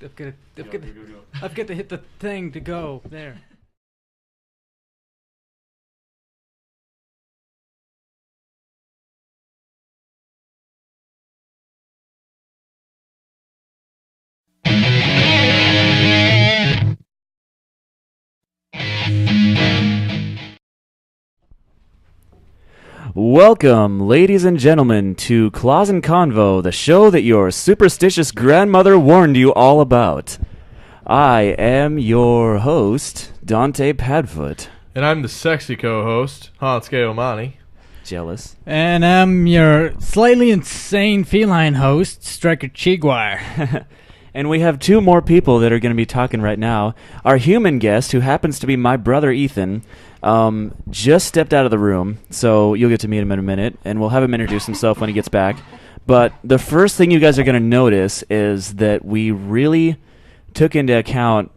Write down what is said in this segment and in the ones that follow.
I've got to hit the thing to go there. Welcome, ladies and gentlemen, to Claus and Convo, the show that your superstitious grandmother warned you all about. I am your host, Dante Padfoot. And I'm the sexy co-host, Hansuke Omani. Jealous. And I'm your slightly insane feline host, Striker Chiguire. And we have two more people that are going to be talking right now. Our human guest, who happens to be my brother Ethan, just stepped out of the room, so you'll get to meet him in a minute, and we'll have him introduce himself when he gets back. But the first thing you guys are going to notice is that we really took into account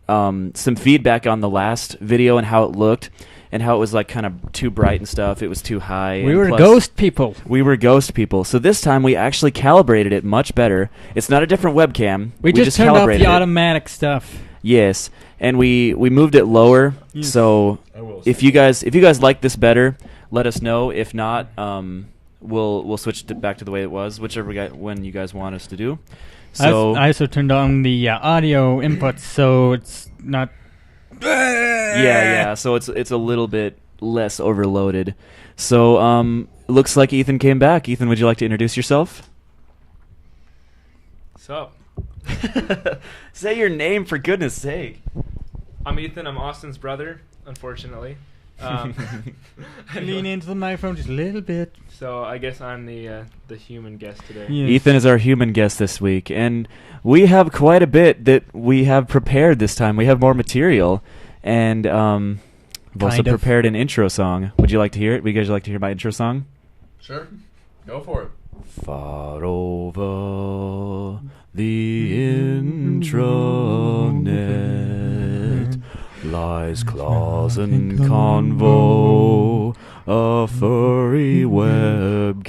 some feedback on the last video and how it looked, and how it was like kind of too bright and stuff. It was too high. We were ghost people. We were ghost people. So this time we actually calibrated it much better. It's not a different webcam. We just turned off the automatic stuff. Yes, and we moved it lower. Yes. So if you guys like this better, let us know. If not, we'll switch it back to the way it was, when you guys want us to do. So I also turned on the audio inputs, so it's not. Yeah. So it's a little bit less overloaded. So looks like Ethan came back. Ethan, would you like to introduce yourself? What's up? Say your name, for goodness sake. I'm Ethan. I'm Austin's brother, unfortunately. Lean into the microphone just a little bit. So I guess I'm the human guest today. Yes. Ethan is our human guest this week, and we have quite a bit that we have prepared this time. We have more material, and we've also prepared an intro song. Would you like to hear it? Would you guys like to hear my intro song? Sure. Go for it. Far over the intranet lies Claus and Convo, a furry webcast.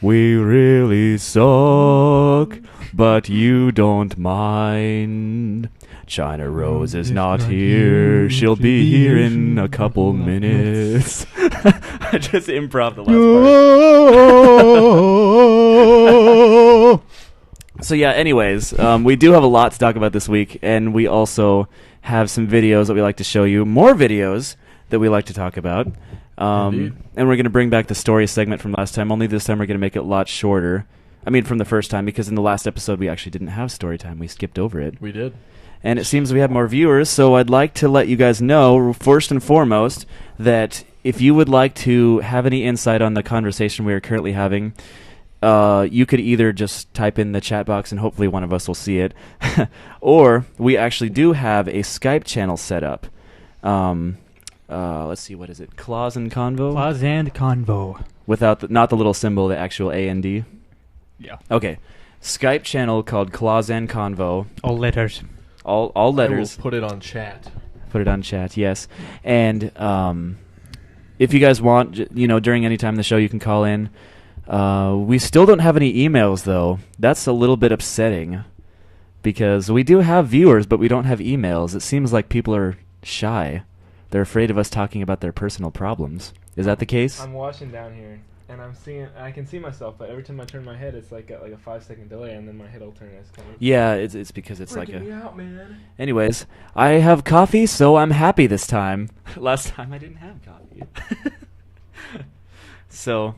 We really suck, but you don't mind. China Rose is not here. She'll be here in a couple minutes. I just improv the last part. So yeah, anyways, we do have a lot to talk about this week, and we also have some videos that we like to show you. More videos that we like to talk about. And we're going to bring back the story segment from last time, only this time we're going to make it a lot shorter. I mean, from the first time, because in the last episode we actually didn't have story time. We skipped over it. We did. And it seems we have more viewers, so I'd like to let you guys know, first and foremost, that if you would like to have any insight on the conversation we are currently having, you could either just type in the chat box and hopefully one of us will see it, or we actually do have a Skype channel set up. Let's see, what is it? Claus and Convo? Claus and Convo. Without not the little symbol, the actual A-N-D? Yeah. Okay. Skype channel called Claus and Convo. All letters. All letters. I will put it on chat. Put it on chat, yes. And if you guys want, during any time in the show, you can call in. We still don't have any emails, though. That's a little bit upsetting, because we do have viewers, but we don't have emails. It seems like people are shy. They're afraid of us talking about their personal problems. Is that the case? I'm watching down here, and I can see myself, but every time I turn my head, it's like a 5-second delay, and then my head will turn as kind of. Yeah, it's because it's like a. Me out, man. Anyways, I have coffee, so I'm happy this time. Last time I didn't have coffee. So,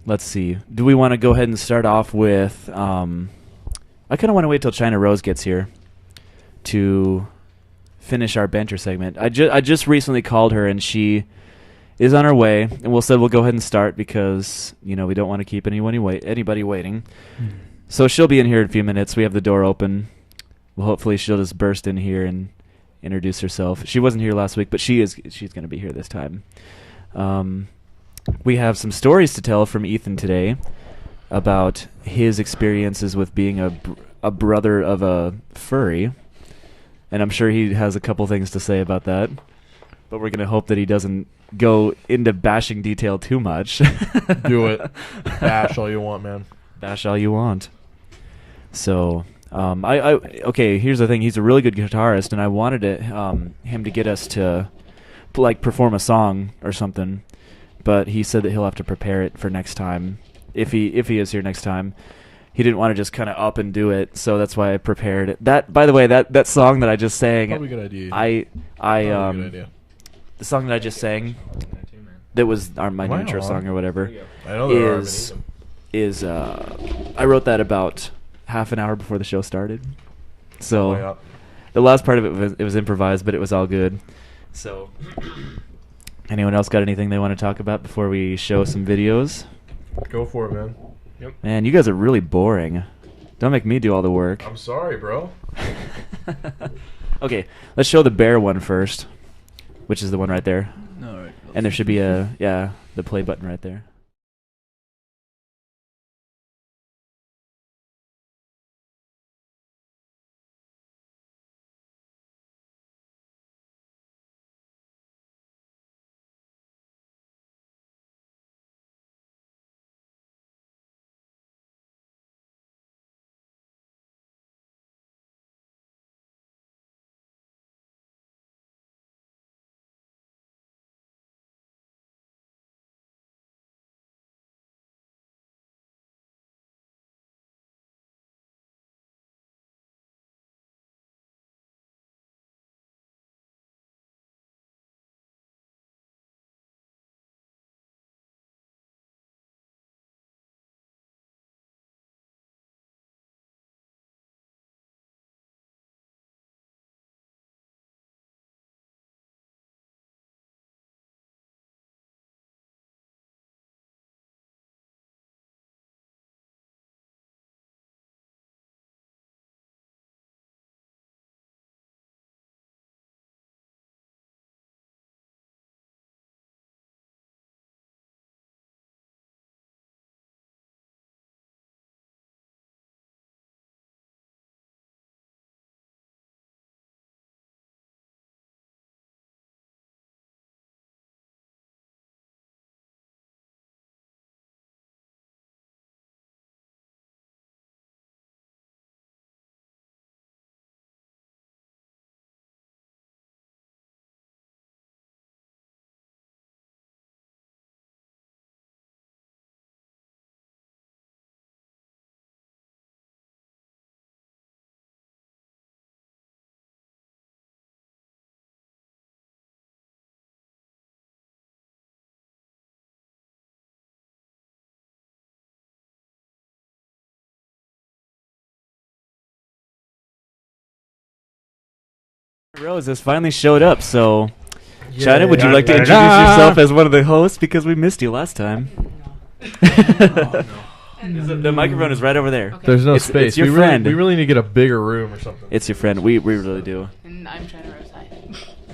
let's see. Do we want to go ahead and start off with? I kind of want to wait till China Rose gets here to finish our banter segment. I just recently called her, and she is on her way, and we'll go ahead and start because we don't want to keep anybody waiting. So she'll be in here in a few minutes. We have the door open. Well, hopefully she'll just burst in here and introduce herself. She wasn't here last week, but she's going to be here this time. We have some stories to tell from Ethan today about his experiences with being a brother of a furry, and I'm sure he has a couple things to say about that. But we're going to hope that he doesn't go into bashing detail too much. Do it. Bash all you want, man. Bash all you want. So, okay, here's the thing. He's a really good guitarist, and I wanted him to get us to, like, perform a song or something. But he said that he'll have to prepare it for next time, if he is here next time. He didn't want to just kind of up and do it, so that's why I prepared it. That, by the way, that song that I just sang, Probably a good idea. I Probably a good idea. the song that I just sang, that was my Am I new intro on? song or whatever, I know there are many. is I wrote that about half an hour before the show started. So Oh, yeah. the last part of it was improvised, but it was all good. So anyone else got anything they want to talk about before we show some videos? Go for it, man. Man, you guys are really boring. Don't make me do all the work. I'm sorry, bro. Okay, let's show the bear one first, which is the one right there. All right. And there should be the play button right there. Rose has finally showed up, so China, would you like to introduce yourself as one of the hosts, because we missed you last time? The microphone is right over there. Okay. There's no It's space. your friend. We really need to get a bigger room or something. It's your friend. We really do. And I'm China Rose. Hi.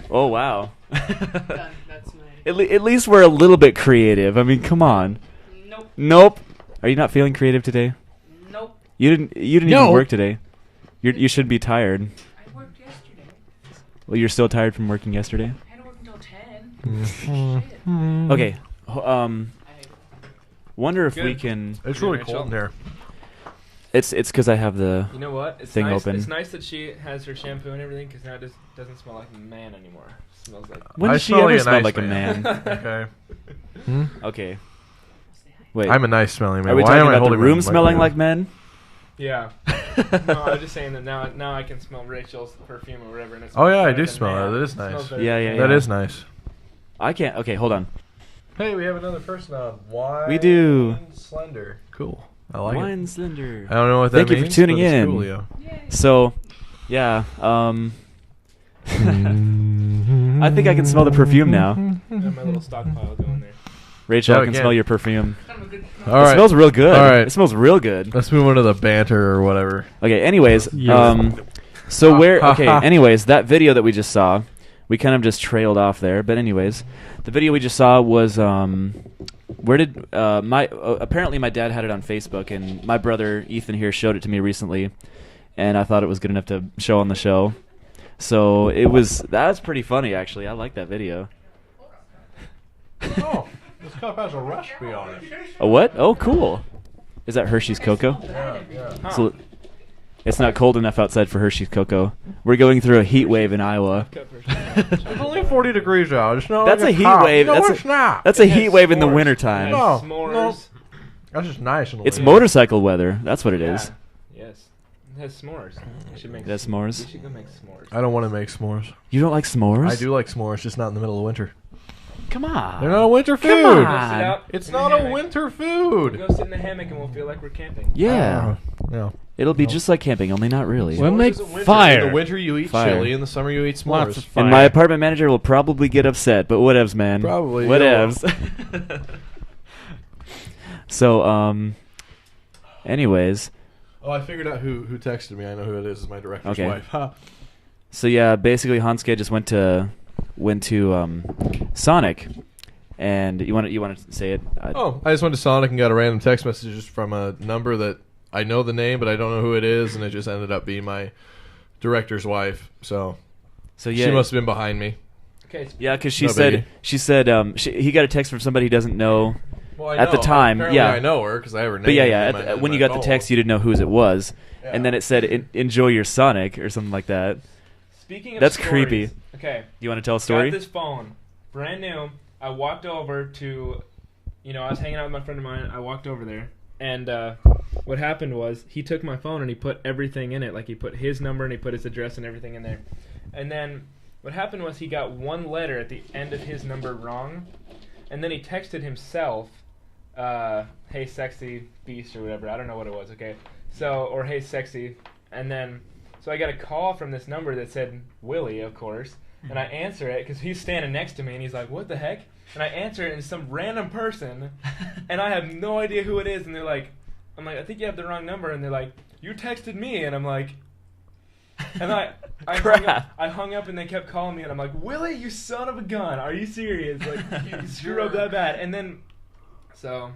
Oh, wow. Done. That's my. At least we're a little bit creative. I mean, come on. Nope. Nope. Are you not feeling creative today? Nope. You didn't even No. work today. You should be tired. I worked yesterday. Well, you're still tired from working yesterday? I had to work until 10. Shit. Okay. I Wonder if we Good. can... It's really Rachel. cold in here. It's because I have the... You know what? It's Thing nice. open. It's nice that she has her shampoo and everything, because now it just doesn't smell like a man anymore. It smells like. When I does she smell ever like a smell nice like a man. man? Okay. Okay. Wait. I'm a nice smelling man. Are we Why talking am I about the holding room my smelling microphone? like men? Yeah. No, I was just saying that now I can smell Rachel's perfume or whatever. And it Oh, smells yeah, I better do than smell man. it. That is It nice. smells better Yeah, than yeah, man. That yeah. is nice. I can't... Okay, hold on. Hey, we have another person on. Wine We do. Slender. Cool. I like Wine it. Slender. I don't know what that Thank you for means. tuning but it's in. Cool, yeah. So, yeah, I think I can smell the perfume now. I have my little stockpile going there. Rachel, Yeah, I can again. smell your perfume. All It right. smells real good. All right. It smells real good. Let's move on to the banter or whatever. Okay, anyways, Yes. so anyways, that video that we just saw, we kind of just trailed off there, but anyways, the video we just saw was, where did, apparently my dad had it on Facebook, and my brother Ethan here showed it to me recently, and I thought it was good enough to show on the show. So that was pretty funny, actually. I like that video. Oh, this cup has a recipe on it. A what? Oh, cool. Is that Hershey's Cocoa? Huh. So it's not cold enough outside for Hershey's Cocoa. We're going through a heat wave in Iowa. It's only 40 degrees out. It's not That's like a heat hot. wave. No, That's it's not. That's a It has heat wave in the s'mores. wintertime. It has No, s'mores. That's just nice. In the It's winter. motorcycle weather. That's what it is. Yeah. Yes. It has s'mores. We should make That's s'mores? We should go make s'mores. I don't want to make s'mores. You don't like s'mores? I do like s'mores, just not in the middle of winter. Come on. They're not a winter food. Come Go on. sit out It's in the not a hammock. winter We'll food. go sit in the hammock and we'll feel like we're camping. Yeah. No. It'll be No. just like camping, only not really. We'll S'mores make is a winter. fire. In the winter you eat Fire. chili, in the summer you eat s'mores. Lots of fire. And my apartment manager will probably get upset, but whatevs, man. Probably, Whatevs. So, anyways. Oh, I figured out who texted me. I know who it is. It's my director's Okay. wife. Ha. So yeah, basically Hansuke just went to Sonic, and you want to say it? Oh, I just went to Sonic and got a random text message just from a number that I know the name, but I don't know who it is, and it just ended up being my director's wife. So yeah, she must have been behind me. Okay. yeah, because No biggie. she said he got a text from somebody he doesn't know. Well, I At the know. time, Apparently yeah. I know her because I have her name. But yeah, in my- in when my you got the phone. text, you didn't know whose it was, Yeah. and then it said "Enjoy your Sonic" or something like that. Speaking of That's stories, creepy. Okay. You want to tell a story? Got this phone, brand new. I walked over to, I was hanging out with my friend of mine. I walked over there, and what happened was he took my phone and he put everything in it. Like he put his number and he put his address and everything in there. And then what happened was he got one letter at the end of his number wrong, and then he texted himself, "Hey, sexy beast" or whatever. I don't know what it was. Okay, so or "Hey, sexy," and then. So I got a call from this number that said Willie, of course, and I answer it because he's standing next to me, and he's like, "What the heck?" And I answer it, and it's some random person, and I have no idea who it is, and they're like, I'm like, "I think you have the wrong number," and they're like, "You texted me," and I'm like, and I hung up, and they kept calling me, and I'm like, "Willie, you son of a gun, are you serious? Like, you screw up that bad?" And then, so...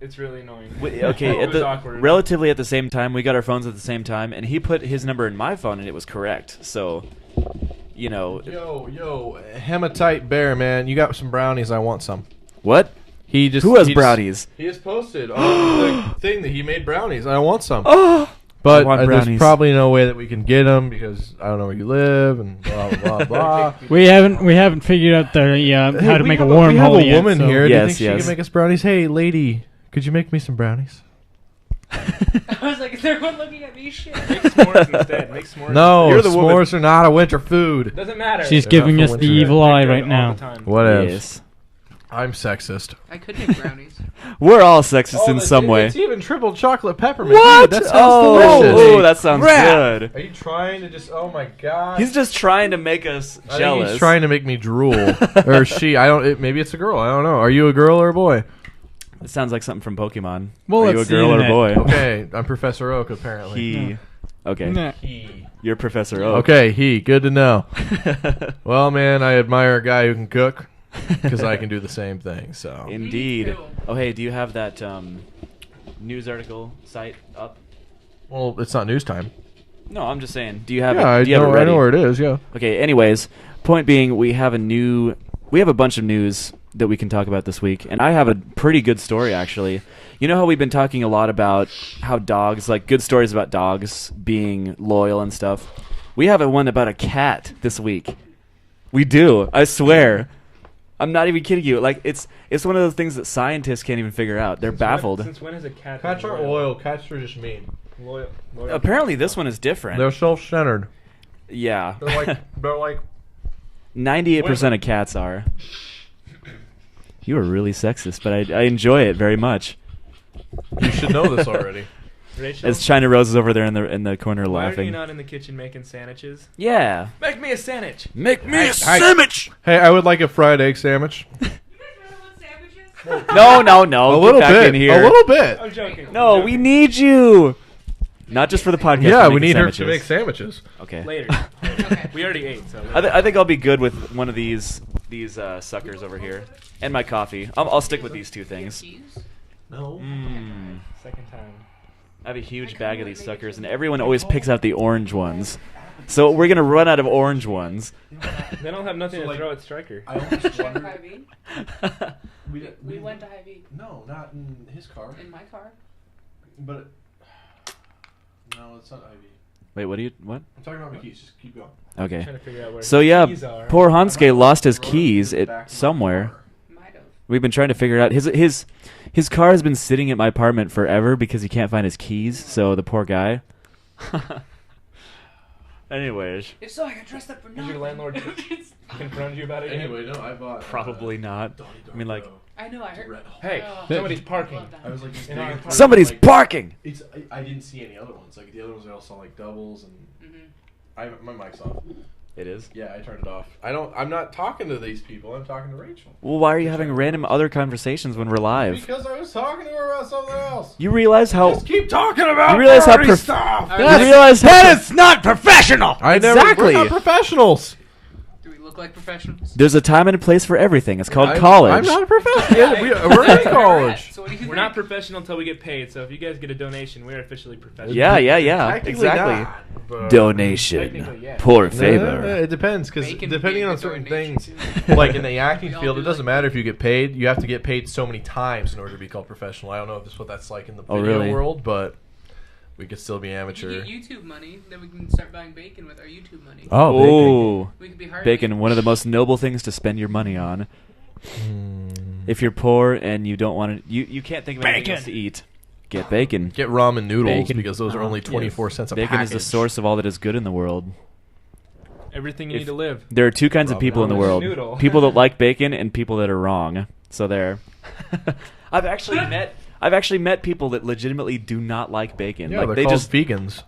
It's really annoying. Okay, It was awkward. relatively at the same time, we got our phones at the same time, and he put his number in my phone, and it was correct. So, Yo, hematite bear, man, you got some brownies? I want some. what? He just Who has he brownies? He has posted on the thing that he made brownies. I want some. Oh, But I want there's brownies. probably no way that we can get them because I don't know where you live and blah blah blah. We haven't figured out the how to make a wormhole We have a yet. woman so- here. Do you Yes, think she yes. can make us brownies? Hey, lady, could you make me some brownies? I was like, is everyone looking at me? Shit. Make s'mores instead. Make s'mores. No, You're the woman. s'mores are not a winter food. Doesn't matter. She's They're giving not us for the winter. evil eye All right the now. time. Whatever. yes. I'm sexist. I could make brownies. We're all sexist in some way. It's even triple chocolate peppermint. What? Dude, that sounds Oh, delicious. oh, that sounds good. Are you trying to just? Oh my god. He's just trying to make us I think jealous. he's trying to make me drool, or she. I don't. Maybe it's a girl. I don't know. Are you a girl or a boy? It sounds like something from Pokemon. Well, Are you a let's see girl or a that. boy? Okay, I'm Professor Oak apparently. He. Okay. Nah. You're Professor Oak. Okay, he. Good to know. Well, man, I admire a guy who can cook because I can do the same thing. So Indeed. Me too. Oh, hey, do you have that news article site up? well, it's not news time. No, I'm just saying. Do you have Yeah, it? Do you have it I ready? know where it is. Yeah. Okay. Anyways, point being, we have a bunch of news that we can talk about this week, and I have a pretty good story actually. You know how we've been talking a lot about how dogs, like good stories about dogs being loyal and stuff. We have one about a cat this week. We do. I swear. I'm not even kidding you. Like it's one of those things that scientists can't even figure out. They're baffled. Since when is a cat? Cats aren't loyal. Cats are just mean. Loyal. Apparently, this one is different. They're self-centered. Yeah. They're like 98% of cats are. You are really sexist, but I enjoy it very much. You should know this already. Rachel, As China Rose is over there in the corner why are you laughing. not in the kitchen making sandwiches? Yeah. Make me a sandwich. Make me a Hi. sandwich. Hey, I would like a fried egg sandwich. You guys really want sandwiches? No. A Get little back bit. in here. A little bit. I'm joking. No, I'm we joking. need you. Not just for the podcast. Yeah, we're we making need her to sandwiches. make sandwiches. Okay. Later. Okay. We already ate, so. I think I'll be good with one of these suckers over here and my coffee. I'll stick with these two things. Cheese? No. Mm. Second time. I have a huge bag of these suckers, and everyone always picks out the orange ones. So we're gonna run out of orange ones. They don't have nothing So, to like, throw at Striker. I almost Check wondered. Hy-Vee? We went to Hy-Vee No, not in his car. in my car. But no, it's not Ivy. Wait, what? I'm talking about my keys. Just keep going. Okay. Trying to figure out where So his yeah, keys are. poor Hansuke lost his Run keys to the back at of my somewhere. car. Might have. We've been trying to figure it out. His car has been sitting at my apartment forever because he can't find his keys. So the poor guy. Anyways, If so, I got dressed up for Has nothing. your landlord confronted you about it? yet? Anyway, no, I bought. probably not. Donnie I mean, like, Darko. I know, I heard. Red- Hey, Oh, somebody's I parking. love that. I was like, this In our big- apartment. somebody's like, parking. I didn't see any other ones. Like the other ones, I all saw like doubles and. Mhm. My mic's off. It is. Yeah, I turned it off. I'm not talking to these people. I'm talking to Rachel. Well, why are you having random other conversations when we're live? Because I was talking to her about something else. You realize how Just keep talking about You realize how nerdy prof- stuff. you realize how That is not professional. I Exactly. We're not professionals. Do we look like professionals? there's a time and a place for everything. It's called I'm college. not a professional. Yeah, we're in college. So what do you We're think? not professional until we get paid. So if you guys get a donation, we're officially professional. Yeah, Technically exactly. not, but- Donation. Technically, yeah. Poor Yeah, favor. it depends because Bacon depending being on a certain donation, things, too. like in the acting We all field, do it doesn't like matter if you get paid. You have to get paid so many times in order to be called professional. I don't know if this is what that's like in the Oh, video really? world, but we could still be We amateur. get YouTube money, then we can start buying bacon with our YouTube money. Oh, We could be hiring bacon, one of the most noble things to spend your money on. If you're poor and you don't want to, you can't think of anything Bacon. else to eat, get bacon. Get ramen noodles Bacon. because those are only Yes. 24 cents a Bacon package. is the source of all that is good in the world. Everything you If- need to live. There are two kinds of Ramen people in the noodles. world: Noodle. people that like bacon and people that are wrong. So there. I've actually met people that legitimately do not like bacon. Yeah, like they're they called just vegans.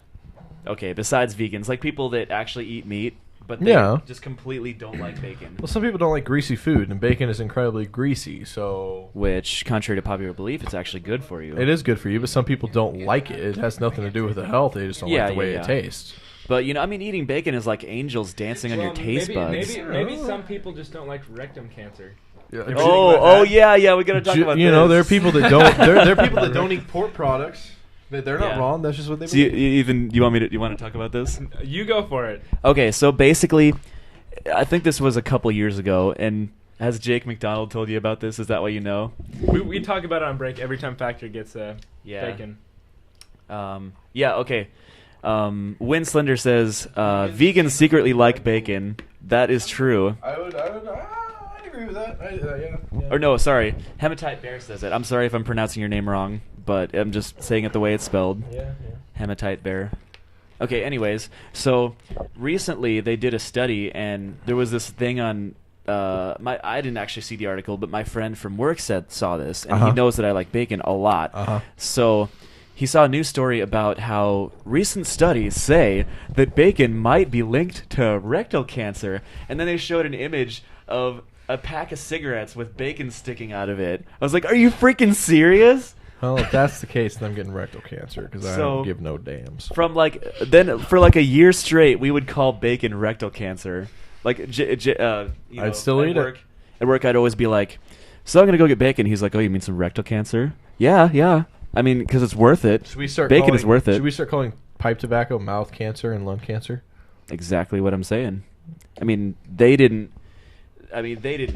okay. Besides vegans, like people that actually eat meat, but they Yeah. just completely don't like bacon. Well, some people don't like greasy food, and bacon is incredibly greasy, so Which, contrary to popular belief, it's actually good for you. it is good for you. But some people don't like it. It has nothing to do with the health. They just don't Yeah, like the way yeah, it yeah. tastes. But I mean, eating bacon is like angels dancing on your taste buds. Maybe some people just don't like rectum cancer. Yeah, Oh, yeah, we gotta talk about you this. know, there are people that don't. There are people that don't eat pork products. They're not Yeah. wrong. That's just what they So you, believe. you want to talk about this? You go for it. Okay, so basically, I think this was a couple years ago, and has Jake McDonald told you about this? Is that why you know? We talk about it on break every time Factor gets Yeah. bacon. Okay. Win Slender says vegans secretly like bacon. That is true. I'd agree with that. Yeah. Or no, sorry. Hematite Bear says it. I'm sorry if I'm pronouncing your name wrong, but I'm just saying it the way it's spelled. Yeah. Hematite Bear. Okay, anyways, so recently they did a study, and there was this thing on I didn't actually see the article, but my friend from work saw this, and he knows that I like bacon a lot. So he saw a news story about how recent studies say that bacon might be linked to rectal cancer, and then they showed an image of a pack of cigarettes with bacon sticking out of it. I was like, are you freaking serious? Well, if that's the case, then I'm getting rectal cancer because I So- don't give no dams. From then for like a year straight, we would call bacon rectal cancer. Like, I'd still eat it. At work, I'd always be like, "So I'm gonna go get bacon." He's like, "Oh, you mean some rectal cancer?" Yeah. I mean, because it's worth it. Should we start? Bacon calling, is worth it. Should we start calling pipe tobacco mouth cancer and lung cancer? Exactly what I'm saying. I mean, they didn't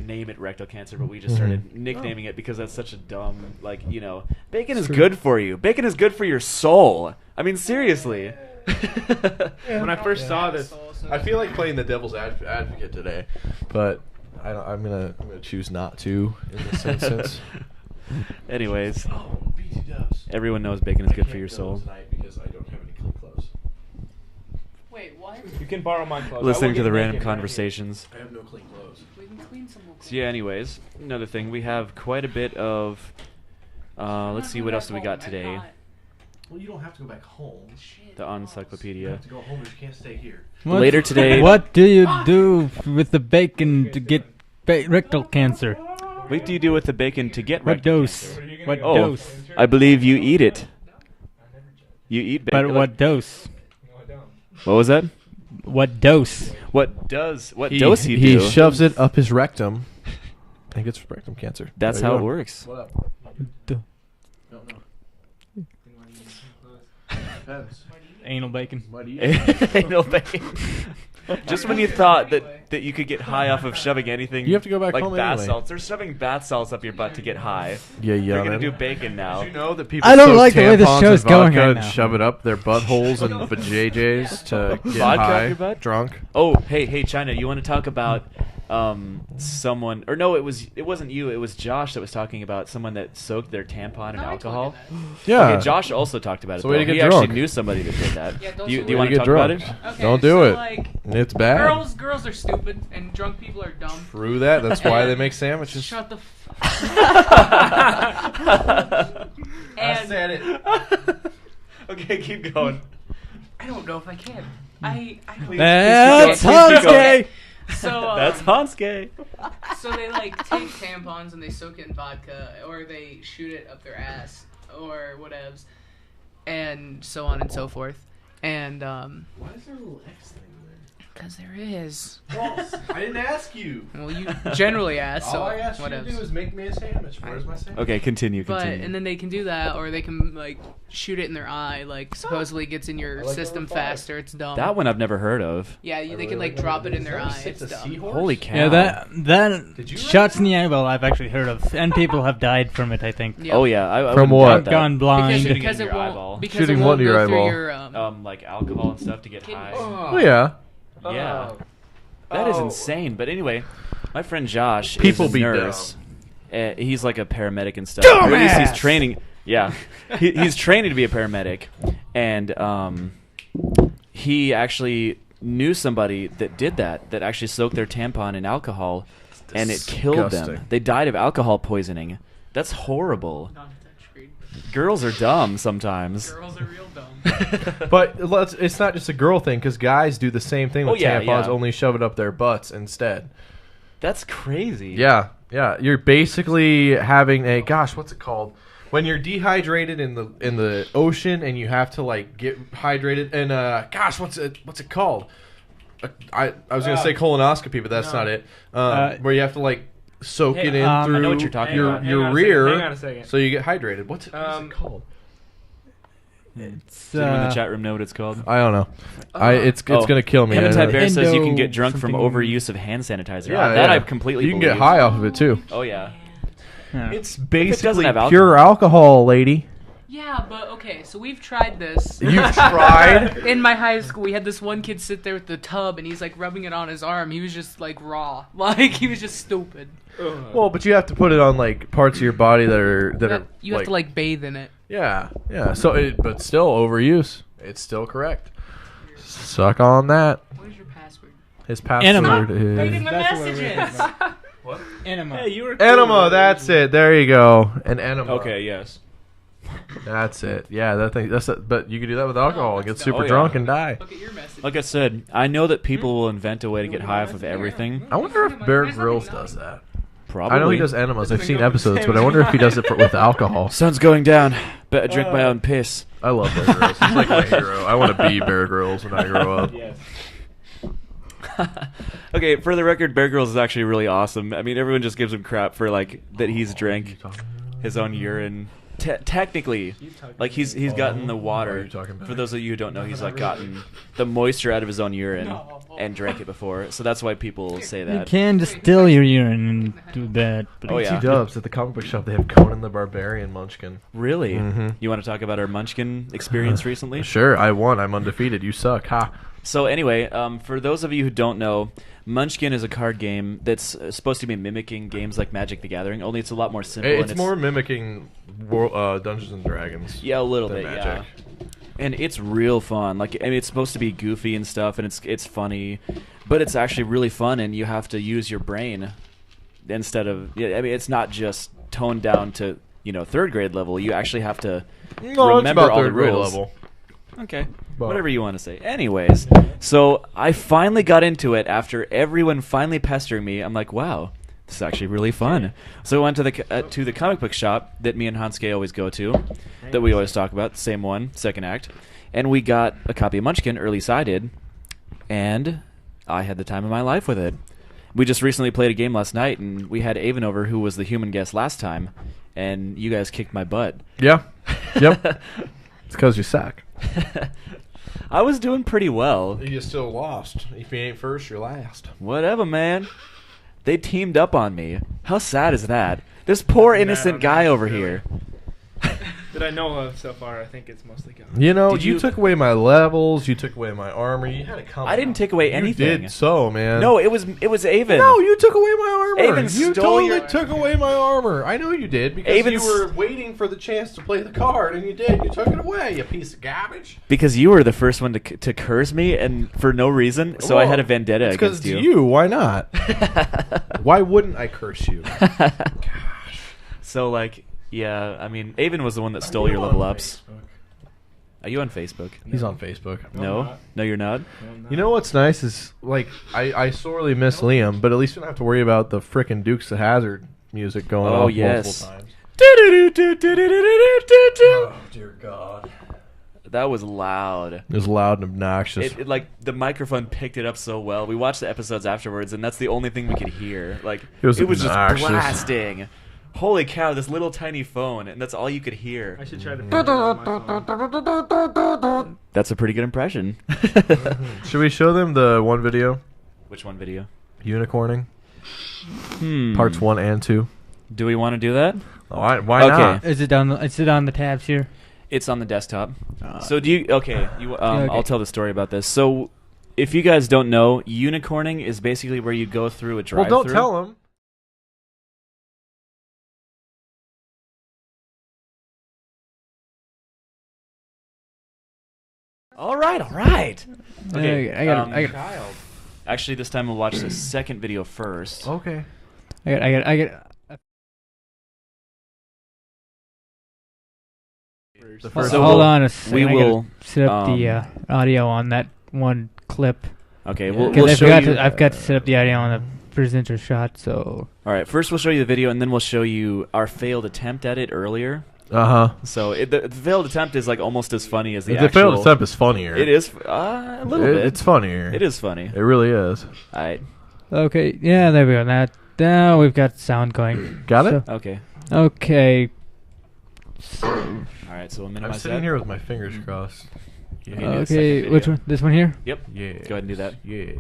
name it rectal cancer, but we just started nicknaming it because that's such a dumb, bacon is good for you. Bacon is good for your soul. I mean, seriously. When I first saw this, I feel like playing the devil's advocate today, but I'm gonna choose not to in this instance. Anyways, BT Dubs. everyone knows bacon is good for your soul. Tonight because I don't have any clean clothes. Wait, what? you can borrow my clothes. Listening I will to the get random naked right conversations. I have no clean clothes. We can clean some more. So yeah, anyways, another thing, we have quite a bit of let's see, what else do we got today? Well, you don't have to go back home. The You encyclopedia. have to go home, but you can't stay here. Later today. What do you do with the bacon to get rectal cancer? What do you do with the bacon to get What rectal dose? cancer? here. What Oh, dose? I believe you eat it. You eat bacon. But what dose? No, I don't. What was that? What dose? What dose he He do? shoves it up his rectum and gets rectum cancer. That's There you how it go. works. What up? Duh. Don't know. Depends. Anal bacon. Might eat. Anal bacon. Just when you thought that you could get high off of shoving anything, You have to go back like home bath anyway. salts. They're shoving bath salts up your butt to get high. Yeah, They're gonna do bacon now. Did you know that people I don't soak like the way this tampons show's in going vodka right and now. shove it up their buttholes and vajayjays to get Vodka up high, your butt? drunk? Oh, hey, China, you want to talk about someone? Or no, it wasn't you. It was Josh that was talking about someone that soaked their tampon in No, I told alcohol. you Yeah. Okay, Josh also talked about it. So way to though. get He drunk. actually knew somebody that did that. Yeah, don't do say you way want to to get talk about drunk. it? Okay, Don't do so, it. Like, It's bad. girls are stupid, and drunk people are dumb. True that. That's why they make sandwiches. Shut the f- I said it. Okay, keep going. I don't know if I can. I don't That's Please keep going. Hanske! So That's Hanske. So they like take tampons and they soak it in vodka, or they shoot it up their ass, or whatevs, and so on and so forth. And Why is there a little X thing because there is. there? I didn't ask you. Well, you generally ask, so All I asked you whatevs. to do is make me a sandwich. Where's my sandwich? Okay, continue. But and then they can do that, or they can like shoot it in their eye, like supposedly gets in your I like system number 5. faster. It's dumb. That one I've never heard of. Yeah, I they really can like like drop number it in their Number eye. 6, It's a dumb. seahorse? Holy cow. Yeah, that Did you shots in the eyeball I've actually heard of, and people have died from it, I think. Yeah. Oh yeah, I From wouldn't what? doubt that. Gone blind. Shooting because in it your won't eyeball. because Shooting it what won't to your go through eyeball? your Like alcohol and stuff to get Kidneys. high. Oh yeah. Yeah. That is insane. But anyway, my friend Josh People is a be nurse. He's like a paramedic and stuff. Or at least he's Dumbass! training. Yeah, he's training to be a paramedic, and he actually knew somebody that did that. That actually soaked their tampon in alcohol, and it killed them. disgusting. They died of alcohol poisoning. That's horrible. Not a touchscreen. Girls are dumb sometimes. Girls are real dumb. But it's not just a girl thing, because guys do the same thing with Oh, yeah, tampons, yeah. only shove it up their butts instead. That's crazy. Yeah. You're basically having a what's it called? When you're dehydrated in the ocean and you have to like get hydrated and what's it called? I was gonna say colonoscopy, but that's not it. Where you have to like soak Hey, it in I through know what you're talking your about. Hang on a rear, second, hang on a second. so you get hydrated. What's it called? It's, Does anyone in the chat room know what it's called? I don't know. It's Oh. gonna kill me. Heaven I Tide know. Bear says you can get Endo drunk from something- overuse of hand sanitizer. Yeah, That yeah. I completely You can believe. get high off of it too. Oh yeah. yeah. It's doesn't basically have pure alcohol, lady. Yeah, but okay, so we've tried this. You've tried. In my high school, we had this one kid sit there with the tub, and he's like rubbing it on his arm. He was just like raw, like he was just stupid. Well, but you have to put it on like parts of your body that are You have to like bathe in it. yeah. So but still overuse. It's still correct. Suck on that. What is your password? His password Enema. Reading is my That's what it messages. Enema. Hey, you were enema. That's it. There you go. An enema. Okay. Yes. That's it. Yeah, that thing. That's it. But you can do that with alcohol. that's Get dumb. super Oh, yeah. drunk and die. Look at your message. Like I said, I know that people will invent a way to get high off of everything. I wonder if Bear Grylls does that. Probably. I know he does enemas. I've seen episodes, but I wonder if he does it with alcohol. Sun's going down. Better drink my own piss. I love Bear Grylls. He's like my hero. I want to be Bear Grylls when I grow up. Yes. Okay, for the record, Bear Grylls is actually really awesome. I mean, everyone just gives him crap for like that he's drank his own urine. Technically, like he's gotten the What are water. you talking about? For those of you who don't know, he's like gotten the moisture out of his own urine and drank it before. So that's why people say You that. can distill your urine and do that. But Oh, yeah. Dubs at the comic book shop. They have Conan the Barbarian Munchkin. Really? Mhm. You want to talk about our Munchkin experience recently? Sure, I won. I'm undefeated. You suck. Ha. So anyway, for those of you who don't know, Munchkin is a card game that's supposed to be mimicking games like Magic the Gathering, only it's a lot more simple. It's and more mimicking Dungeons and Dragons. yeah, a little than bit, Magic. yeah. And it's real fun. Like I mean, it's supposed to be goofy and stuff, and it's funny, but it's actually really fun, and you have to use your brain instead of. Yeah, I mean, it's not just toned down to third grade level. You actually have to No, it's remember about all the third grade rules. level. Okay. But- Whatever you want to say. Anyways, so I finally got into it after everyone finally pestering me. I'm like, wow, this is actually really fun. So I went to the comic book shop that me and Hansuke always go to, that we always talk about, same one, second act, and we got a copy of Munchkin, or at least I did, and I had the time of my life with it. We just recently played a game last night, and we had Avon over, who was the human guest last time, and you guys kicked my butt. Yeah. Yep. It's because you suck. I was doing pretty well. You still lost. If you ain't first, you're last. Whatever, man. They teamed up on me. How sad is that? This poor innocent guy over here. That I know of so far, I think it's mostly gone. You know, Did you you- took away my levels. You took away my armor. You had to come. I didn't take away You anything. did so, man. No, it was Avon. No, you took away my armor. Avon You stole totally your- took away my armor. I know you did because Avon's- you were waiting for the chance to play the card, and you did. You took it away, you piece of garbage. Because you were the first one to curse me, and for no reason, so I had a vendetta It's against it's you. you. Why not? Why wouldn't I curse you? So, like, yeah, I mean, Avon was the one that stole your level ups. Are you on Facebook? He's on Facebook. No? No, you're not? You know what's nice is, like, I sorely miss Liam, but at least we don't have to worry about the frickin' Dukes of Hazzard music going Oh, off yes. multiple times. Oh, dear God. that was loud. It was loud and obnoxious. It, like, the microphone picked it up so well. We watched the episodes afterwards, and that's the only thing we could hear. Like, It was just obnoxious. blasting. Holy cow, this little tiny phone, and that's all you could hear. I should try to figure it out on my phone. That's a pretty good impression. Should we show them the one video? Which one video? Unicorning. Hmm. Parts 1 and 2. Do we want to do that? Why Okay. not? Is it on the tabs here? It's on the desktop. So do you? Okay, you. okay. I'll tell the story about this. So, if you guys don't know, unicorning is basically where you go through a Well, drive-through. don't tell them. All right, all right. Okay, I got. Child. Actually, this time we'll watch the second video first. Okay. I got. The So first we'll- Hold on a second. we I gotta will, set up the audio on that one clip. Okay, We'll Because show you. I've got to set up the audio on the presenter shot. So All right, first we'll show you the video, and then we'll show you our failed attempt at it earlier. Uh-huh. So the failed attempt is like almost as funny as the The actual. failed attempt is funnier. It is a little bit. It's funnier. It is funny. It really is. All right. okay, yeah, there we go. Now we've got sound going. Got it? Okay. Okay. All right. So we'll I'm minimize sitting that. here with my fingers crossed. Okay, do the second Okay, video. which one? This one here? Yep. Yeah. Go ahead and do that. Yes.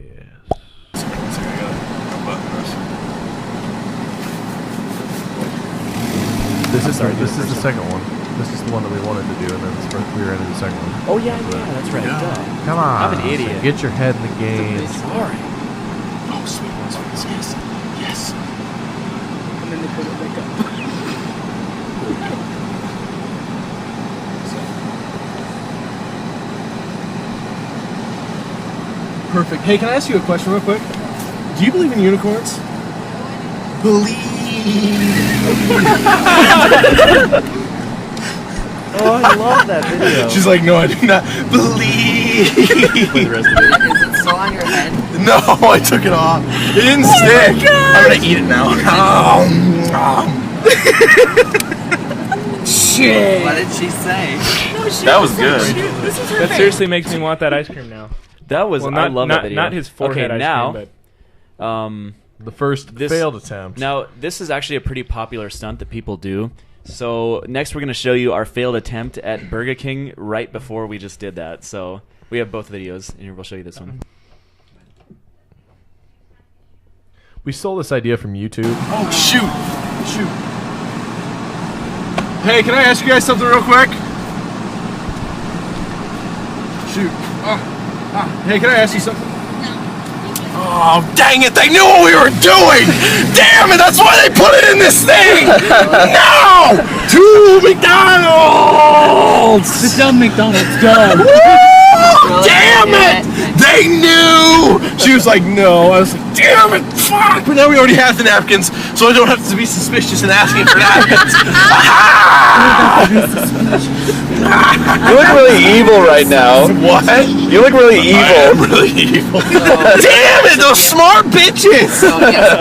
This is the second one. This is the one that we wanted to do, and then we were into the second one. Oh yeah, that's right. Duh. Come on. I'm an idiot. Get your head in the game. Sorry. Oh, sweet ones. Yes. Yes. And then they put it back up. Perfect. Hey, can I ask you a question real quick? Do you believe in unicorns? Oh, I love that video. She's like, no, I do not believe. Play the rest of it. Is it still on your head? No, I took it off. It didn't stick. I'm gonna eat it now. Shit. What did she say? That was good. That seriously makes me want that ice cream now. That was. Well, I not, love not, that video. not his forehead Okay, ice now, cream, The first This- failed attempt. now this is actually a pretty popular stunt that people do. So next we're going to show you our failed attempt at Burger King right before we just did that. So we have both videos, and here we'll show you this one. We stole this idea from YouTube. Oh, shoot. Shoot. Hey, can I ask you guys something real quick? Shoot. Hey, can I ask you something? Oh, dang it. They knew what we were doing. Damn it. That's why they put it in this thing. No. To McDonald's. Sit down, McDonald's. Go. Woo! Damn it. They knew. She was like, no. I was like, damn it. Fuck. But now we already have the napkins, so I don't have to be suspicious in asking for napkins. You look really evil right now. What? You look really I am really evil. Damn it, those smart bitches!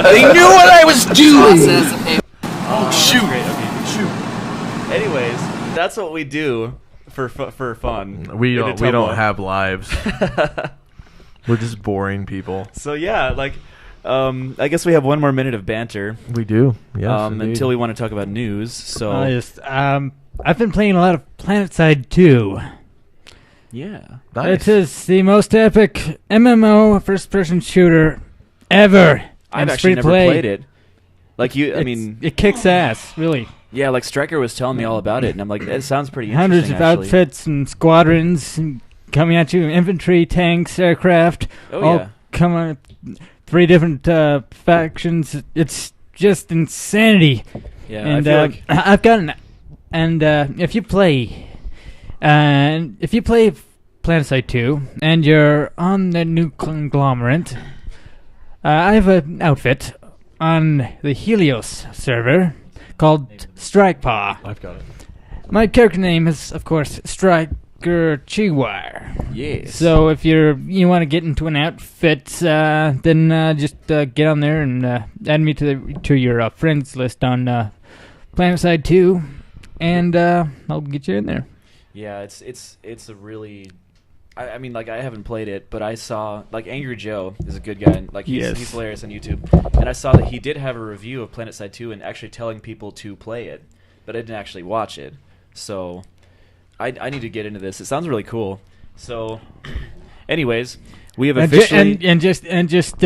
They knew what I was doing. Oh, shoot. Shoot. Anyways, that's what we do for fun. We In a don't Tumblr. have lives. We're just boring people. So yeah, like, I guess we have one more minute of banter. We do. Yes. Until we want to talk about news. So I've been playing a lot of PlanetSide 2. Yeah. Nice. It is the most epic MMO first-person shooter ever. I've And actually free never play. played it. Like you, I It's- mean, it kicks ass, really. yeah, like Striker was telling me all about it, and I'm like, it sounds pretty Hundreds interesting. of actually. outfits and squadrons coming at you, infantry, tanks, aircraft, Oh all yeah. coming, 3 different factions. It's just insanity. Yeah. And I feel like I've gotten, and if you play PlanetSide 2 and you're on the new conglomerate, I have an outfit on the Helios server called Strikepaw. I've got it. My character name is, of course, Striker Chihuahua. yes. So if you want to get into an outfit, then just get on there and add me to your friends list on PlanetSide 2, and I'll get you in there. Yeah, it's a really. I mean, like, I haven't played it, but I saw, like, Angry Joe is a good guy, and, like, Yes. he's hilarious on YouTube, and I saw that he did have a review of PlanetSide 2 and actually telling people to play it, but I didn't actually watch it, so I need to get into this. It sounds really cool. So, anyways, we have officially... and just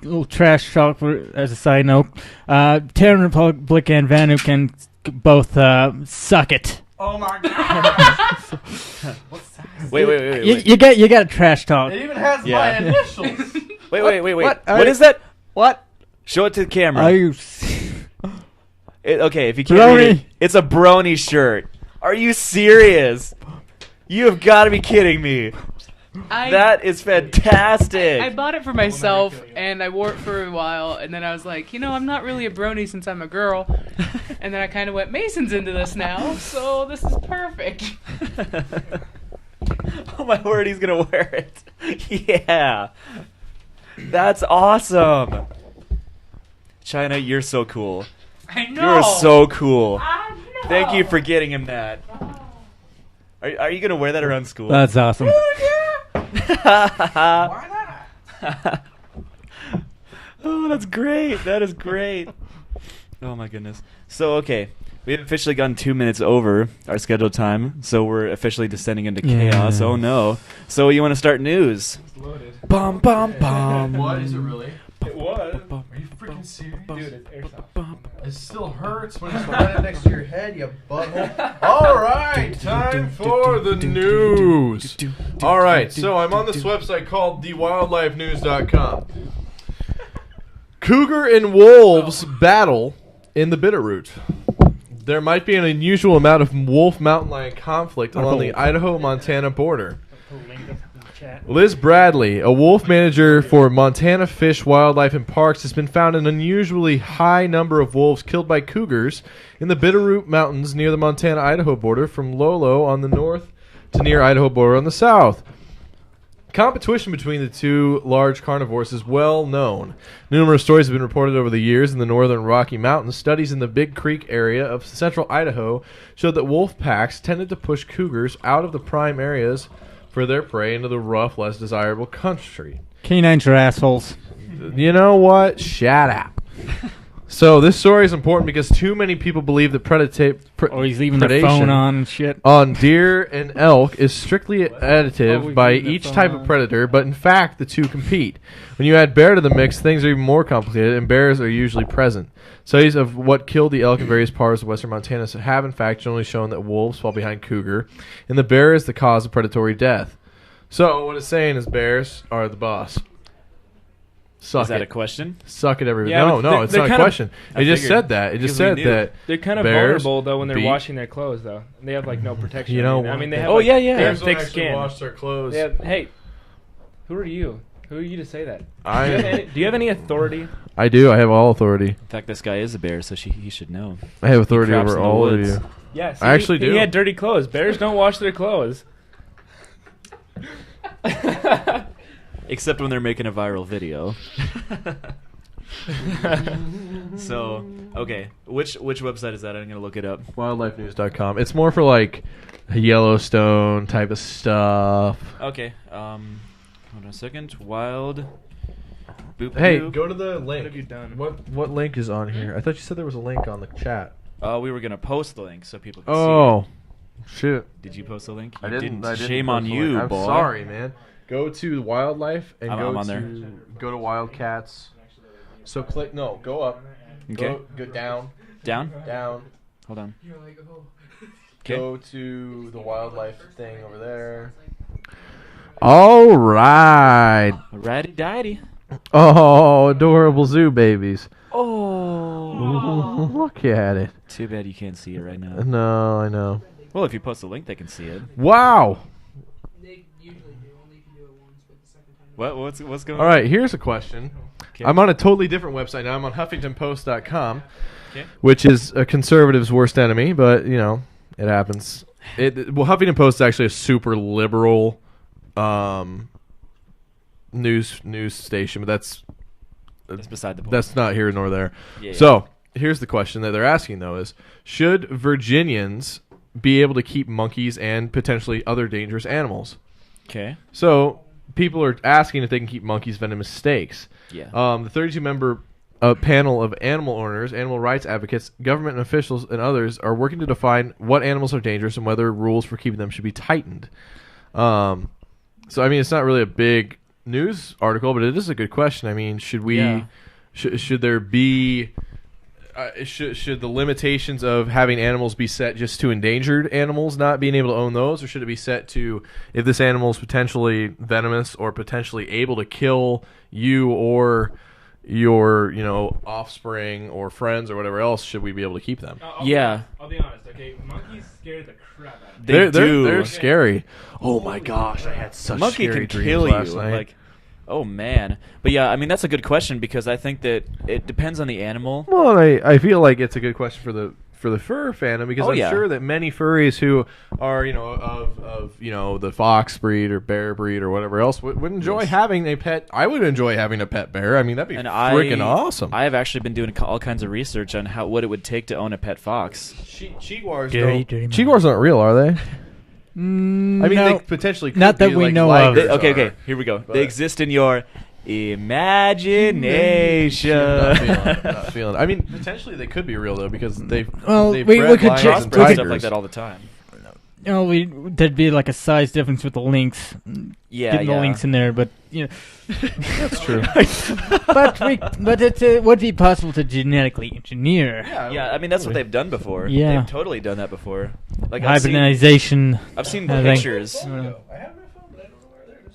little trash talk as a side note. Terran Republic and Vanu can both suck it. Oh my god! Wait. You got a trash talk. It even has Yeah. my initials. Wait. What? What is that? What? Show it to the camera. Are you? Okay, if you can't read it, Brony. it's a brony shirt. Are you serious? You have got to be kidding me. That is fantastic. I bought it for myself, and I wore it for a while, and then I was like, I'm not really a brony since I'm a girl. And then I kind of went, Mason's into this now, so this is perfect. Oh my word, he's going to wear it. Yeah. That's awesome. China, you're so cool. I know. You're so cool. I know. Thank you for getting him that. Are you going to wear that around school? That's awesome. Why not? Oh, that's great. That is great. Oh my goodness. So, okay. We have officially gone 2 minutes over our scheduled time, so we're officially descending into chaos. Yeah. Oh no. So you want to start news? It's loaded. Bum bum bum. What is it really? It was. Are you freaking serious? Dude, it's airsoft. It still hurts when it's right next to your head, you butthole. All right, time for the news. All right, so I'm on this website called thewildlifenews.com. Cougar and wolves battle in the Bitterroot. There might be an unusual amount of wolf mountain lion conflict along the Idaho-Montana border. Liz Bradley, a wolf manager for Montana Fish, Wildlife, and Parks, has been found an unusually high number of wolves killed by cougars in the Bitterroot Mountains near the Montana-Idaho border from Lolo on the north to near Idaho border on the south. Competition between the two large carnivores is well known. Numerous stories have been reported over the years in the northern Rocky Mountains. Studies in the Big Creek area of central Idaho showed that wolf packs tended to push cougars out of the prime areas for their prey into the rough, less desirable country. Canines are assholes. You know what? Shut up. So this story is important because too many people believe that Oh, he's leaving the predation phone on and shit. on deer and elk is strictly Oh, additive we by leave the each phone type on. of predator, but in fact the two compete. When you add bear to the mix, things are even more complicated, and bears are usually present. Studies of what killed the elk in various parts of western Montana have in fact generally shown that wolves fall behind cougar, and the bear is the cause of predatory death. So what it's saying is bears are the boss. Suck Is that it. a question? Suck it, everybody. Yeah, no, but no, they're- it's they're not a kind of- question. I It just figured. said that. It just Because we said knew. that They're kind of bears vulnerable though when they're beat- washing their clothes though. They have like no protection. You know I what? mean they have. Oh, like, yeah, yeah. They have Bears don't thick actually skin. wash their clothes. They have, hey, who are you? Who are you to say that? I Do you, have am- any, do you have any authority? I do. I have all authority. In fact, this guy is a bear, so he should know. I have authority craps over in the all of woods. you. Yes. I actually do. He had dirty clothes. Bears don't wash their clothes. Except when they're making a viral video. So, okay. Which website is that? I'm going to look it up. WildlifeNews.com. It's more for like Yellowstone type of stuff. Okay. Hold on a second. Wild. Boop, Hey, boop. go to the link. What have you done? What link is on here? I thought you said there was a link on the chat. We were going to post the link so people can see Oh, Shit. Did you post a link? I You didn't. Shame on post the you, link. I'm boy. sorry, man. Go to wildlife and I'm on there. go to Wildcats. So click go up. Okay. Go down. Down? Down. Hold on. You're like, oh. Okay. Go to the wildlife thing over there. All right. Righty dighty. Oh, adorable zoo babies. Oh. Look at it. Too bad you can't see it right now. No, I know. Well, if you post a link, they can see it. Wow. They usually do. Only can do it once, but the second time. What's going All on? right, here's a question. Okay. I'm on a totally different website now. I'm on HuffingtonPost.com, Okay. which is a conservative's worst enemy, but, you know, it happens. Huffington Post is actually a super liberal news station, but that's beside the point. That's not here nor there. Yeah, So here's the question that they're asking, though, is should Virginians be able to keep monkeys and potentially other dangerous animals? Okay. So people are asking if they can keep monkeys venomous snakes. Yeah. The 32-member panel of animal owners, animal rights advocates, government officials, and others are working to define what animals are dangerous and whether rules for keeping them should be tightened. So, I mean, it's not really a big news article, but it is a good question. I mean, should we, Yeah. should there be, should the limitations of having animals be set just to endangered animals, not being able to own those, or should it be set to if this animal is potentially venomous or potentially able to kill you or your, offspring or friends or whatever else, should we be able to keep them? I'll be honest, okay? Monkeys scare the crap out of me. They're scary. Oh my gosh, I had such Monkey scary can dreams kill last you. night. Like, oh man. But yeah, I mean that's a good question because I think that it depends on the animal. Well, I feel like it's a good question for the fur fandom because I'm yeah. sure that many furries who are of the fox breed or bear breed or whatever else would enjoy Yes. having a pet. I would enjoy having a pet bear. I mean that'd be freaking awesome. I have actually been doing all kinds of research on what it would take to own a pet fox. Chihuahuas Dirty Chihuahuas aren't real, are they? I mean, no. they potentially could Not that be we like know of. ligers Okay, are, here we go. but- They exist in your imagination. Not feeling it. I mean, potentially they could be real though because they've we bred could lions check- and we could- stuff like tigers. that all the time. There'd be like a size difference with the links. Yeah, Getting yeah. the links in there, but That's true. but it would be possible to genetically engineer Yeah, I mean that's what they've done before. Yeah. They've totally done that before. Like I've seen hybridization. I've seen I think. pictures. I have my phone, but I don't know where it is.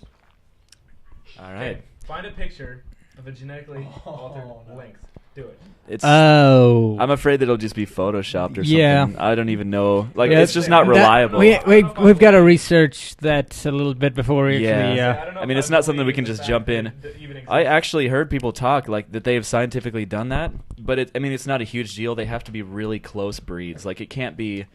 All right. Okay, find a picture of a genetically altered lynx. Do it. It's Oh. I'm afraid that it'll just be photoshopped or something. Yeah. I don't even know. Like Yeah, it's just not that- reliable. We've got to research that a little bit before we Yeah. actually. don't know I mean, if it's not something believe we can the just fact jump that in. it even exists. I actually heard people talk like that they have scientifically done that, but it's not a huge deal. They have to be really close breeds. Like it can't be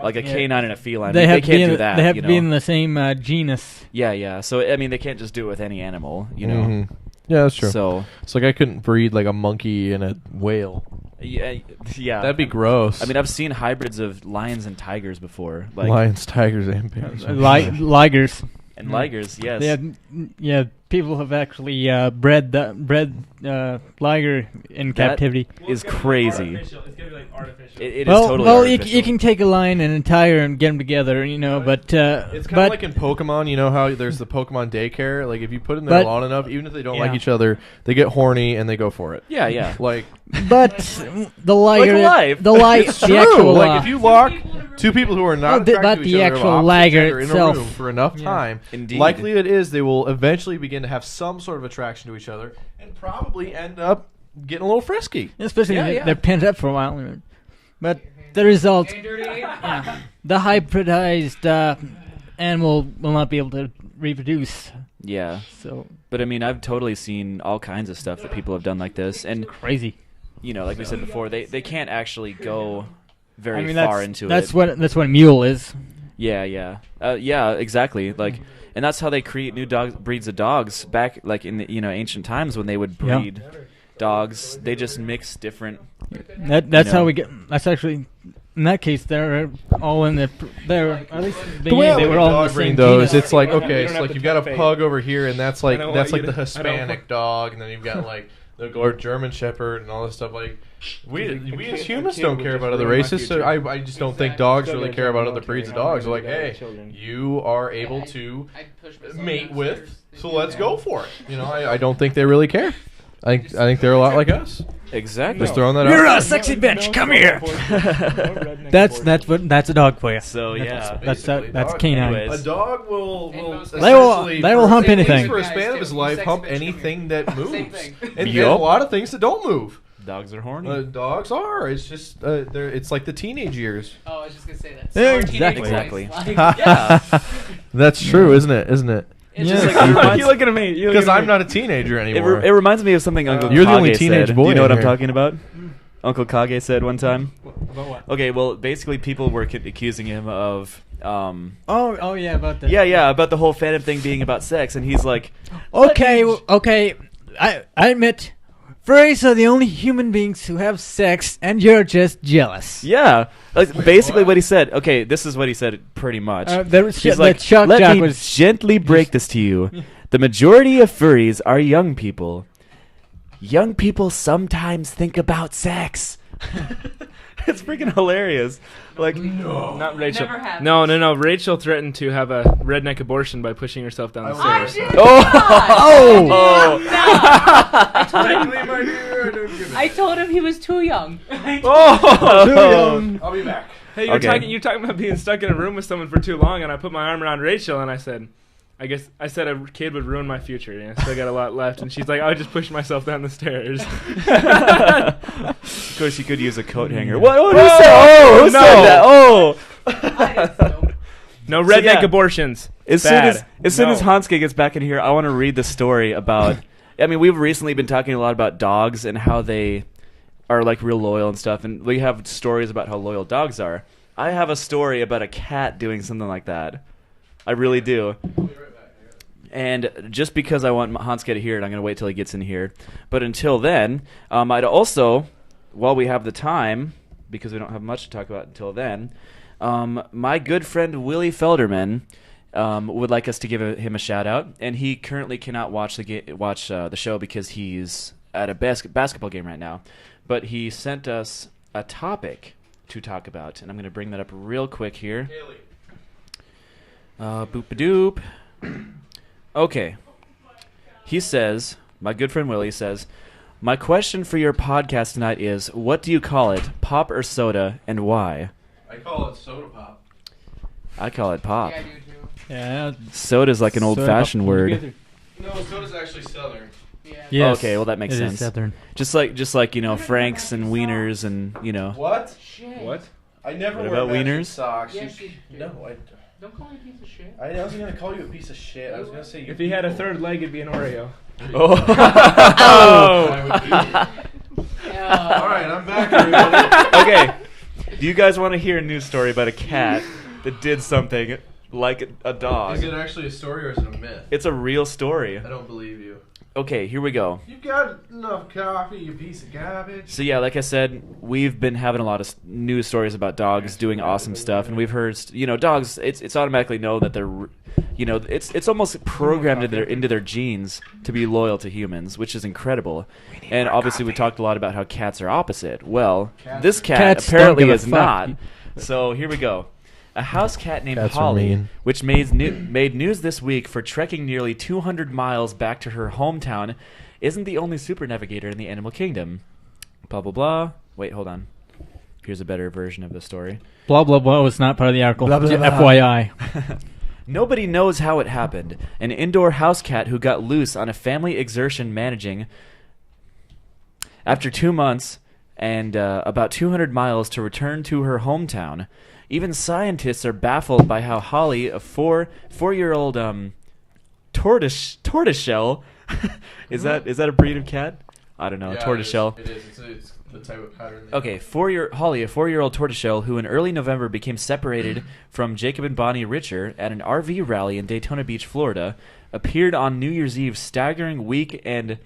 like a Yeah. canine and a feline. They have can't to be do that. They have you to be know? in the same genus. Yeah. So I mean, they can't just do it with any animal. You know. Mhm. Yeah, that's true. So It's like I couldn't breed like a monkey and a whale. yeah. That'd be gross. I mean, I've seen hybrids of lions and tigers before, like lions, tigers, and bears. Ligers. and ligers. Yes. People have actually bred liger in That captivity. is it's gonna be crazy. artificial. It's gonna be like artificial. It is Well, totally you artificial. can take a lion and a tiger and get them together, but It's kind of like in Pokemon, you know how there's the Pokemon daycare? Like, if you put them there But- long enough, even if they don't Yeah. like each other, they get horny and they go for it. Yeah. Like, but the liger, life. it's the true. actual, Like, if you lock two people who are Oh, not the- attracted but to each the other, actual of opposite liger gender in a itself. room for enough Yeah. time, Indeed. likely it is they will eventually begin to have some sort of attraction to each other and probably end up getting a little frisky. especially Yeah, if yeah. they're pent up for a while. But the result, Hey, dirty ape. the hybridized animal will not be able to reproduce. Yeah. So But I mean, I've totally seen all kinds of stuff that people have done like this, and crazy. like we said before, they can't actually go very I mean, far that's into that's it. what a mule is. Yeah, exactly. Like, and that's how they create new breeds of dogs back, like in the ancient times when they would Yeah. breed dogs. They just mix different. That's know. how we get. That's actually. In that case, they're all in the. They're at least The way they I were would all in dog the breed same those, genus. it's like You don't okay, have so like to you've got a tempt fate. pug over here, and that's like I don't want you the to- I don't Hispanic want- dog, and then you've got like or German Shepherd and all this stuff. Like we as humans kid don't would care just about other ruin my races. So future. I just don't think Exactly. dogs Still really gonna care join about the other breeds of military. dogs. They're like, How am I gonna hey, do that with children? you are able Yeah, to I'd push myself mate with, downstairs. so let's go for it. You know, I don't think they really care. I think they're a lot like us. Exactly. Just throwing that You're out. a sexy bitch. No Come here. That's a dog for you. So yeah. That's Basically, that's dog. canine. Anyways. A dog will They will hump at least anything. for a span of Guys, his too. life, Sex hump bitch, come anything here. that moves. Same thing. And a Yup. lot of things that don't move. Dogs are horny. Dogs are. It's just it's like the teenage years. Oh, I was just gonna say that. Yeah, Our teenage exactly. boys, like- Yeah. That's true, isn't it? Isn't it? It's Yeah. just Like, like, it reminds- You looking at me? Because I'm not a teenager It, anymore. it reminds me of something Uncle You're the only Kage teenage said. boy Do you know what in I'm here. talking about? Uncle Kage said one time. About what? Okay, well, basically, people were accusing him of, Oh yeah, about that. yeah, about the whole fandom thing being about sex, and he's like, Okay, okay. I admit, furries are the only human beings who have sex, and you're just jealous. yeah, like, Wait, basically what? what he said. Okay, this is what he said pretty much. He's He's like, shock let jock me was gently break this to you. The majority of furries are young people. Young people sometimes think about sex. It's freaking hilarious. Like, Not Rachel. Never happened. No. Rachel threatened to have a redneck abortion by pushing herself down the I stairs. did Oh! not. I told him. my dear, don't give it. I told him he was too young. oh! I'll be back. Hey, you're Okay. talking about being stuck in a room with someone for too long, and I put my arm around Rachel and I said, I said a kid would ruin my future. And I still got a lot left, and she's like, I just pushed myself down the stairs. Of course, you could use a coat hanger. What? Who said? Oh, who no. said that? Oh! I didn't know. No So, redneck yeah. abortions. As Bad. soon as No. Hansuke gets back in here, I want to read the story about. I mean, we've recently been talking a lot about dogs and how they are like real loyal and stuff, and we have stories about how loyal dogs are. I have a story about a cat doing something like that. I really do. And just because I want Hansuke to hear it, I'm going to wait till he gets in here. But until then, I'd also, while we have the time, because we don't have much to talk about until then, my good friend Willie Felderman would like us to give him a shout out, and he currently cannot watch the show because he's at a basketball game right now. But he sent us a topic to talk about, and I'm going to bring that up real quick here. Boop-a-doop. Okay. He says, my good friend Willie says, my question for your podcast tonight is, what do you call it, pop or soda, and why? I call it soda pop. I call it pop. Yeah, I do too. yeah. Soda's like an old-fashioned word. No, soda's actually southern. Yeah. Yes, Okay, well, that makes it is sense. Southern. Just like Franks and wieners and What? Shit. What? I never What wear about matching wieners? socks. Yes, you do. No, Don't call me a piece of shit. I wasn't gonna call you a piece of shit. I was gonna say you. If he had a people. third leg, it'd be an Oreo. Oh. I would eat it. Yeah. All right, I'm back, everybody. Okay. Do you guys want to hear a news story about a cat that did something like a dog? Is it actually a story or is it a myth? It's a real story. I don't believe you. Okay, here we go. You've got enough coffee, you piece of garbage. So yeah, like I said, we've been having a lot of news stories about dogs doing awesome stuff, and we've heard, dogs. It's automatically known that they're, it's almost programmed into their genes to be loyal to humans, which is incredible. And obviously, we talked a lot about how cats are opposite. Well, this cat Cats don't apparently give a is fuck. not. So here we go. A house cat named Cats are Holly, mean. which made news this week for trekking nearly 200 miles back to her hometown, isn't the only super navigator in the animal kingdom. Blah, blah, blah. Wait, hold on. Here's a better version of the story. Blah blah blah was not part of the article. Blah, blah, blah. FYI. Nobody knows how it happened. An indoor house cat who got loose on a family exertion managing after 2 months and about 200 miles to return to her hometown. Even scientists are baffled by how Holly, a four-year-old tortoiseshell, is that a breed of cat? I don't know. Tortoiseshell. It is. It's the type of pattern. Okay, Holly, a 4-year-old tortoiseshell who in early November became separated from Jacob and Bonnie Richer at an RV rally in Daytona Beach, Florida, appeared on New Year's Eve's staggering week in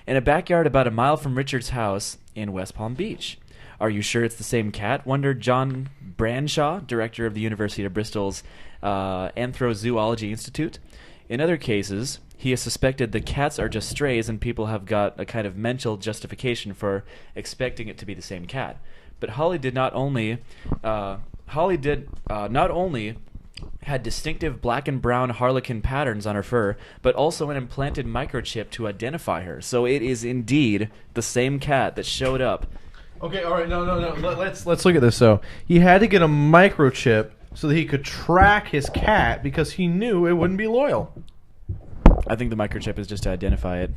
a backyard about a mile from Richard's house in West Palm Beach. Are you sure it's the same cat? Wondered John Branshaw, director of the University of Bristol's Anthrozoology Institute. In other cases, he has suspected the cats are just strays and people have got a kind of mental justification for expecting it to be the same cat. But Holly not only had distinctive black and brown harlequin patterns on her fur, but also an implanted microchip to identify her. So it is indeed the same cat that showed up. Okay, all right, no. Let's look at this. So he had to get a microchip so that he could track his cat because he knew it wouldn't be loyal. I think the microchip is just to identify it.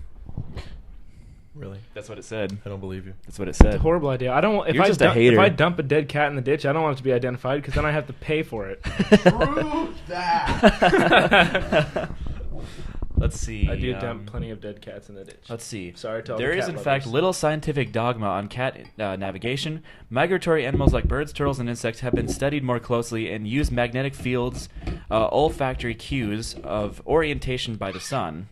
Really? That's what it said. I don't believe you. That's what it It's a said. horrible idea. I don't. You're just a hater. If I dump a dead cat in the ditch, I don't want it to be identified because then I have to pay for it. Prove that. Let's see. I do dump plenty of dead cats in the ditch. Let's see. Sorry to all There the is, cat in fact, lovers. little scientific dogma on cat navigation. Migratory animals like birds, turtles, and insects have been studied more closely and use magnetic fields, olfactory cues of orientation by the sun.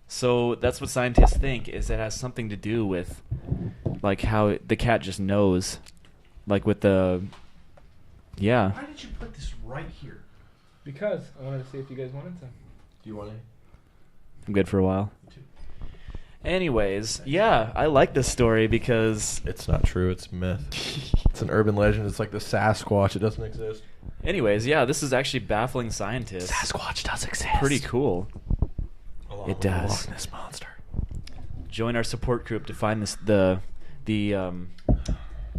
So that's what scientists think, is it has something to do with, like, how the cat just knows, like with the, yeah. Why did you put this right here? Because I wanted to see if you guys wanted some. Do you want to? I'm good for a while. Anyways, yeah, I like this story because... It's not true. It's myth. It's an urban legend. It's like the Sasquatch. It doesn't exist. Anyways, yeah, this is actually baffling scientists. Sasquatch does exist. Pretty cool. Along It with the does. Loch Ness Monster. Join our support group to find the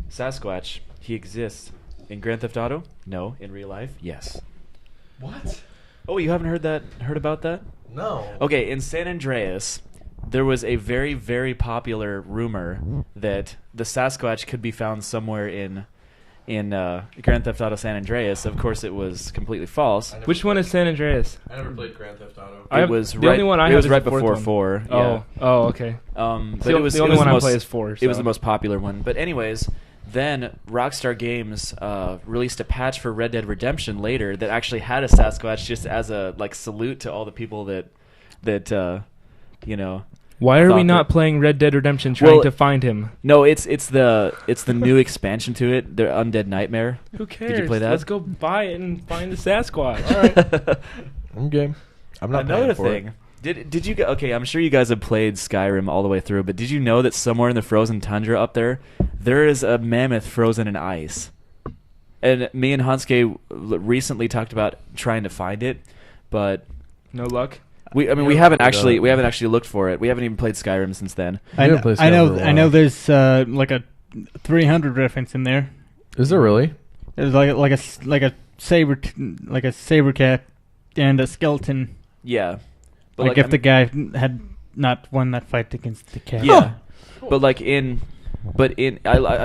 Sasquatch. He exists in Grand Theft Auto. No, in real life. Yes. What? Oh, you haven't heard about that? No. Okay, in San Andreas, there was a very, very popular rumor that the Sasquatch could be found somewhere in Grand Theft Auto San Andreas. Of course, it was completely false. Which one is San Andreas? I never played Grand Theft Auto. It was the right. only one I it have was is right the fourth before one. 4. Yeah. Oh, okay. But The it was the only it was one the I most, play is 4. It was so. the most popular one. But anyways, then Rockstar Games released a patch for Red Dead Redemption later that actually had a Sasquatch, just as a salute to all the people that Why are we thought not that- playing Red Dead Redemption trying Well, to find him? No, it's the new expansion to it, the Undead Nightmare. Who cares? Did you play that? Let's go buy it and find the Sasquatch. All right. I'm game. I'm not Another paying for thing. it. Did you okay? I'm sure you guys have played Skyrim all the way through, but did you know that somewhere in the frozen tundra up there is a mammoth frozen in ice? And me and Hansuke recently talked about trying to find it, but No luck. we haven't actually looked for it. We haven't even played Skyrim since then. I haven't played I Skyrim for a know. while. There's like a 300 reference in there. Is there really? There's like a saber cat and a skeleton. Yeah, but Like if the guy had not won that fight against the cat. yeah, but I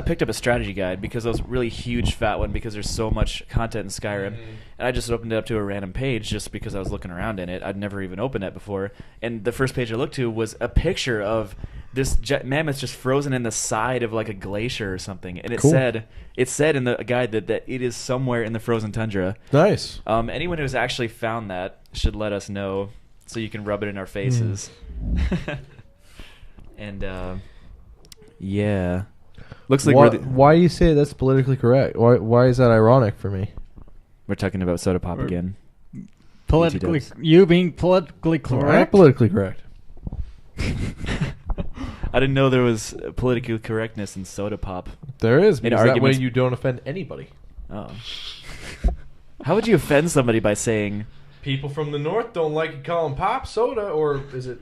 picked up a strategy guide because it was a really huge fat one because there's so much content in Skyrim, and I just opened it up to a random page just because I was looking around in it. I'd never even opened it before, and the first page I looked to was a picture of this mammoth just frozen in the side of like a glacier or something, and it Cool. said in the guide that it is somewhere in the frozen tundra. Nice. Anyone who's actually found that should let us know so you can rub it in our faces. And yeah, looks like Why do you say that's politically correct? Why is that ironic for me? we're talking about soda pop again. Politically, BT dubs. you being politically I'm correct. politically correct. I didn't know there was political correctness in soda pop. There is, because that way arguments- you don't offend anybody. Oh, how would you offend somebody by saying? People from the north don't like you calling pop soda, or is it?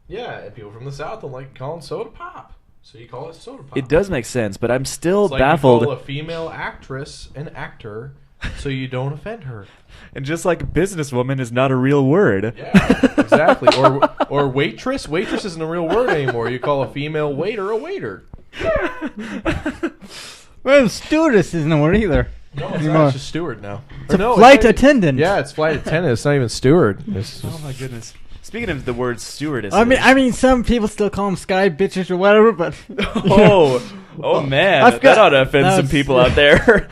Yeah, and people from the south don't like calling soda pop, so you call it soda pop. It does make sense, but I'm still It's like baffled. you call a female actress an actor, so you don't offend her. And just like businesswoman is not a real word. Yeah, exactly. Or waitress. Waitress isn't a real word anymore. You call a female waiter a waiter. Well, stewardess isn't a word either. No, it's Anymore. not. It's just steward now. It's a no, flight not even- attendant. Yeah, it's flight attendant. It's not even steward. It's Oh my goodness. Speaking of the word stewardess. I mean, some people still call them sky bitches or whatever, but Oh man, I've got- that ought to offend some that's- people out there.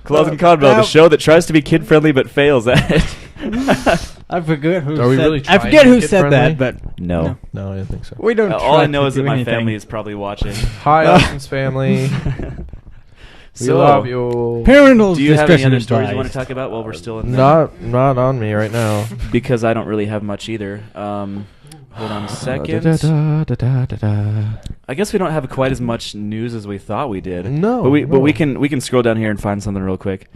Closing Convo, the show that tries to be kid friendly but fails at it. I forget who. Are we said, really I trying forget to who get said friendly? that, but No. no, I didn't think so. we don't. All try I know to is that do my anything. family is probably watching. Hi, Austin's family. We love you. Parental do you have any discretion other stories you want to advised. talk about while we're still in? Not on me right now. Because I don't really have much either. Hold on a second. I guess we don't have quite as much news as we thought we did. No, but no. we can scroll down here and find something real quick.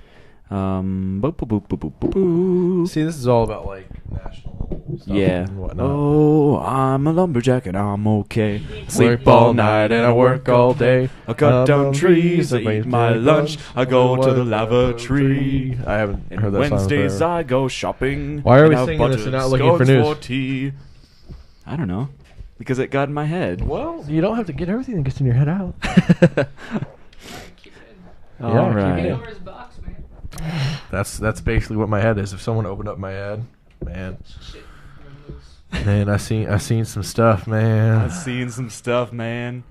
Boop, boop, boop, boop, boop, boop, boop. See, this is all about like national stuff Yeah. and whatnot. Oh, I'm a lumberjack and I'm okay. Sleep all night and I work all day. I cut down trees, I eat my lunch, I go to the lavatory. I haven't And heard that song Wednesdays forever. I go shopping. Why are we and have singing this butter and not looking for scones news? for tea. I don't know. Because it got in my head. Well, you don't have to get everything that gets in your head out. Keep it in. All Yeah, keep it right. in. Pandora's box, man. That's basically what my head is. If someone opened up my head, man, Shit. Run loose. man, I seen some stuff, man. I've seen some stuff, man.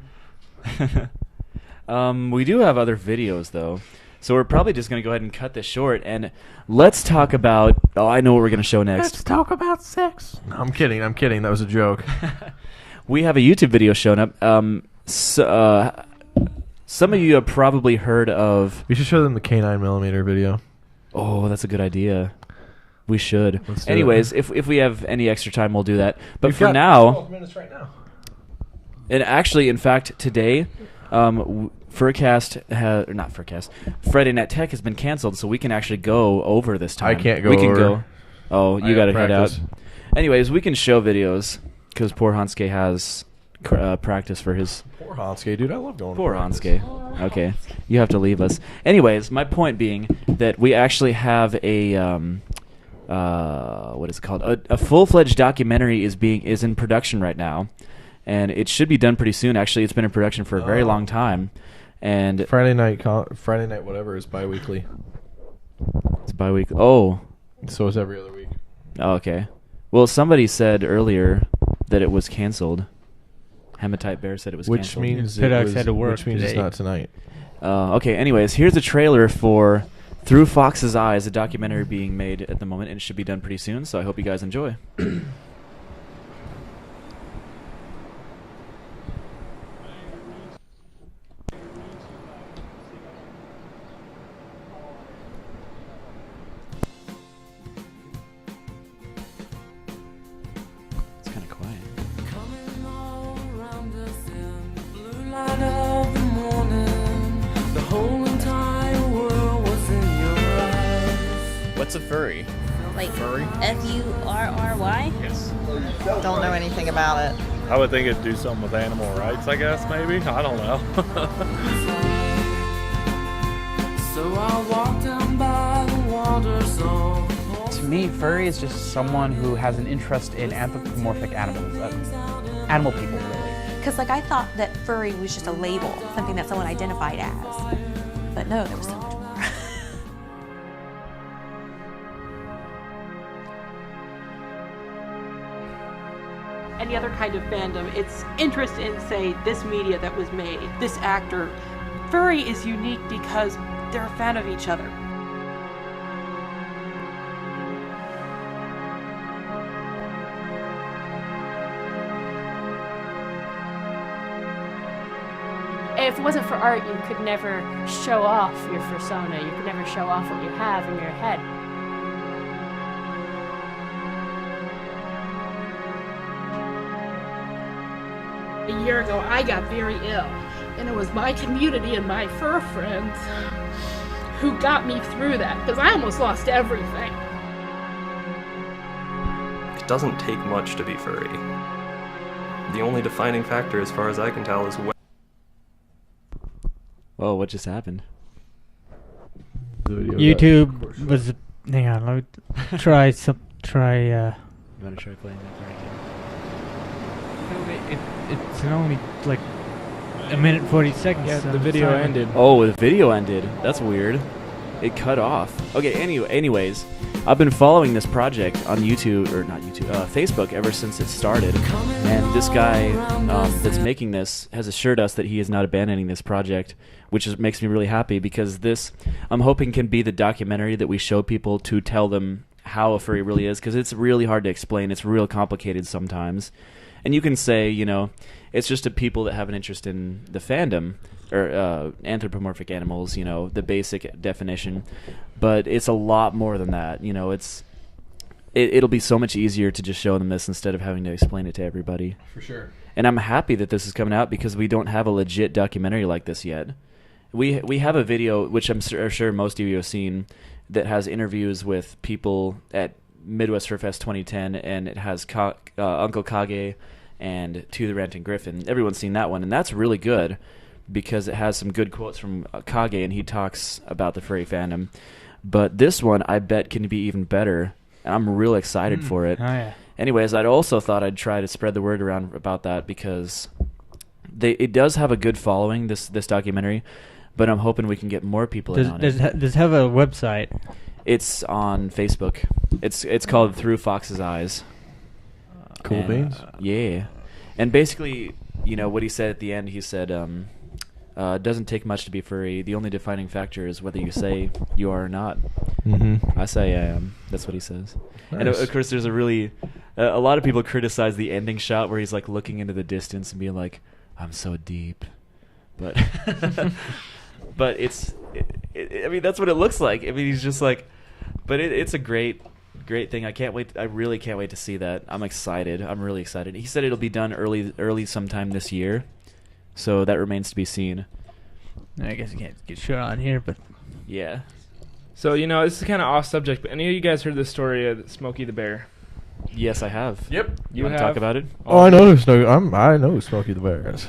We do have other videos, though. So we're probably just going to go ahead and cut this short. And let's talk about... Oh, I know what we're going to show next. talk about sex. No, I'm kidding. That was a joke. We have a YouTube video showing up. Some of you have probably heard of... We should show them the K9mm video. Oh, that's a good idea. We should. Let's do Anyways, it. if we have any extra time, we'll do that. But We've for got now... 12 minutes right now. And actually, in fact, today, Friday Night Tech has been canceled, so we can actually go over this time. I can't go We can over. go. Oh, you I got to have head out. practice. Anyways, we can show videos because poor Hanske has practice for his. Poor Hanske, dude. I love going. Poor to practice. Hanske. Okay, you have to leave us. Anyways, my point being that we actually have a what is it called? A full-fledged documentary is in production right now, and it should be done pretty soon. Actually, it's been in production for a very long time, and Friday night whatever is bi-weekly. it's bi-weekly. Oh, So it's every other week. okay. Well, somebody said earlier that it was canceled. Hematite Bear said it was Which canceled. means Pidox had to work which means it's today. not tonight. Okay, anyways, here's a trailer for Through Fox's Eyes, a documentary being made at the moment, and it should be done pretty soon, so I hope you guys enjoy. It's kind of quiet. Coming all around us in the blue light of the morning, the whole entire world was in your eyes. What's a furry? Like Furry? F-U-R-R-Y? Yes. Don't know anything about it. I would think it'd do something with animal rights, I guess, maybe. I don't know. So I walked down by the water's To me, furry is just someone who has an interest in anthropomorphic animals. Animal people, really. Because like I thought that furry was just a label, something that someone identified as. But no, there was so much more. Any other kind of fandom, it's interest in, say, this media that was made, this actor. Furry is unique because they're a fan of each other. If it wasn't for art, you could never show off your persona. You could never show off what you have in your head. A year ago, I got very ill, and it was my community and my fur friends who got me through that, because I almost lost everything. It doesn't take much to be furry. The only defining factor, as far as I can tell, is Whoa, what just happened? YouTube was. Hang on, let me try some. Try. You want to try playing that part again? It's only like a minute 40 seconds. Yeah, so the video sorry. ended. Oh, the video ended. That's weird. It cut off. Okay, anyways, I've been following this project on YouTube, or not YouTube, Facebook ever since it started. And this guy that's making this has assured us that he is not abandoning this project, which makes me really happy because this, I'm hoping, can be the documentary that we show people to tell them how a furry really is, because it's really hard to explain. It's real complicated sometimes. And you can say, it's just to people that have an interest in the fandom or anthropomorphic animals, the basic definition. But it's a lot more than that. It'll be so much easier to just show them this instead of having to explain it to everybody. For sure. And I'm happy that this is coming out because we don't have a legit documentary like this yet. We have a video, which I'm sure most of you have seen, that has interviews with people at Midwest Fur Fest 2010, and it has Uncle Kage and To the Ranting Griffin. Everyone's seen that one, and that's really good because it has some good quotes from Kage, and he talks about the furry fandom. But this one, I bet, can be even better, and I'm real excited for it. Oh, yeah. Anyways, I'd also thought I'd try to spread the word around about that because it does have a good following, this documentary, but I'm hoping we can get more people in on it. Does it have a website? It's on Facebook. It's called Through Fox's Eyes. Cool beans. Yeah. And basically, what he said at the end, he said, it doesn't take much to be furry. The only defining factor is whether you say you are or not. Mm-hmm. I say I am. That's what he says. Nice. And of course, there's a lot of people criticize the ending shot where he's like looking into the distance and being like, I'm so deep. But but I mean, that's what it looks like. I mean, he's just like, but it's a great thing. I can't wait. I really can't wait to see that. I'm excited. I'm really excited. He said it'll be done early sometime this year. So that remains to be seen. I guess you can't get shot on here, but yeah. So this is kind of off subject, but any of you guys heard the story of Smokey the Bear? Yes, I have. Yep. You want to talk about it? Oh, I know who Smokey the Bear is.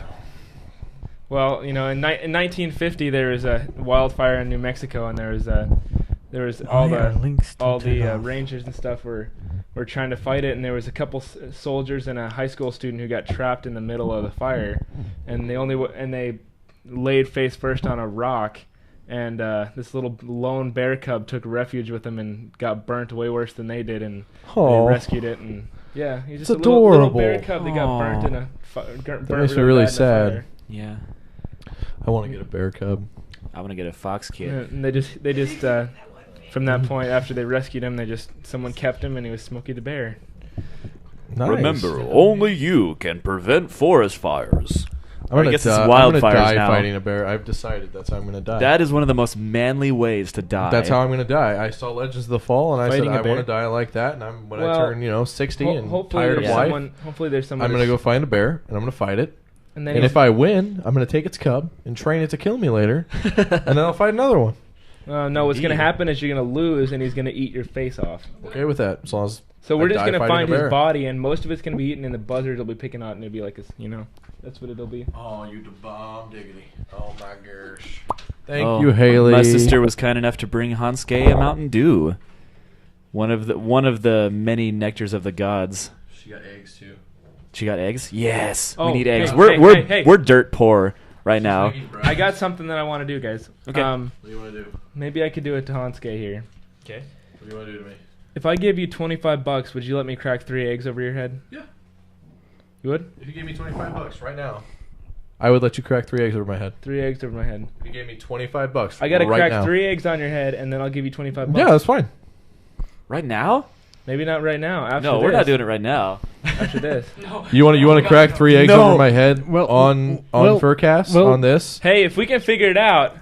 Well, in 1950 there was a wildfire in New Mexico, and there was all the rangers and stuff were trying to fight it, and there was a couple soldiers and a high school student who got trapped in the middle of the fire, and they laid face first on a rock, and this little lone bear cub took refuge with them and got burnt way worse than they did, and they rescued it, and yeah, he's just it's a little adorable. bear cub that got burnt in a That makes me really sad. Yeah. I want to get a bear cub. I want to get a fox kid. Yeah, and they just from that point, after they rescued him, someone kept him, and he was Smokey the Bear. Nice. Remember, only you can prevent forest fires. I guess it's I'm wildfires gonna die now. fighting a bear. I've decided that's how I'm going to die. That is one of the most manly ways to die. That's how I'm going to die. I saw Legends of the Fall, and I Fighting said a I want to bear? die like that. And when I turn, 60 and hopefully tired of there's life, hopefully there's someone. I'm going to go find a bear and I'm going to fight it. And then if I win, I'm going to take its cub and train it to kill me later, and then I'll fight another one. No, what's going to happen is you're going to lose, and he's going to eat your face off. Okay with that, as long as So we're I just die going to fighting find a his bear. body, and most of it's going to be eaten, and the buzzards will be picking out, and it'll be like this, that's what it'll be. Oh, you the bomb diggity. Oh my gosh. Thank Thank you, Haley. My sister was kind enough to bring Hansuke a Mountain Dew. One of the many nectars of the gods. She got eggs too. She got eggs? Yes. Oh, we need eggs. hey, We're hey. dirt poor right now. I got something that I want to do, guys. Okay. What do you want to do? Maybe I could do it to Hansuke here. Okay. What do you want to do to me? If I give you $25, would you let me crack 3 eggs over your head? Yeah. You would? If you gave me $25 right now, I would let you crack 3 eggs over my head. 3 eggs over my head. If you gave me $25, I gotta right crack now. 3 eggs on your head, and then I'll give you $25. Yeah, that's fine. Right now? Maybe not right now. After No, we're not doing it right now. After this. You want to crack 3 eggs No. over my head on Furcast on this? Hey, if we can figure it out,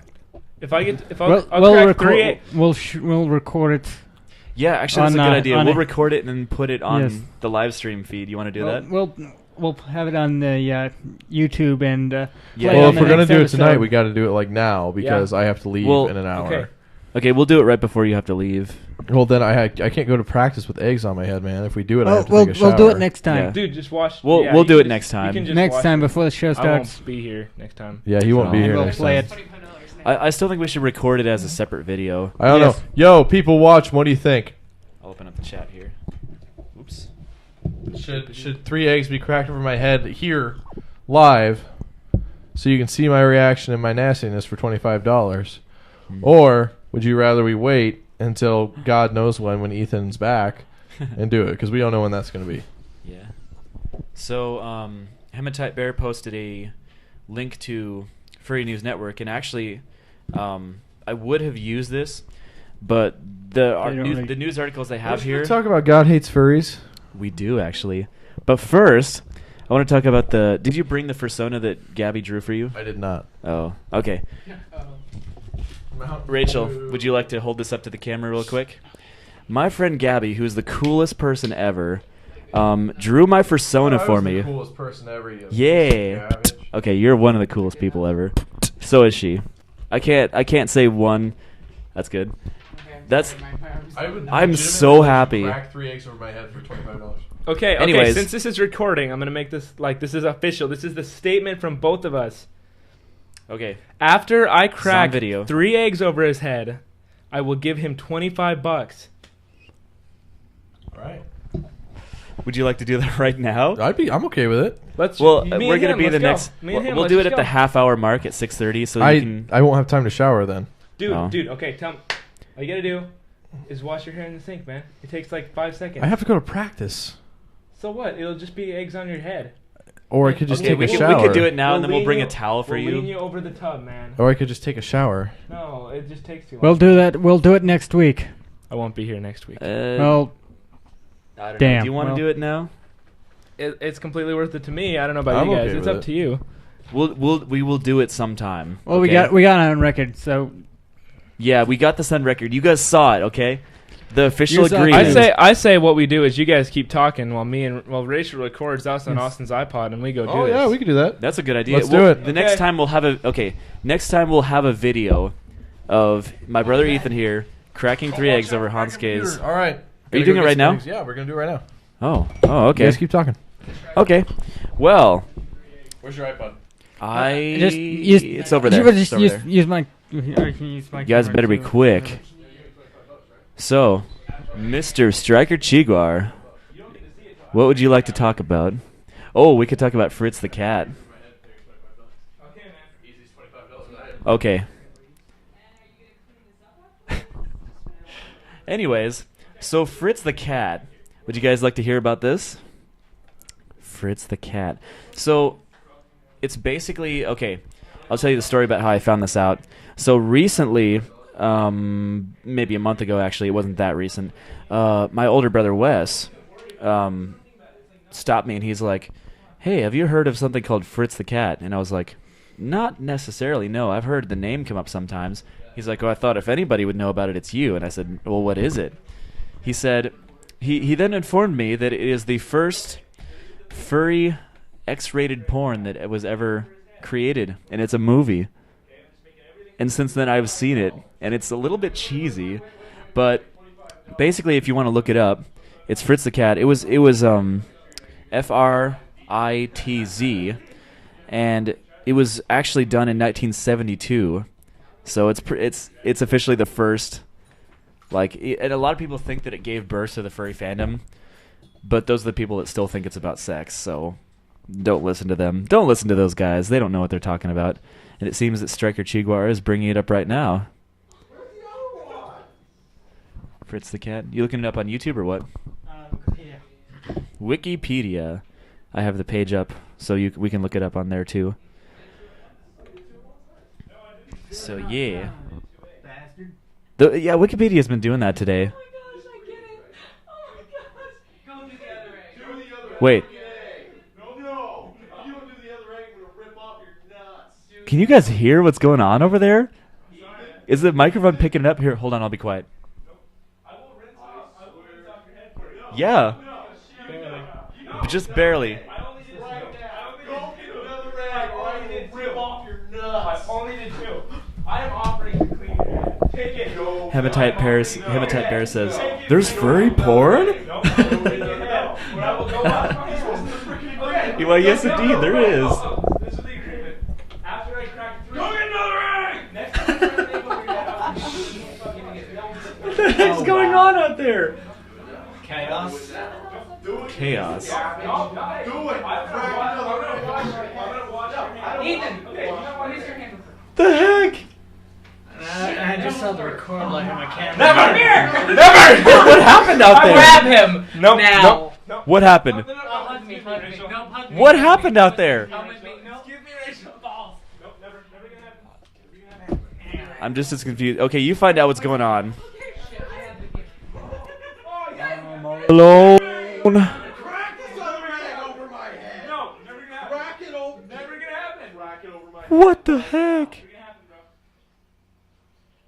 I'll we'll crack 3 eggs. We'll record it. Yeah, actually, that's a good idea. We'll record it and then put it on Yes. the live stream feed. You want to do that? We'll have it on the YouTube and Yeah. play Well, on if the we're gonna next do it episode. tonight, we got to do it like now because I have to leave Well, in an hour. Okay, we'll do it right before you have to leave. Well, then I can't go to practice with eggs on my head, man. If we do it, I Oh, have to take a shower. we'll do it next time. Yeah. Dude, just watch. We'll yeah, we'll you do can it just- next you time. can just Next watch time it. before the show I starts. won't be here next time. Yeah, he won't be here we'll next play time. it. I still think we should record it as a separate video. I don't know. Yo, people watch. What do you think? I'll open up the chat here. Oops. Should 3 eggs be cracked over my head here, live, so you can see my reaction and my nastiness for $25, or would you rather we wait until God knows when Ethan's back, and do it because we don't know when that's going to be. Yeah. So, Hematite Bear posted a link to Furry News Network, and actually, I would have used this, but the news articles they have here. Talk about God hates furries. We do actually, but first, I want to talk about the. Did you bring the fursona that Gabby drew for you? I did not. Oh, okay. Rachel, would you like to hold this up to the camera real quick? My friend Gabby, who's the coolest person ever, drew my fursona for me. The coolest person ever. Yeah. Okay, you're one of the coolest people ever. So is she. I can't say one. That's good. I'm so happy. Crack 3 eggs over my head for $25. Okay. Anyways. Since this is recording, I'm gonna make this like this is official. This is the statement from both of us. Okay. After I crack video. 3 eggs over his head, I will give him $25. All right. Would you like to do that right now? I'm okay with it. We're gonna be the next. We'll do it at the half-hour mark at 6:30, so you can. I won't have time to shower then. Dude. Okay, tell me. All you gotta do is wash your hair in the sink, man. It takes like 5 seconds. I have to go to practice. So what? It'll just be eggs on your head. Or I could just take a shower. We could do it now, and then we'll bring a towel for you. We'll lean you over the tub, man. Or I could just take a shower. No, it just takes too long. We'll do that. We'll do it next week. I won't be here next week. Well, I don't damn. know. Do you want to do it now? It's completely worth it to me. I don't know about I'm you guys. okay It's with up it. to you. We will do it sometime. Well, okay? we got it on record, so. Yeah, we got this on record. You guys saw it, okay? The official agreement. I say what we do is you guys keep talking while Rachel records us on Austin's iPod and we go do this. Oh yeah, we could do that. That's a good idea. Let's do it. The next time we'll have a video of my brother Ethan here cracking 3 eggs over Hansuke's. All right. Are you doing it right now? Yeah, we're gonna do it right now. Oh, okay. You guys keep talking. Okay. Well. Where's your iPod? It's over there. It's over there. Use my. I can use my. You guys better be quick. So, Mr. Striker Chiguar, what would you like to talk about? Oh, we could talk about Fritz the cat. Okay. Anyways, so Fritz the cat. Would you guys like to hear about this? Fritz the cat. So, it's basically, okay, I'll tell you the story about how I found this out. So recently, maybe a month ago actually, it wasn't that recent, my older brother Wes stopped me and he's like, hey, have you heard of something called Fritz the cat? And I was like, not necessarily, no. I've heard the name come up sometimes. He's like, well, I thought if anybody would know about it, it's you. And I said, well, what is it? He said, he then informed me that it is the first furry X-rated porn that was ever created, and it's a movie. And since then, I've seen it, and it's a little bit cheesy, but basically, if you want to look it up, it's Fritz the Cat. It was Fritz, and it was actually done in 1972. So it's officially the first. And a lot of people think that it gave birth to the furry fandom, but those are the people that still think it's about sex. So don't listen to them. Don't listen to those guys. They don't know what they're talking about. And it seems that Striker Chiguar is bringing it up right now. Fritz the cat. You looking it up on YouTube or what? Wikipedia. I have the page up, so we can look it up on there too. So yeah. Wikipedia's been doing that today. Wait. Can you guys hear what's going on over there? Is the microphone picking it up? Here, hold on, I'll be quiet. Yeah. But just barely. I only did 2. I am offering to clean your head. Take it. Hematite Bear says, there's furry porn? Well, yes indeed, there is. This is the agreement. After I crack 3... Go get another egg! Next time I try to make over your head, I'll be What the heck's going on out there? Chaos. Chaos. Do it. I'm gonna watch your hand. Ethan, okay, what is your hand? The heck? I just saw the record light on my camera. Never! Never! What happened out there? Grab him now. Nope. What happened? Hug me. What happened out there? Give me Rachel balls. I'm just as confused. Okay, you find out what's going on. Alone. What the heck?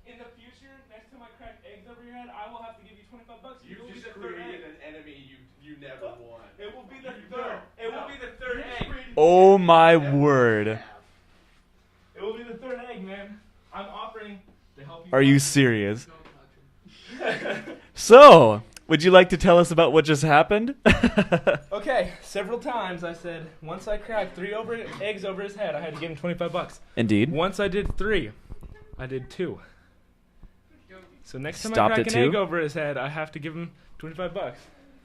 In the future, next time I crack eggs over your head, I will have to give you $25. You just created an enemy you never won. It will be the third. It will be the third egg. Oh my word. It will be the third egg, man. I'm offering to help you. Are you serious? So, would you like to tell us about what just happened? Okay, several times I said once I cracked 3 eggs over his head, I had to give him $25. Indeed. Once I did 3, I did 2. So next time Stopped I crack at an 2? egg over his head, I have to give him $25.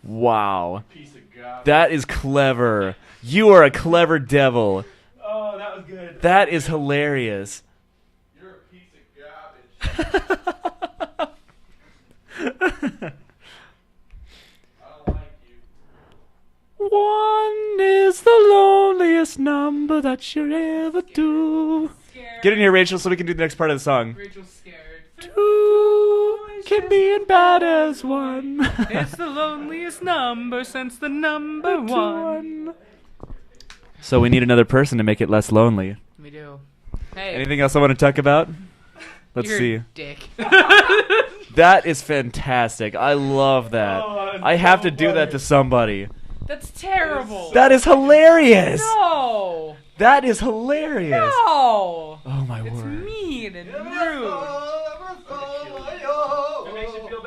Wow. Piece of garbage. That is clever. You are a clever devil. Oh, that was good. That is hilarious. You're a piece of garbage. One is the loneliest number that you'll ever do. Get in here, Rachel, so we can do the next part of the song. Rachel's scared. Two can be as bad as one. It's the loneliest number since the number one. So we need another person to make it less lonely. We do. Hey. Anything else I want to talk about? Let's You're see. a dick. That is fantastic. I love that. Oh, I have to do that to somebody. That's terrible. That is hilarious. No. That is hilarious. No. Oh my It's word. mean and rude.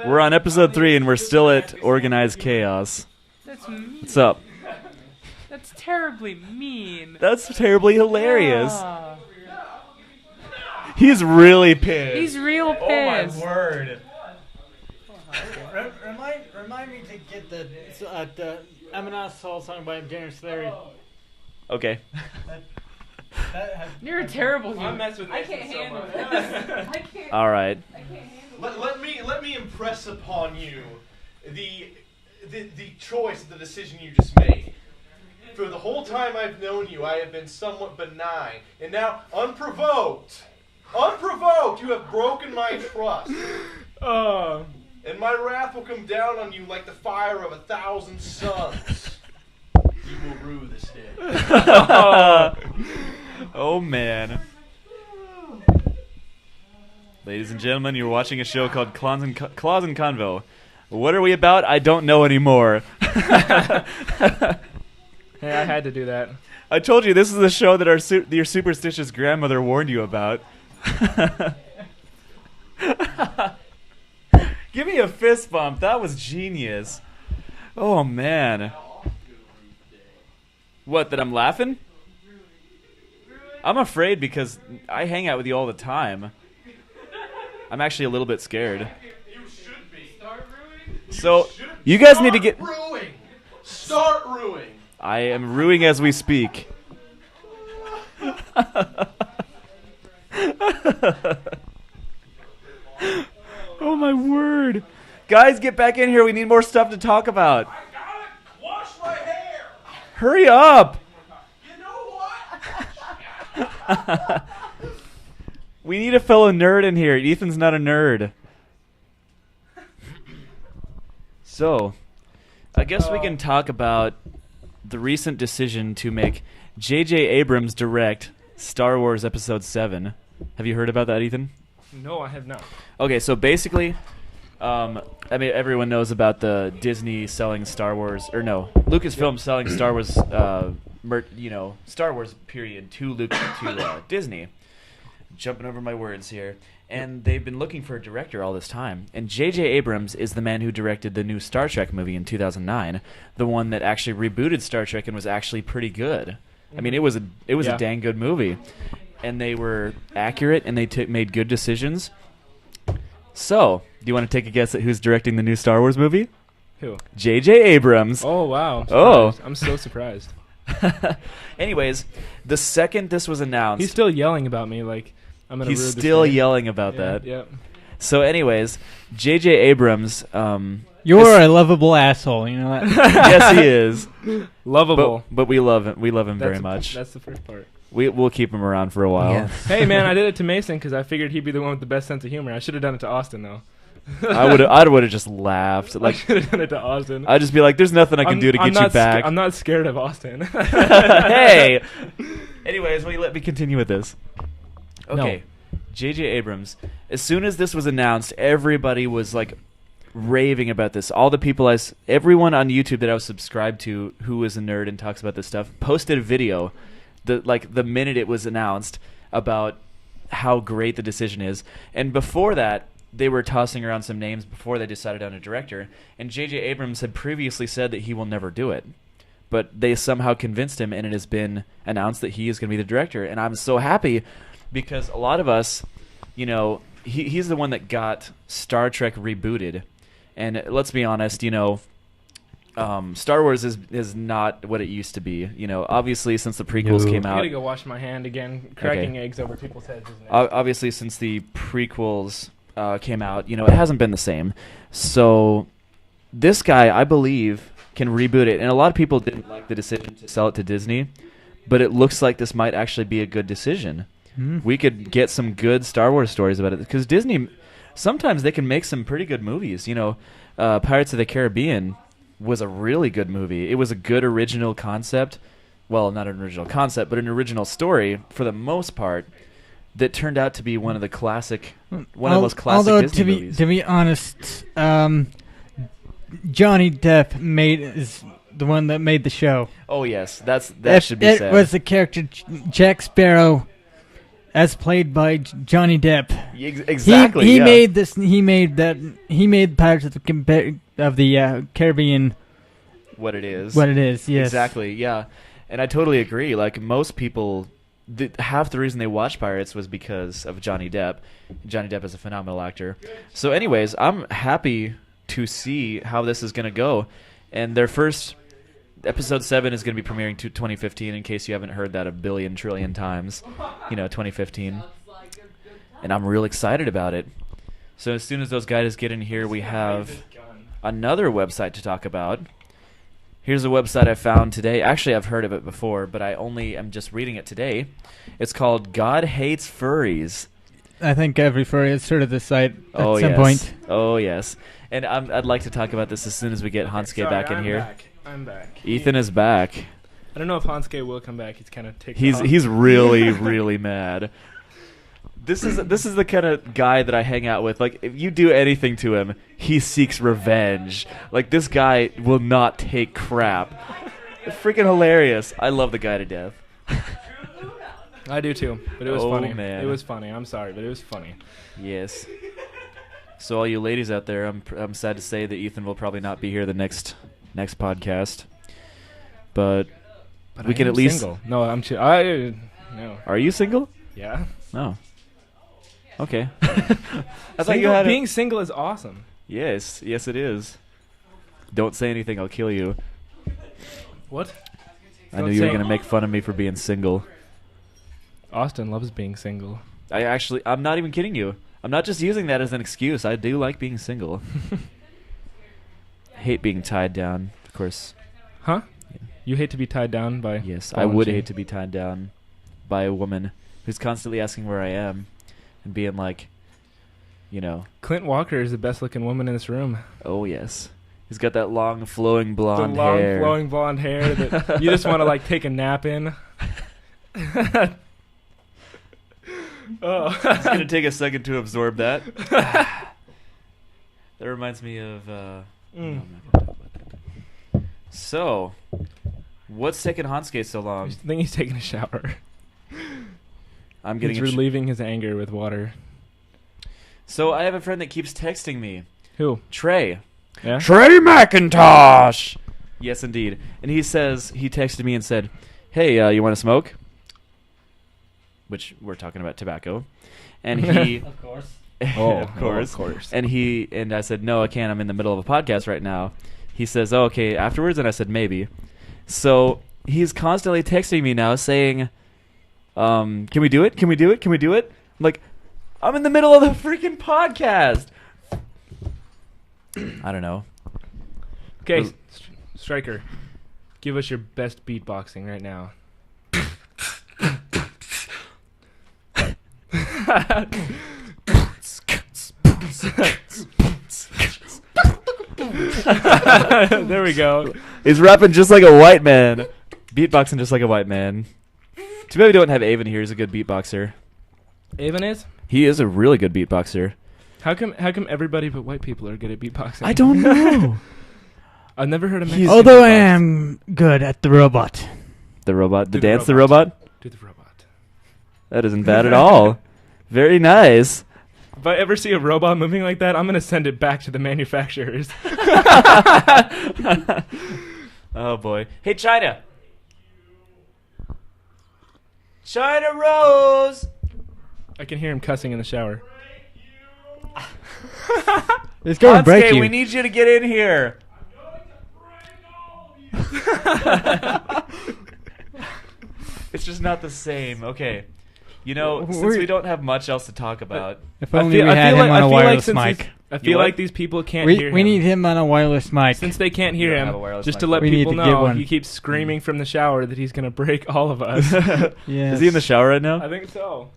We're on episode 3 and we're still at organized chaos. That's mean. What's up? That's terribly mean. That's terribly hilarious. Ah. He's really pissed. He's real pissed. Oh my word. Remind me to get the M&S Soul song by James Larry. Okay. You're a terrible human. I mess with I Mason can't so handle much. this. I can't. All right. Let me impress upon you the choice, the decision you just made. For the whole time I've known you, I have been somewhat benign, and now unprovoked, you have broken my trust. And my wrath will come down on you like the fire of 1,000 suns. You will rue this day. Oh man. Ladies and gentlemen, you're watching a show called Claws and Convo. What are we about? I don't know anymore. Hey, I had to do that. I told you this is the show that your superstitious grandmother warned you about. Give me a fist bump. That was genius. Oh man. What, that I'm laughing? I'm afraid because I hang out with you all the time. I'm actually a little bit scared. You should be. So, you guys need to get... Start ruining. I am ruining as we speak. Oh my word. Guys, get back in here. We need more stuff to talk about. I gotta wash my hair. Hurry up. You know what? We need a fellow nerd in here. Ethan's not a nerd. So, I guess we can talk about the recent decision to make J.J. Abrams direct Star Wars Episode 7. Have you heard about that, Ethan? No, I have not. Okay, so basically, I mean, everyone knows about the Disney selling Star Wars, or no, Lucasfilm selling Star Wars, Star Wars period to Disney. Jumping over my words here. And they've been looking for a director all this time. And J.J. Abrams is the man who directed the new Star Trek movie in 2009, the one that actually rebooted Star Trek and was actually pretty good. I mean, it was a dang good movie. And they were accurate, and they made good decisions. So, do you want to take a guess at who's directing the new Star Wars movie? Who? J.J. Abrams. Oh, wow. I'm so surprised. Anyways, the second this was announced... He's still yelling about me like I'm going to ruin this still day. yelling about that. Yep. So anyways, J.J. Abrams... You're a lovable asshole, you know that? Yes, he is. Lovable. But we love him. We love him very much. That's the first part. We'll keep him around for a while. Yes. Hey, man, I did it to Mason because I figured he'd be the one with the best sense of humor. I should have done it to Austin, though. I would have just laughed. I should have done it to Austin. I'd just be like, "There's nothing I can do to get you back." I'm not scared of Austin. Hey, Anyways, let me continue with this. Okay, J.J. Abrams. As soon as this was announced, everybody was like raving about this. All the people everyone on YouTube that I was subscribed to who is a nerd and talks about this stuff posted a video the minute it was announced about how great the decision is. And before that, they were tossing around some names before they decided on a director. And J.J. Abrams had previously said that he will never do it. But they somehow convinced him, and it has been announced that he is going to be the director. And I'm so happy because a lot of us, he's the one that got Star Trek rebooted. And let's be honest, Star Wars is not what it used to be. Obviously, since the prequels came out. I gotta go wash my hand again. Cracking eggs over people's heads. Isn't it? Obviously, since the prequels came out, it hasn't been the same. So this guy, I believe, can reboot it. And a lot of people didn't like the decision to sell it to Disney, but it looks like this might actually be a good decision. We could get some good Star Wars stories about it because Disney, sometimes they can make some pretty good movies. Pirates of the Caribbean was a really good movie. It was a good original concept. Well, not an original concept, but an original story for the most part that turned out to be one of the most classic Disney movies. To be honest, Johnny Depp is the one that made the show. Oh yes, that should be said. It was the character Jack Sparrow, as played by Johnny Depp. Exactly. He made this. He made Pirates of the Caribbean. What it is. What it is. Yes. Exactly. Yeah, and I totally agree. Like most people, half the reason they watched Pirates was because of Johnny Depp. Johnny Depp is a phenomenal actor. So, anyways, I'm happy to see how this is going to go, and their first. Episode 7 is going to be premiering 2015, in case you haven't heard that a billion trillion times. 2015. And I'm real excited about it. So as soon as those guys get in here, we have another website to talk about. Here's a website I found today. Actually, I've heard of it before, but I only am just reading it today. It's called God Hates Furries. I think every furry has heard of this site at some point. Oh, yes. And I'd like to talk about this as soon as we get Hansuke back in here. I'm back. Ethan is back. I don't know if Hansuke will come back. He's kind of ticked off. He's really really mad. This is the kind of guy that I hang out with. Like if you do anything to him, he seeks revenge. Like this guy will not take crap. It's freaking hilarious. I love the guy to death. I do too, but it was funny. Man. It was funny. I'm sorry, but it was funny. Yes. So all you ladies out there, I'm sad to say that Ethan will probably not be here the next podcast, but we can at least. Single. No, no. Are you single? Yeah. No. Okay. I thought you had being single is awesome. Yes, it is. Don't say anything. I'll kill you. What? I knew you were gonna make fun of me for being single. Austin loves being single. I'm not even kidding you. I'm not just using that as an excuse. I do like being single. Hate being tied down, of course. Huh? Yeah. You hate to be tied down by... Yes, I would hate to be tied down by a woman who's constantly asking where I am and being like, Clint Walker is the best-looking woman in this room. Oh, yes. He's got that long, flowing blonde hair. hair. Flowing blonde hair that you just want to, take a nap in. Oh. It's going to take a second to absorb that. That reminds me of... No, I'm not going to talk about that. So, what's taking Hansuke so long? I think he's taking a shower. He's relieving his anger with water. So, I have a friend that keeps texting me. Who? Trey. Yeah? Trey McIntosh! Yes, indeed. And he texted me and said, hey, you want to smoke? Which we're talking about tobacco. And he... Of course. Of course. And I said, no, I can't. I'm in the middle of a podcast right now. He says, oh, okay, afterwards? And I said, maybe. So he's constantly texting me now saying, can we do it? Can we do it? Can we do it? I'm like, I'm in the middle of the freaking podcast. I don't know. Okay, Striker, give us your best beatboxing right now. There we go. He's rapping just like a white man. Beatboxing just like a white man. Too bad we don't have Avon here. He's a good beatboxer. Avon is? He is a really good beatboxer. How come everybody but white people are good at beatboxing? I don't know. I've never heard of Mexican Although I beatbox. am good at the robot. The robot? Do The dance the robot? Do the robot. That isn't bad at all. Very nice. If I ever see a robot moving like that, I'm going to send it back to the manufacturers. Oh, boy. Hey, China. China Rose! I can hear him cussing in the shower. It's going to break you. we need you to get in here. It's just not the same. Okay. You know, since we don't have much else to talk about. If only we had him on a wireless mic. I feel like these people can't hear him. We need him on a wireless mic. Since they can't hear him, just to let We people need to get know, one. he keeps screaming from the shower that he's going to break all of us. Yes. Is he in the shower right now? I think so.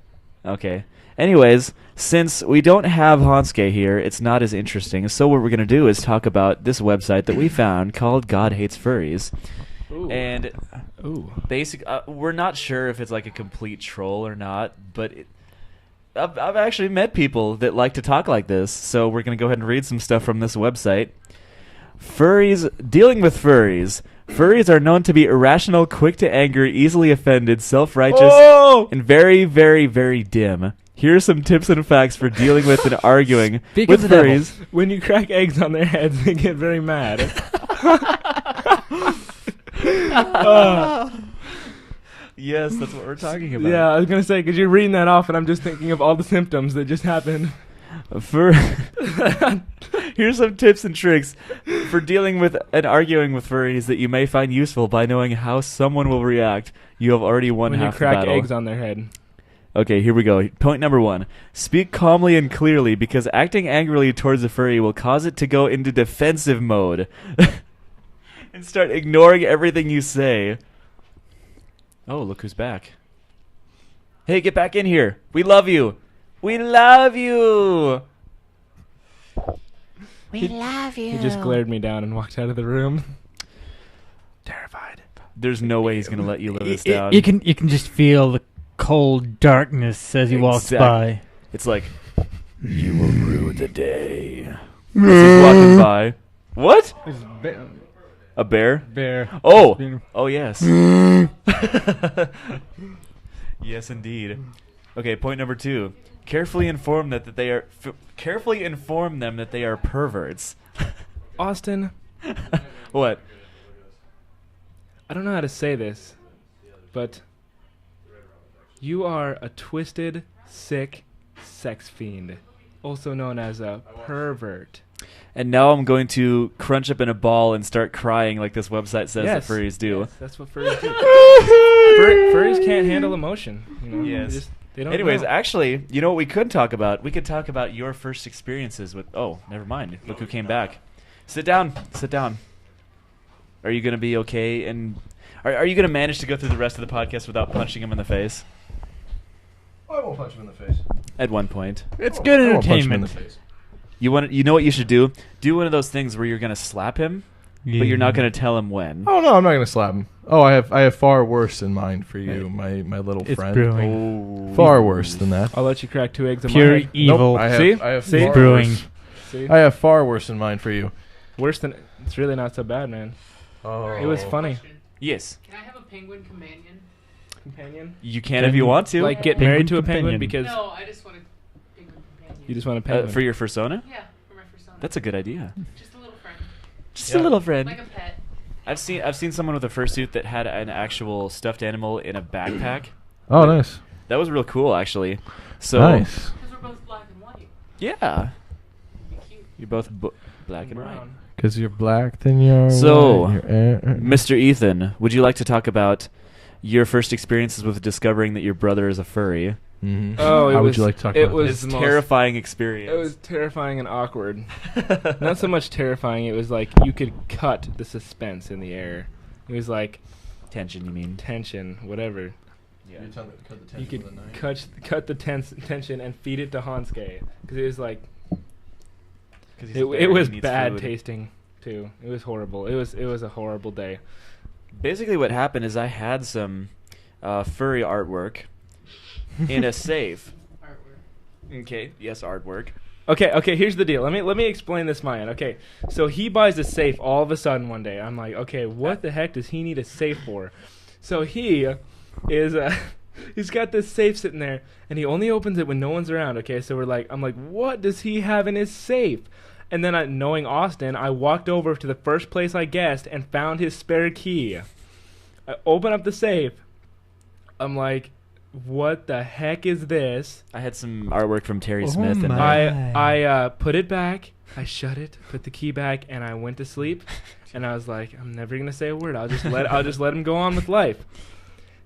Okay. Anyways, since we don't have Hansuke here, it's not as interesting. So what we're going to do is talk about this website that we found called God Hates Furries. Ooh. And Ooh. We're not sure if it's like a complete troll or not, but I've actually met people that like to talk like this. So we're going to go ahead and read some stuff from this website. Dealing with furries. Furries are known to be irrational, quick to anger, easily offended, self-righteous, and very, very, very dim. Here are some tips and facts for dealing with and arguing with furries. When you crack eggs on their heads, they get very mad. Yes, that's what we're talking about. Yeah, I was going to say, because you're reading that off, and I'm just thinking of all the symptoms that just happened. Here's some tips and tricks for dealing with and arguing with furries that you may find useful by knowing how someone will react. You have already won When half you the crack battle. eggs on their head. Okay, here we go. Point number 1. Speak calmly and clearly, because acting angrily towards a furry will cause it to go into defensive mode and start ignoring everything you say. Oh, look who's back. Hey, get back in here. We love you. We love you. We love you. He just glared me down and walked out of the room. Terrified. There's no way he's going to let you live this down. You can just feel the cold darkness as he walks by. It's like, you will rue the day. As he's walking by. What? A bear? Bear. Oh, yes. Yes, indeed. Okay, point number 2. Carefully inform them that they are perverts. Austin. What? I don't know how to say this, but you are a twisted, sick sex fiend, also known as a pervert. And now I'm going to crunch up in a ball and start crying like this website says that furries do. Yes, that's what furries do. Furries can't handle emotion. You know? Yes. They don't Anyways, know. actually, you know what we could talk about? We could talk about your first experiences with... Oh, never mind. Look who came back. Sit down. Sit down. Are you going to be okay? And are you going to manage to go through the rest of the podcast without punching him in the face? I won't punch him in the face. At one point. It's good I won't punch him in entertainment. the face. You know what you should do? Do one of those things where you're going to slap him, but you're not going to tell him when. Oh no, I'm not gonna slap him. Oh, I have far worse in mind for you, my little It's friend. brewing. Oh. Far worse than that. I'll let you crack 2 eggs on Pure my head. evil. Nope, See? I have See? far Brewing. worse. See? I have far worse in mind for you. Worse than... It's really not so bad, man. Oh. It was funny. Yes. Can I have a penguin companion? Companion? You can if you want to. Like get Penguin married to a penguin companion. because... No, I just want a penguin companion. You just want a penguin. For your fursona? Yeah, for my persona. That's a good idea. Just a little friend. Just a little friend. Like a pet. I've seen someone with a fursuit that had an actual stuffed animal in a backpack. Oh, nice. That was real cool, actually. So Nice. Because we're both black and white. yeah, Be cute. you're both black and white. Brown. Because you're black, then you're So, white. Mr. Ethan, would you like to talk about your first experiences with discovering that your brother is a furry? Mhm. Oh, it How was, would you like to talk it about was This the most- terrifying experience. It was terrifying and awkward. Not so much terrifying. It was like you could cut the suspense in the air. It was like tension. You mean tension, whatever. Yeah. You could cut the tension and feed it to Hansuke because it was like it was bad tasting too. It was horrible. It was a horrible day. Basically, what happened is I had some furry artwork in a safe. Okay. Yes, artwork. Okay, here's the deal. Let me explain this my end. Okay, so he buys a safe all of a sudden one day. I'm like, okay, what the heck does he need a safe for? So he is he's got this safe sitting there, and he only opens it when no one's around. Okay, so I'm like, what does he have in his safe? And then knowing Austin, I walked over to the first place I guessed and found his spare key. I open up the safe. I'm like, what the heck is this? I had some artwork from Terry Smith in there. I put it back. I shut it, put the key back, and I went to sleep. And I was like, I'm never gonna say a word. I'll just let him go on with life.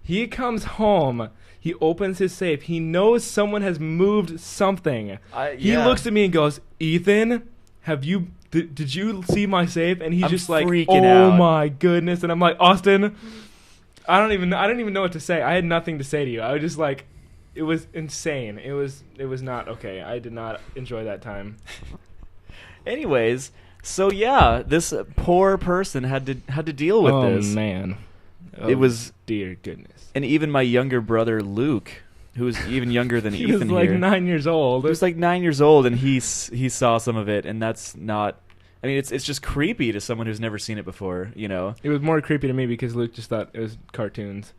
He comes home. He opens his safe. He knows someone has moved something. He looks at me and goes, Ethan, did you see my safe? And he's just like, oh my goodness. And I'm like, Austin, I don't even know what to say. I had nothing to say to you. I was just like, it was insane. It was not okay. I did not enjoy that time. Anyways, so yeah, this poor person had to deal with this. Oh man. It was, dear goodness. And even my younger brother Luke, who was even younger than he Ethan was like here. 9 years old. He was like 9 years old, and he saw some of it, and that's not. I mean, it's just creepy to someone who's never seen it before, you know. It was more creepy to me because Luke just thought it was cartoons.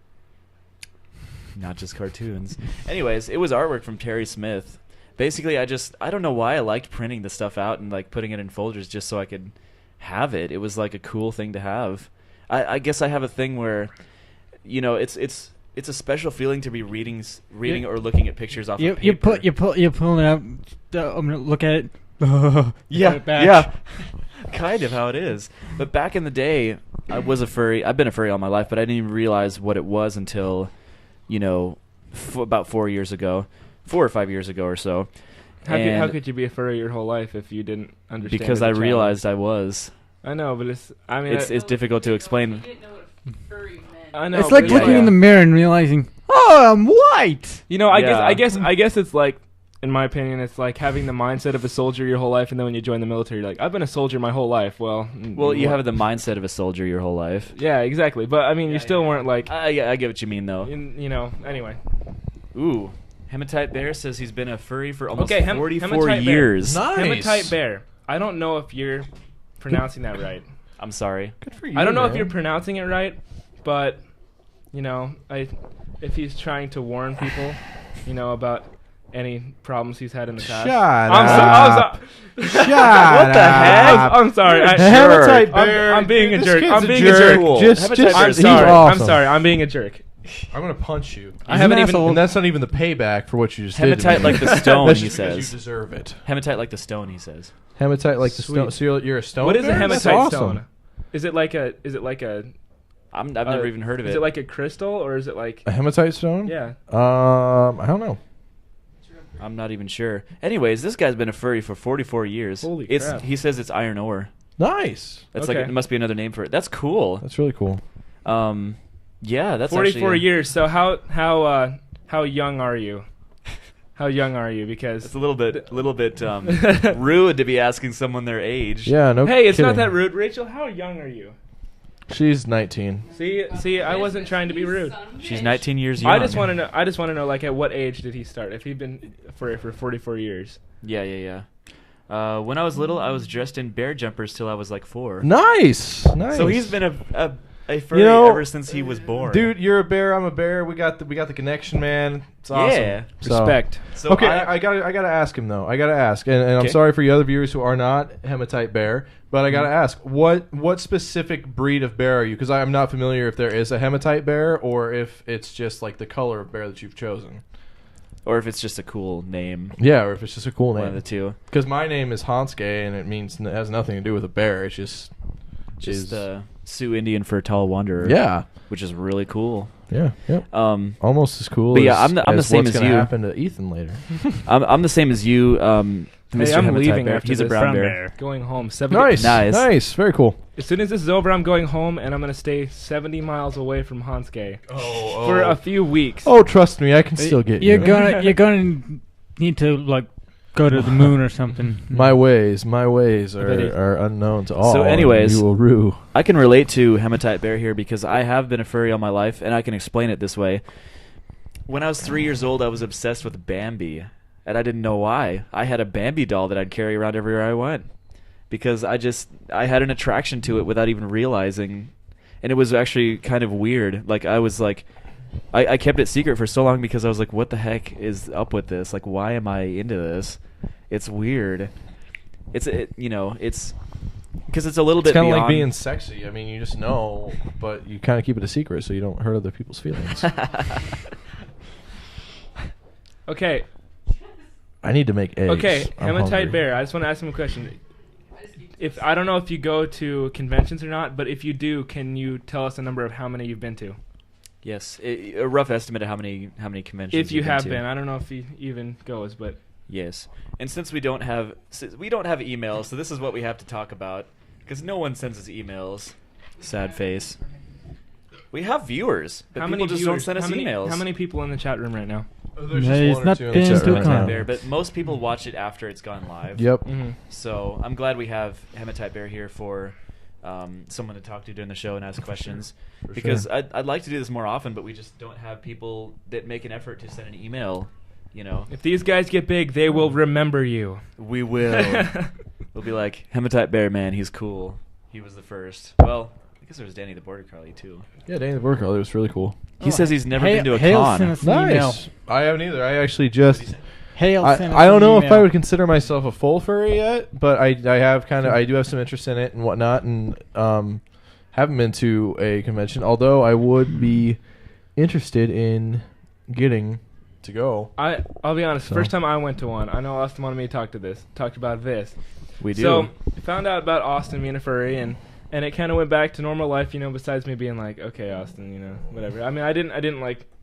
Not just cartoons. Anyways, it was artwork from Terry Smith. Basically, I don't know why I liked printing the stuff out and like putting it in folders just so I could have it. It was like a cool thing to have. I guess I have a thing where, you know, it's a special feeling to be reading or looking at pictures off of paper. You're pulling it up. I'm gonna look at it. Yeah, kind of how it is. But back in the day, I was a furry. I've been a furry all my life, but I didn't even realize what it was until, you know, about 4 years ago, 4 or 5 years ago or so. How could you be a furry your whole life if you didn't understand? Because I realized I was. I know, but it's difficult to explain. I know. It's like looking in the mirror and realizing, oh, I'm white. You know, I guess it's like, in my opinion, it's like having the mindset of a soldier your whole life, and then when you join the military, you're like, I've been a soldier my whole life. Well, you have the mindset of a soldier your whole life. Yeah, exactly. But I mean, you still weren't like. I get what you mean, though. You know. Anyway. Ooh, Hematite Bear says he's been a furry for almost 44 Hematite years. Bear. Nice. Hematite Bear. I don't know if you're pronouncing that right. I'm sorry. Good for you. I don't know if you're pronouncing it right, but you know, if he's trying to warn people, you know, about any problems he's had in the past. Shut What the heck? I'm sorry. Hematite Bear. I'm being a This jerk. kid's I'm a being jerk. a jerk. I'm sorry. awesome. I'm sorry. I'm being a jerk. I'm gonna punch you. And that's not even the payback for what you just Hematite did. like the stone, That's he just 'cause says. You deserve it. Hematite like the stone, he says. Hematite like the stone. So you're a stone. What is a bear? hematite That's stone? awesome. Is it like a? I've never even heard of it. Is it like a crystal or is it like a hematite stone? Yeah. I don't know. I'm not even sure. Anyways, this guy's been a furry for 44 years. Holy crap. He says it's iron ore. Nice. That's Okay. like it must be another name for it. That's cool. That's really cool. Yeah, that's 44 actually years. So how young are you? How young are you? Because it's a little bit rude to be asking someone their age. Yeah, no. Hey, it's kidding. not that rude, Rachel. How young are you? She's 19. See, I wasn't trying to be rude. She's 19 years young. I just want to know, like, at what age did he start? If he'd been for 44 years. Yeah. When I was little, I was dressed in bear jumpers till I was like 4. Nice. So he's been a furry ever since he was born. Dude, you're a bear. I'm a bear. We got the connection, man. It's awesome. Yeah. Respect. So okay, I gotta ask him though. And I'm sorry for you other viewers who are not hematite bear, but I gotta ask, what specific breed of bear are you? Because I'm not familiar if there is a hematite bear or if it's just like the color of bear that you've chosen. Or if it's just a cool name. Yeah, or if it's just a cool name. One of the two. Because my name is Hanske, and it has nothing to do with a bear. It's just Sioux Indian for a tall wanderer. Yeah, which is really cool. Yeah. Almost as cool. But yeah, as, I'm the same what's as gonna you. happen to Ethan later. I'm the same as you, Mr. I'm Hematite leaving Bear. after He's a this. brown bear. Going home. Nice. Very cool. As soon as this is over, I'm going home, and I'm going to stay 70 miles away from Hanske for a few weeks. Oh, trust me, I can still get you. You're gonna need to like go to the moon or something. My ways are unknown to all. So anyways, you will rue. I can relate to Hematite Bear here because I have been a furry all my life, and I can explain it this way. When I was 3 years old, I was obsessed with Bambi, and I didn't know why. I had a Bambi doll that I'd carry around everywhere I went because I had an attraction to it without even realizing, and it was actually kind of weird. Like I was like, I kept it secret for so long because I was like, what the heck is up with this? Like, why am I into this? It's weird. It's because it's a little bit kind of beyond like being sexy. I mean, you just know, but you kind of keep it a secret so you don't hurt other people's feelings. Okay. I need to make eggs. Okay, I'm Hematite hungry. Bear. I just want to ask him a question. If I don't know if you go to conventions or not, but if you do, can you tell us a number of how many you've been to? Yes, a rough estimate of how many conventions. If you you've have to. been, I don't know if he even goes, but Yes, and since we don't have emails, so this is what we have to talk about because no one sends us emails. Sad face. We have viewers, but how people many just viewers, don't send us emails. How many people in the chat room right now? There's just one or two in the chat room right now. Bear, but most people watch it after it's gone live. Yep. So I'm glad we have Hematite Bear here for someone to talk to during the show and ask questions. Because sure. I'd like to do this more often, but we just don't have people that make an effort to send an email. You know, if these guys get big, they will remember you. We will. We'll be like, Hematite Bear, man, he's cool. He was the first. Well, I guess there was Danny the Border Collie too. Yeah, Danny the Border Collie was really cool. He says he's never been to a con. Nice. I haven't either. I actually just. Hale I sent us don't an know if email. I would consider myself a full furry yet, but I do have some interest in it and whatnot, and haven't been to a convention. Although I would be interested in getting to go. I'll be honest. So. First time I went to one, I know Austin wanted me to talk about this. We do. So found out about Austin being a furry, and it kind of went back to normal life, you know. Besides me being like, okay, Austin, you know, whatever. I mean, I didn't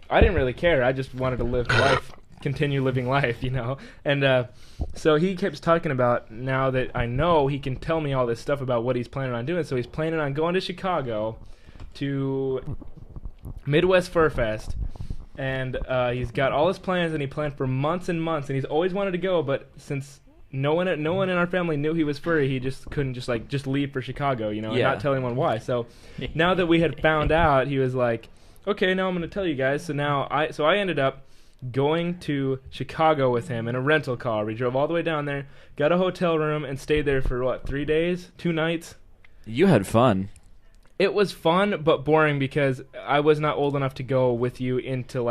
really care. I just wanted to live life, continue living life, you know. And so he keeps talking about, now that I know, he can tell me all this stuff about what he's planning on doing. So he's planning on going to Chicago to Midwest Fur Fest. And he's got all his plans, and he planned for months and months, and he's always wanted to go, but since no one in our family knew he was furry, he just couldn't just leave for Chicago, you know, and not tell anyone why. So now that we had found out, he was like, okay, now I'm going to tell you guys. So now I ended up going to Chicago with him in a rental car. We drove all the way down there, got a hotel room, and stayed there for 3 days, 2 nights. You had fun. It was fun, but boring because I was not old enough to go with you into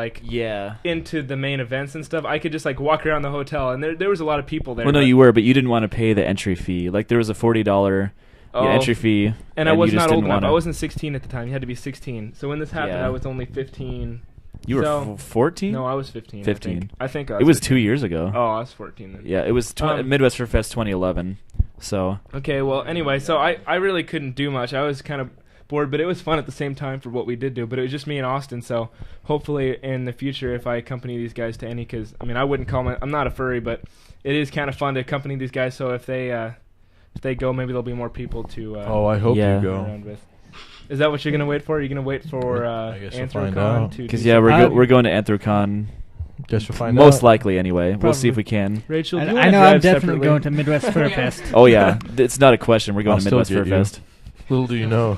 into the main events and stuff. I could just walk around the hotel, and there was a lot of people there. Well, no, you were, but you didn't want to pay the entry fee. Like there was a $40 entry fee, and I was you just not old didn't enough. I wasn't 16 at the time. You had to be 16. So when this happened, I was only 15. You were 14? No, I was 15. 15. I think it was 2 years ago. Oh, I was 14 then. Yeah, it was Midwest Fur Fest 2011. So okay, well, anyway, so I really couldn't do much. I was kind of bored, but it was fun at the same time for what we did do. But it was just me and Austin, so hopefully in the future, if I accompany these guys to any, because I mean, I wouldn't call I'm not a furry, but it is kind of fun to accompany these guys. So if they go, maybe there'll be more people to. I hope you go. Around with. Is that what you're gonna wait for? Are you gonna wait for Anthrocon? Because we're going to Anthrocon. Guess we'll find Most out. likely, anyway. Probably. We'll see if we can. Rachel, I know I'm definitely going to Midwest Fur Fest. Oh yeah, it's not a question. We're going I'll to Midwest still Fur get you. Fest. Little do you know,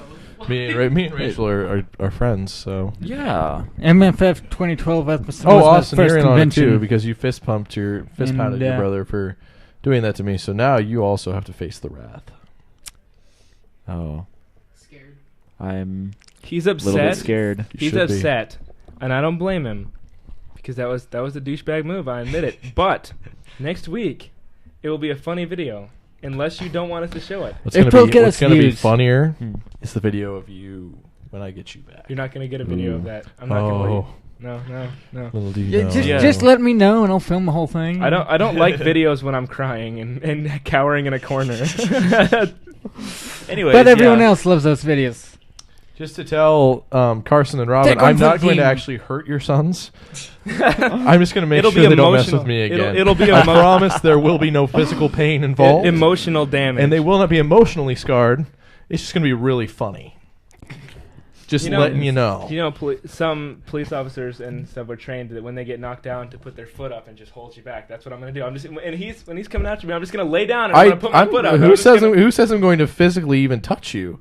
me and Rachel are friends. So yeah. MFF 2012 was Austin, my first you're in on it convention. too because you fist pounded your brother for doing that to me. So now you also have to face the wrath. Oh. Scared. He's upset. A little bit scared. He's upset, and I don't blame him because that was a douchebag move. I admit it. But next week, it will be a funny video. Unless you don't want us to show it. What's going to be funnier is the video of you when I get you back. You're not going to get a video of that. I'm not going to. No. Little do you know. Just let me know and I'll film the whole thing. I don't like videos when I'm crying and cowering in a corner. Anyways, but everyone else loves those videos. Just to tell Carson and Robin, I'm not going to actually hurt your sons. I'm just going to make sure they don't mess with me again. It'll be I promise there will be no physical pain involved. Emotional damage. And they will not be emotionally scarred. It's just going to be really funny. Just letting you know. Some police officers and stuff are trained that when they get knocked down to put their foot up and just hold you back. That's what I'm going to do. When he's coming after me, I'm just going to lay down and I'm going to put my foot up. Who says I'm going to physically even touch you?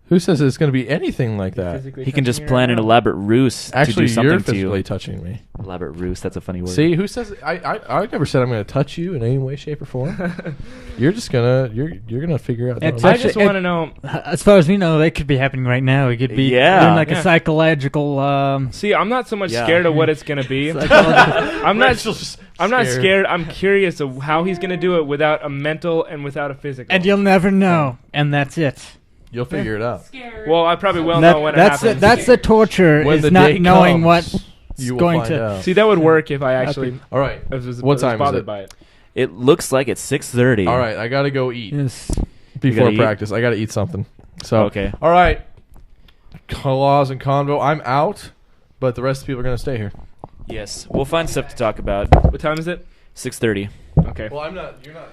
Who says it's going to be anything like that? He can just plan an elaborate ruse to do something you're to you. physically touching me. Elaborate ruse, that's a funny word. See, who says I never said I'm going to touch you in any way, shape, or form. You're just gonna you're gonna figure out. I just want to know. As far as we know, they could be happening right now. It could be doing a psychological. See, I'm not so much scared of what it's gonna be. I'm not scared. I'm curious of how he's gonna do it without a mental and without a physical. And you'll never know, and that's it. You'll figure it out. Well, I probably will know when it happens. That's the torture. When is the not day knowing comes, what you will going find to. out. See, that would work if I actually. All right. What time is it? by it. It looks like it's 6:30. All right, I gotta go eat. Yes. Before practice, I gotta eat something. So okay. All right. Laws and Convo, I'm out, but the rest of the people are gonna stay here. Yes, we'll find stuff to talk about. What time is it? 6:30. Okay. Well, I'm not. You're not.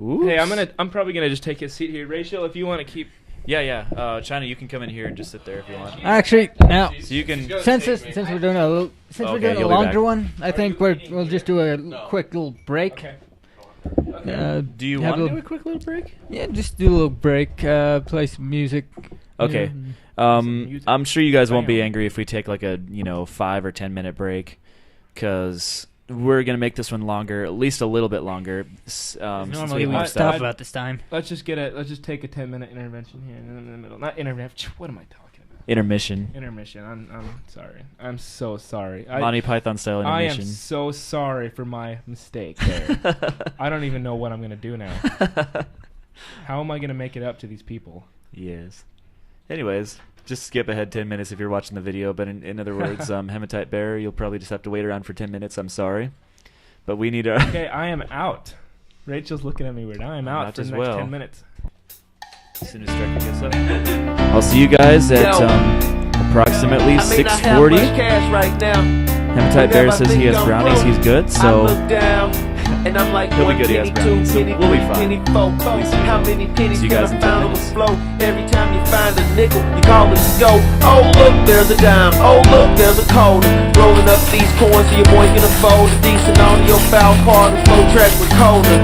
Oops. Hey, I'm probably gonna just take his seat here, Rachel. If you want to keep. Yeah. China, you can come in here and just sit there if you want. Actually, now so you can since we're doing a longer one, I think we'll just do a quick little break. Okay. Do you want to do a quick little break? Yeah, just do a little break. Play some music. Okay. I'm sure you guys won't be angry if we take like a 5 or 10 minute break, because we're gonna make this one longer, at least a little bit longer. Normally we stop about this time. Let's just take a 10-minute intervention here in the middle. Not intervention. What am I talking about? Intermission. I'm sorry. I'm so sorry. Monty Python style intermission. I am so sorry for my mistake there. I don't even know what I'm gonna do now. How am I gonna make it up to these people? Yes. Anyways, just skip ahead 10 minutes if you're watching the video. But in other words, Hematite Bear, you'll probably just have to wait around for 10 minutes. I'm sorry. But we need a... Okay, I am out. Rachel's looking at me weird. I am out for the next 10 minutes. As soon as Striker gets up. I'll see you guys at approximately 6:40. Hematite Bear says he has brownies. He's good, so... And I'm like, he'll be good, he has brownies, so we'll be fine. How many pennies see you guys can in I 10 find on the minutes. flow? Every time you find a nickel, you call it to go. Oh, look, there's a dime. Oh, look, there's a quarter. Rolling up these coins so your boy can afford a decent audio foul part. The flow track recorder.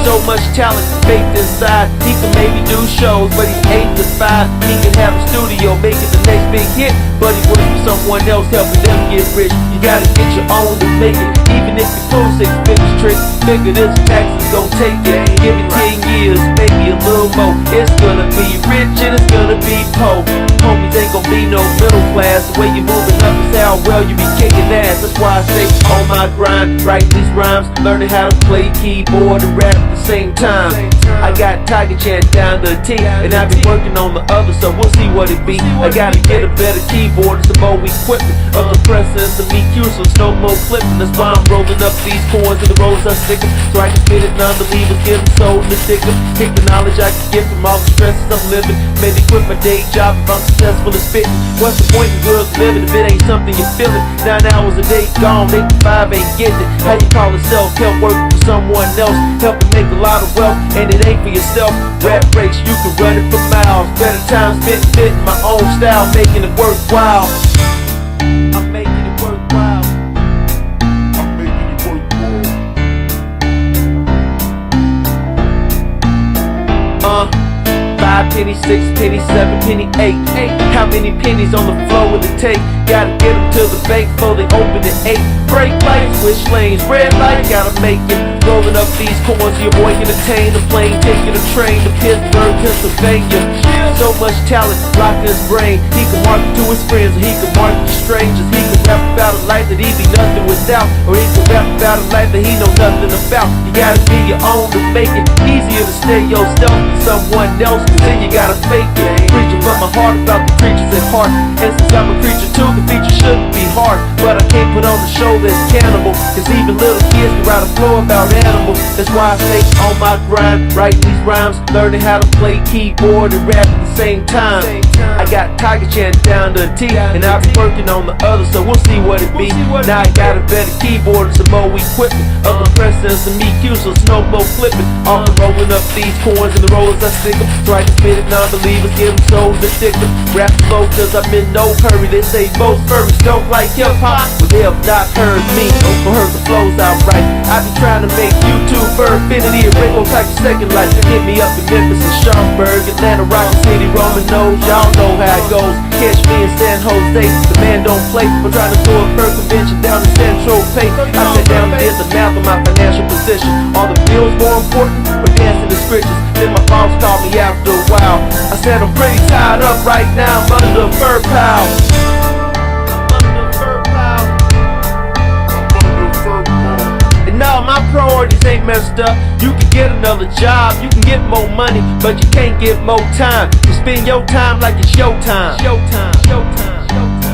So much talent, faith inside. He can maybe do shows, but he's 8 to 5. He can have a studio, making the next big hit. But he works for someone else, helping them get rich. You gotta get your own to make it. Even if you pull 6 figures trick, figure this taxes gon' take it. Give it 10 years, maybe a little more. It's gonna be rich and it's gonna be poor. Homies ain't gon' be no middle class. The way you moving up is how well you be kicking ass. That's why I say on my grind, write these rhymes, learning how to play keyboard and rap at the same time. I got Tiger Chant down to a T, and I've been working on the other, so we'll see what it be. I gotta get a better keyboard and some more equipment. Of the presser and some EQ, so it's no more clipping. That's why I'm rolling up these chords and the rolls I stick 'em, so I can spit it. Non-believers get them sold and sticker. Take the knowledge I can get from all the stresses I'm living. Maybe quit my day job if I'm successful in spitting. What's the point in good living if it ain't something you're feeling? 9 hours a day gone, 8 to 5 ain't getting it. How you call it self-help, working for someone else, helping make a lot of wealth, and it ain't for yourself. Rap race, you can run it for miles. Better time spent fitting my own style, making it worthwhile. I'm making it worthwhile. I'm making it worthwhile. 5 pennies, 6 pennies, 7 penny, 8. How many pennies on the floor will it take? Gotta get them to the bank before they open at 8. Brake lights, switch lanes, red light, gotta make it. Rolling up these coins, your boy can attain the plane, taking a train to Pittsburgh, Pennsylvania. So much talent locked in his brain. He can market to his friends, or he can market to strangers. He can rap about a life that he be nothing without, or he can rap about a life that he know nothing about. You gotta be your own to make it easier to stay yourself than someone else. Cause then you gotta fake it. Preaching from my heart about the creatures at heart. And since I'm a creature too, the feature shouldn't be hard. But I can't put on a show that's cannibal, cause even little kids can write a flow about animals. That's why I stay on my grind, writing these rhymes, learning how to play keyboard and rap at the same time. I got Tiger Chant down to a T, and I'll be working on the other, so we'll see what it be. Now I got a better keyboard and some more equipment, other presses and some EQs, so snowball flipping. Off the rolling up these coins and the rollers I stick them, so I can spit it, non-believers give them souls and stick them. Rap slow cause I'm in no hurry, they say most furries don't like hip-hop, but they have not heard me, or heard the flows outright. I be trying to make YouTube for infinity and Ringo type of second life. Hit me up in Memphis and Schaumburg, Atlanta, Rock City, Roman nose, y'all know how it goes. Catch me in San Jose, the man don't play. I'm trying to throw a per convention down in Central Pay. I sat down and did the math of my financial position. Are the bills more important or dancing the scriptures? Then my boss called me after a while. I said I'm pretty tied up right now, I'm under the fur pile. No, my priorities ain't messed up. You can get another job, you can get more money, but you can't get more time. You spend your time like it's your time. Showtime, showtime, showtime.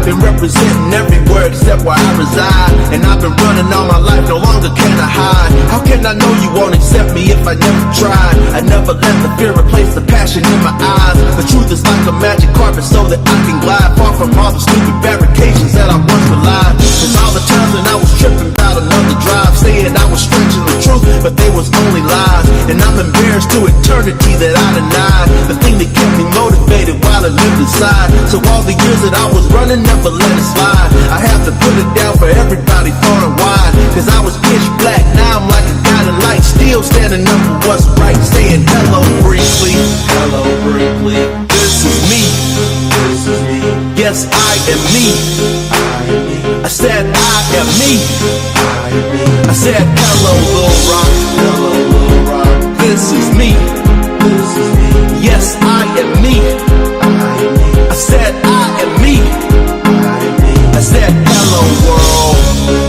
Representing everywhere except where I reside, and I've been running all my life, no longer can I hide. How can I know you won't accept me if I never tried? I never let the fear replace the passion in my eyes. The truth is like a magic carpet so that I can glide far from all the stupid fabrications that I once relied. Cause all the times when I was tripping about another drive, saying I was stretching the truth, but they was only lies. And I'm embarrassed to eternity that I denied the thing that kept me motivated while I lived inside. So all the years that I was running, never let it slide. I have to put it down for everybody far and wide. Cause I was pitch black, now I'm like a guiding light, still standing up for what's right, saying hello briefly. Hello briefly. This is me. This is me. Yes, I am me. I said I am me. I said hello Lil Rock. Hello Lil Rock. This is me. This is me. Yes, I am me. I said I am me. I said hello world.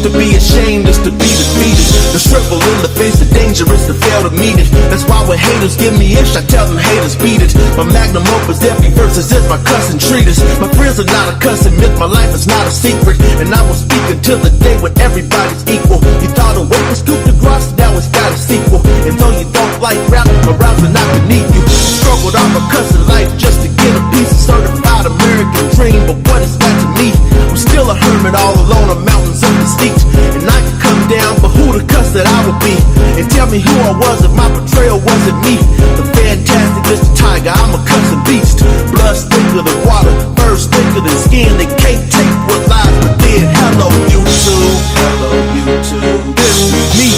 To be ashamed is to be defeated. To shrivel in the face of danger is to fail to meet it. That's why when haters give me ish, I tell them haters beat it. My magnum opus, every verse is my cousin treatise. My friends are not a cousin myth, my life is not a secret. And I will speak until the day when everybody's equal. You thought a way to scoop the grass, now it's got a sequel. And though you don't like rap, my raps are not beneath you. Struggled off a cussing life just to get a piece of certified American dream. But what is that to me? I'm still a hermit all alone on mountains of mystique. And I can come down for who the cuss that I would be. And tell me who I was if my betrayal wasn't me. The fantastic Mr. Tiger, I'm a cussing beast. Blood thicker than water, furs thicker than skin. They can't take what lies within. Hello YouTube. Hello YouTube. This is me.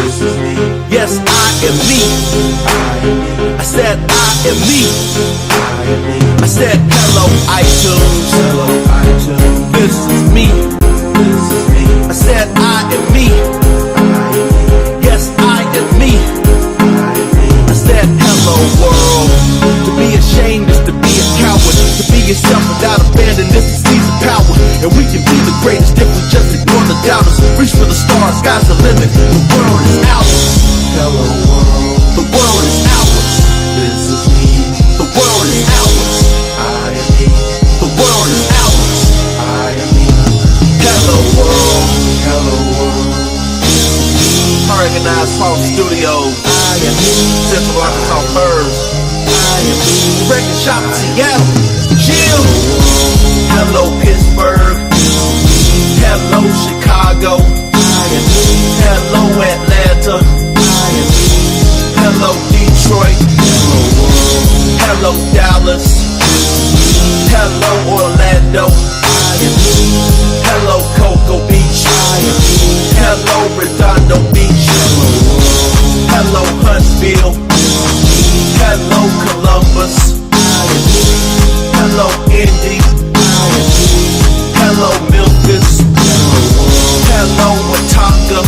This is me. Yes, I am me. I said I am me. I said hello iTunes. Hello iTunes. This is me. This is me. I said I am me. Yes, I am me. I said hello world. To be ashamed is to be a coward. To be yourself without abandon is to seize the power. And we can be the greatest if we just ignore the doubters. Reach for the stars, sky's the limit. The world is ours. Hello world. The world is ours. This is me. The world is ours. I am me. The world is ours. I am me. Hello world. Hello world. Organized False Studios. I am me. Central Arkansas Birds. I am me. Record Shop Seattle. Chill. Hello Pittsburgh. Hello, Chicago. Hello, Atlanta. Hello, Detroit. Hello, Dallas. Hello, Orlando. Hello, Cocoa Beach. Hello, Redondo Beach. Hello, Huntsville. Hello, Columbus. Hello, Indy. Hello, Memphis. Hello, Wataka.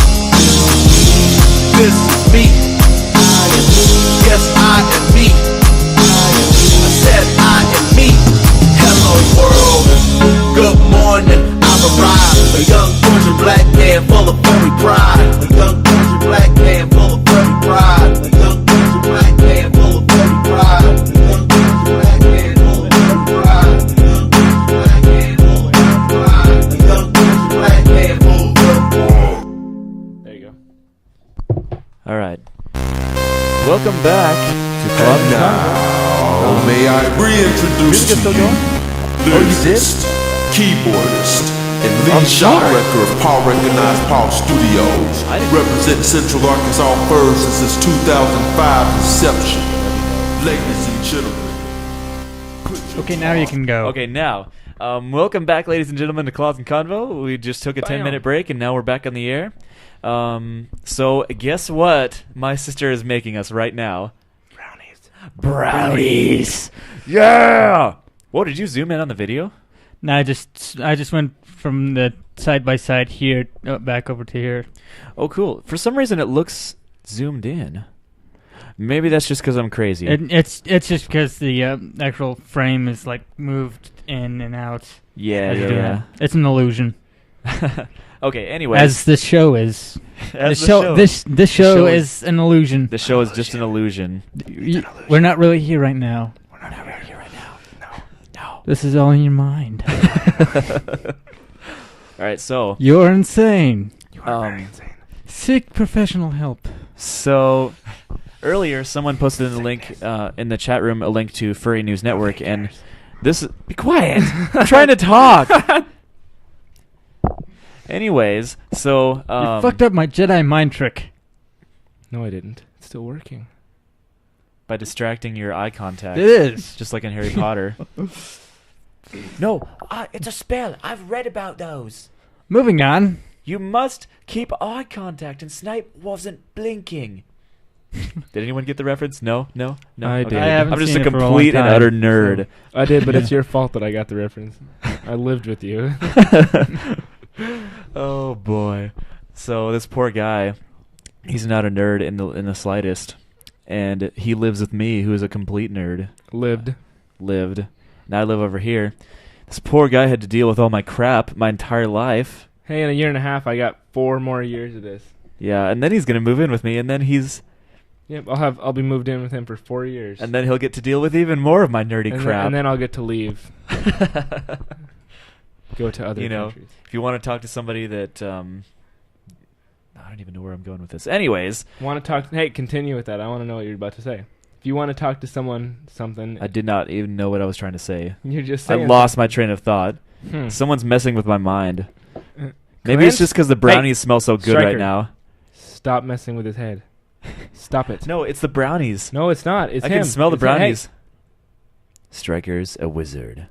This is me. Yes, I am me. I said I am me. Hello, world. Good morning. I've arrived. A young Georgia black man full of furry pride. A young Georgia black man full of furry pride. A young Georgia black man full of furry pride. A young Georgia black man full of furry pride. A young Georgia black man full of furry pride. A young Georgia black man full of furry pride. There you go. All right. Welcome back to Club Now, may I reintroduce to you lyricist, keyboardist, and lead shot record of Paul Recognized Paul Studios, representing Central Arkansas first since its 2005 inception. Ladies and gentlemen. Okay, now you can go. Okay, now. Welcome back, ladies and gentlemen, to Claws and Convo. We just took a 10-minute break, and now we're back on the air. So guess what my sister is making us right now? Brownies. Yeah! Whoa, did you zoom in on the video? No, I just went from the side by side here back over to here. Oh, cool. For some reason, it looks zoomed in. Maybe that's just because I'm crazy. It's just because the actual frame is like moved in and out. Yeah. It's an illusion. Okay. Anyways, as the show is. This show is an illusion. The show is just an illusion. We're not really here right now. No. This is all in your mind. All right, so you're insane. You are very insane. Seek professional help. So earlier, someone posted in the link in the chat room a link to Furry News Network, and this. Be quiet. I'm trying to talk. Anyways, so you fucked up my Jedi mind trick. No, I didn't. It's still working. By distracting your eye contact. It is. Just like in Harry Potter. No, it's a spell. I've read about those. Moving on. You must keep eye contact, and Snape wasn't blinking. Did anyone get the reference? No. I did. I'm just a complete and utter nerd. So I did, but it's your fault that I got the reference. I lived with you. Oh boy. So this poor guy, he's not a nerd in the slightest, and he lives with me, who is a complete nerd. Lived. Now I live over here. This poor guy had to deal with all my crap my entire life. Hey, in a year and a half, I got 4 more years of this. Yeah, and then he's gonna move in with me, and then he's. Yep, I'll be moved in with him for 4 years. And then he'll get to deal with even more of my nerdy crap. And then I'll get to leave. Go to other countries. If you want to talk to somebody that, I don't even know where I'm going with this. Anyways. Hey, continue with that. I want to know what you're about to say. If you want to talk to something. I did not even know what I was trying to say. You're just saying. I lost my train of thought. Someone's messing with my mind. Maybe it's just because the brownies smell so good right now. Stop messing with his head. Stop it. No, it's the brownies. No, it's not. It's I him. can smell the Hey. brownies. Striker's a wizard.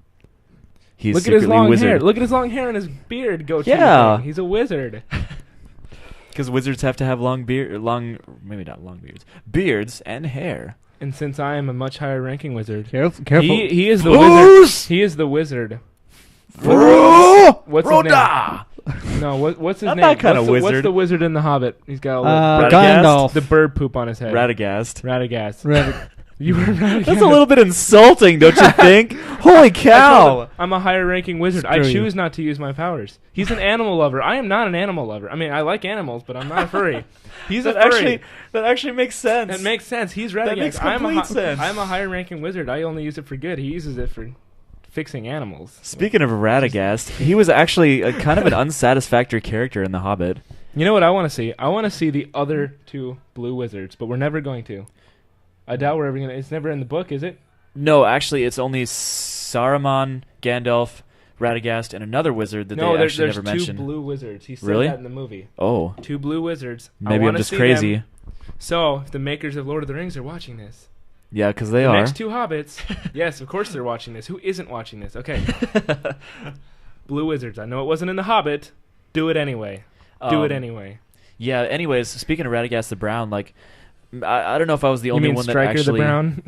He's Look at his long wizard. hair. Look at his long hair and his beard. Yeah. He's a wizard. Because wizards have to have maybe not long beards, beards and hair. And since I am a much higher ranking wizard, careful. He is the wizard. He is the wizard. What's his name? No, what's his I'm name? that kind of What's wizard. the wizard in The Hobbit? He's got a little Gandalf. The bird poop on his head. Radagast. You were Radagast. That's a little bit insulting, don't you think? Holy cow! I'm a higher ranking wizard. I Screw you. choose not to use my powers. He's an animal lover. I am not an animal lover. I mean, I like animals, but I'm not a furry. He's a furry. That actually makes sense. That makes sense. He's Radagast. That makes complete sense. I'm a higher ranking wizard. I only use it for good. He uses it for fixing animals. Speaking of Radagast, he was actually kind of an unsatisfactory character in The Hobbit. You know what I want to see? I want to see the other 2 blue wizards, but we're never going to. I doubt we're ever going to. It's never in the book, is it? No, actually, it's only Saruman, Gandalf, Radagast, and another wizard that No, they there's actually never two mentioned. blue wizards. He said Really? that in the movie. Oh. 2 blue wizards. Maybe I I'm wanna just see crazy. them. So, if the makers of Lord of the Rings are watching this. Yeah, because they the are. next 2 hobbits. Yes, of course they're watching this. Who isn't watching this? Okay. Blue wizards. I know it wasn't in The Hobbit. Do it anyway. Do it anyway. Yeah, anyways, speaking of Radagast the Brown, like, I don't know if I was the only mean one that Stryker actually... the Brown?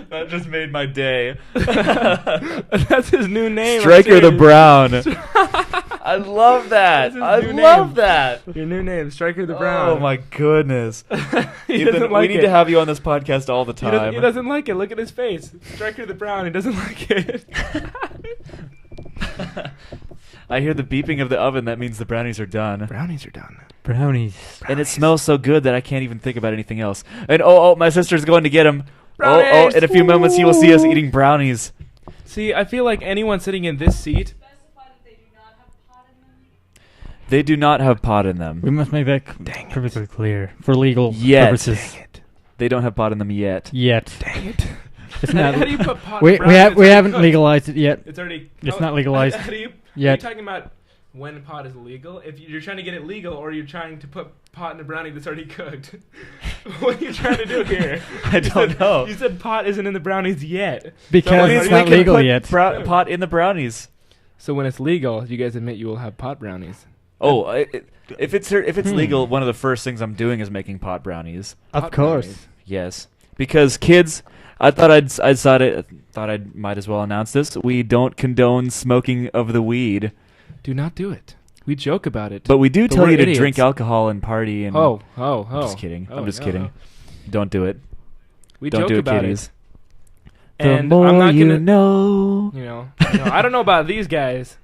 That just made my day. That's his new name. Stryker the Brown. I love that. That's his I new love name. that. Your new name, Stryker the Brown. Oh my goodness. He Ethan, doesn't like we need it. to have you on this podcast all the time. He doesn't like it. Look at his face. Stryker the Brown. He doesn't like it. I hear the beeping of the oven. That means the brownies are done. Brownies are done. Brownies. And it smells so good that I can't even think about anything else. And oh, my sister's going to get them. Brownies! Oh, in a few moments you will see us eating brownies. See, I feel like anyone sitting in this seat. They do not have pot in them. We must make that perfectly clear for legal Yet. purposes. Dang it. They don't have pot in them yet. Yet. Dang it. It's not. How do you put pot in we brownies? It's we already haven't cooked. legalized it yet. It's already. It's not legalized How do you? Are you yet. talking about when pot is legal? If you're trying to get it legal, or you're trying to put pot in a brownie that's already cooked? What are you trying to do here? I don't know. You said pot isn't in the brownies yet. Because So it's are not you- legal yet. Pot in the brownies. So when it's legal, you guys admit you will have pot brownies. Oh, if it's legal, one of the first things I'm doing is making pot brownies. Of Pot course. brownies. Yes, because kids, I thought I might as well announce this. We don't condone smoking of the weed, Do not do it. We joke about it. but we do tell we're you to idiots. drink alcohol and party. And Oh. I'm just kidding. Oh, I'm just no, kidding. no. Don't do it. We Don't joke do it, about kiddies. it. The And more I'm not you gonna, know. You know, I don't know about these guys.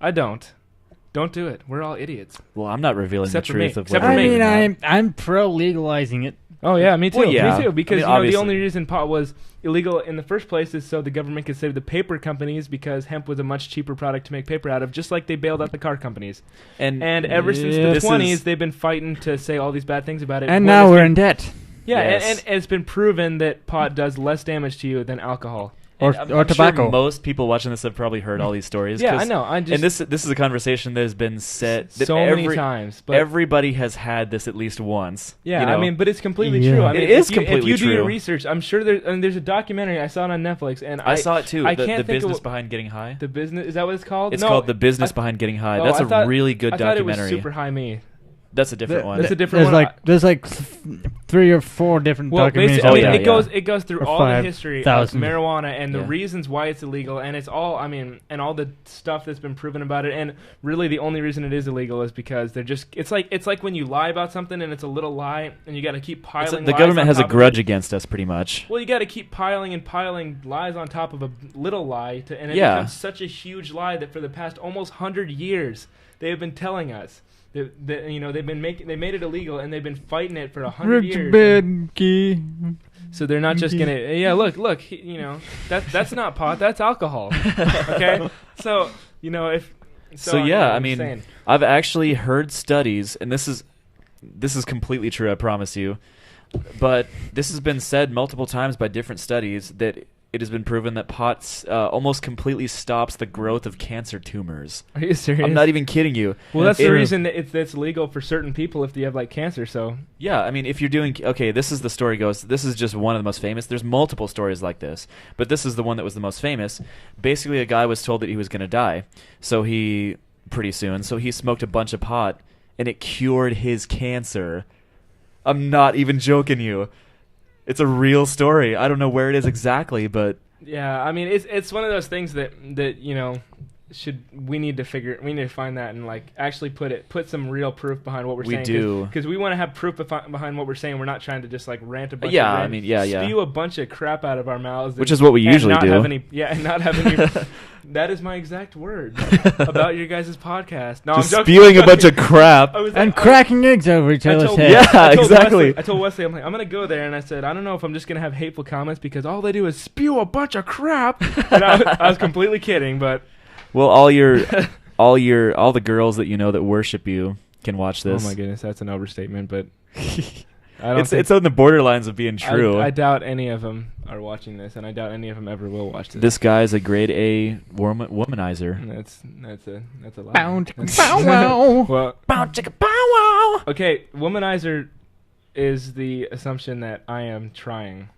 I don't. Don't do it. We're all idiots. Well, I'm not revealing Except the for me. truth of Except what for I me. mean, I'm pro legalizing it. Oh yeah, me too. Well, yeah. Me too. Because I mean, the obviously. only reason pot was illegal in the first place is so the government could save the paper companies because hemp was a much cheaper product to make paper out of, just like they bailed out the car companies. And ever since the This 20s, is- they've been fighting to say all these bad things about it. And when now it's we're been- in debt. Yeah, Yes. and it's been proven that pot does less damage to you than alcohol. Or I'm tobacco. Sure most people watching this have probably heard all these stories. Yeah, 'cause- I know. I just and this is a conversation that has been said that so many times. But everybody has had this at least once. yeah, you know? I mean, but it's completely Yeah. true. I mean, It is if you, completely if you do your true. research, I'm sure there's a documentary. I saw it on Netflix, and I saw it too. I the can't think business of behind getting high. the business. Is that what it's called? It's No, called The Business I- Behind Getting High. Oh, That's I a thought- really good I thought documentary. it was Super High Me. That's a different one. That's a different There's one. there's like 3 or 4 different Well, documentaries. basically, out I mean, there. it goes through Or all the history of 5,000. marijuana and the Yeah. reasons why it's illegal, and it's all, I mean, and all the stuff that's been proven about it. And really, the only reason it is illegal is because they're just. It's like when you lie about something and it's a little lie, and you got to keep piling. The lies government on has a top of grudge it. against us, pretty much. Well, you got to keep piling and piling lies on top of a little lie, and it Yeah. becomes such a huge lie that for the past almost 100 years they have been telling us. That you know, they made it illegal, and they've been fighting it for 100 Rich years. Benke. So they're not just gonna, yeah. Look, you know, that's not pot, that's alcohol. Okay, so you know if. So yeah, I I'm mean, saying. I've actually heard studies, and this is completely true. I promise you. But this has been said multiple times by different studies that it has been proven that pot almost completely stops the growth of cancer tumors. Are you serious? I'm not even kidding you. Well, that's the reason that it's legal for certain people if you have like cancer. So yeah, I mean, if you're doing okay, this is the story goes. This is just one of the most famous. There's multiple stories like this, but this is the one that was the most famous. Basically, a guy was told that he was going to die, so he smoked a bunch of pot, and it cured his cancer. I'm not even joking you. It's a real story. I don't know where it is exactly, but yeah, I mean, it's one of those things that you know we need to find that and like actually put some real proof behind what we're saying. We do. Because we want to have proof behind what we're saying. We're not trying to just like rant a bunch. Yeah, of I mean, yeah. spew a bunch of crap out of our mouths, Which is what we usually not do. Have any, yeah, and not have any. That is my exact word about your guys' podcast. No, just I'm joking. spewing a bunch of crap And cracking eggs over each other's heads. Yeah, exactly. I told Wesley, I'm going to go there, and I said, I don't know if I'm just going to have hateful comments because all they do is spew a bunch of crap. And I was completely kidding, but well, all the girls that you know that worship you can watch this. oh my goodness, that's an overstatement, but It's on the borderlines of being true. I doubt any of them are watching this, and I doubt any of them ever will watch this. This guy's a grade A womanizer. That's a lie. Bow wow. Well, bow chicka bow wow. Okay, womanizer is the assumption that I am trying.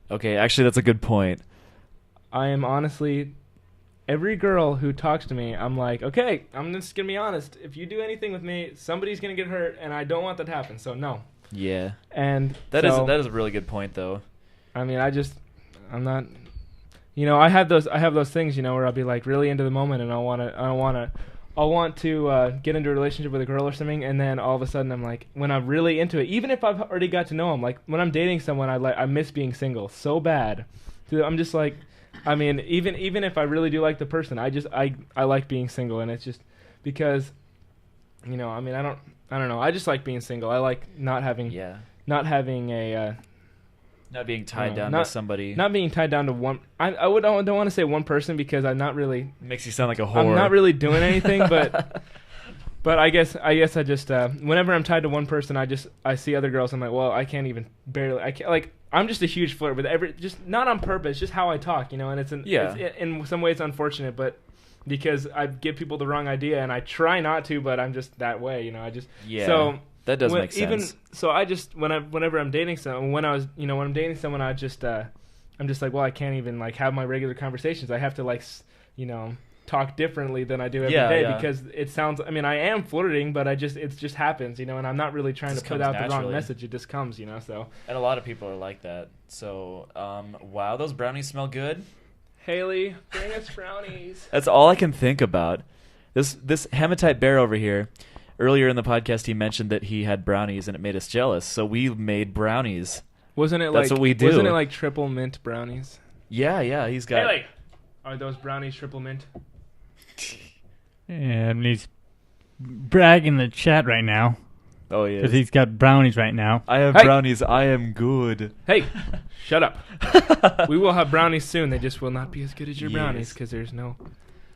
Okay, actually, that's a good point. I am honestly. Every girl who talks to me, I'm like, okay, I'm just going to be honest. If you do anything with me, somebody's going to get hurt, and I don't want that to happen, so no. Yeah. And that is a really good point, though. I mean, I'm not, I have those things, where I'll be like really into the moment, and I'll want to get into a relationship with a girl or something, and then all of a sudden I'm like, when I'm really into it, even if I've already got to know them, like when I'm dating someone, I miss being single so bad. I'm just like, I mean, even if I really do like the person, I like being single, and it's just because, I mean, I don't know. I just like being single. I like not having not being tied down to somebody. Not being tied down to one. I don't want to say one person because I'm not really. Makes you sound like a whore. I'm not really doing anything, but I guess I just whenever I'm tied to one person, I see other girls. I'm like, well, I can't like. I'm just a huge flirt with just not on purpose, just how I talk, and it's in some ways unfortunate, but because I give people the wrong idea, and I try not to, but I'm just that way, So that does make sense. So I just whenever I'm dating someone, when I'm dating someone, I'm just like, well, I can't even like have my regular conversations. I have to like, talk differently than I do every day because it sounds. I mean, I am flirting, but it just happens, and I'm not really trying to put out the wrong message. It just comes, So. And a lot of people are like that. So, wow, those brownies smell good. Haley, bring us brownies. That's all I can think about. This hematite bear over here. Earlier in the podcast, he mentioned that he had brownies, and it made us jealous. So we made brownies. That's what we do. Wasn't it like triple mint brownies? Yeah. He's got. Haley, are those brownies triple mint? And he's bragging in the chat right now. Oh, yeah. Because he's got brownies right now. I have brownies. I am good. Hey, shut up. We will have brownies soon. They just will not be as good as your brownies because there's no...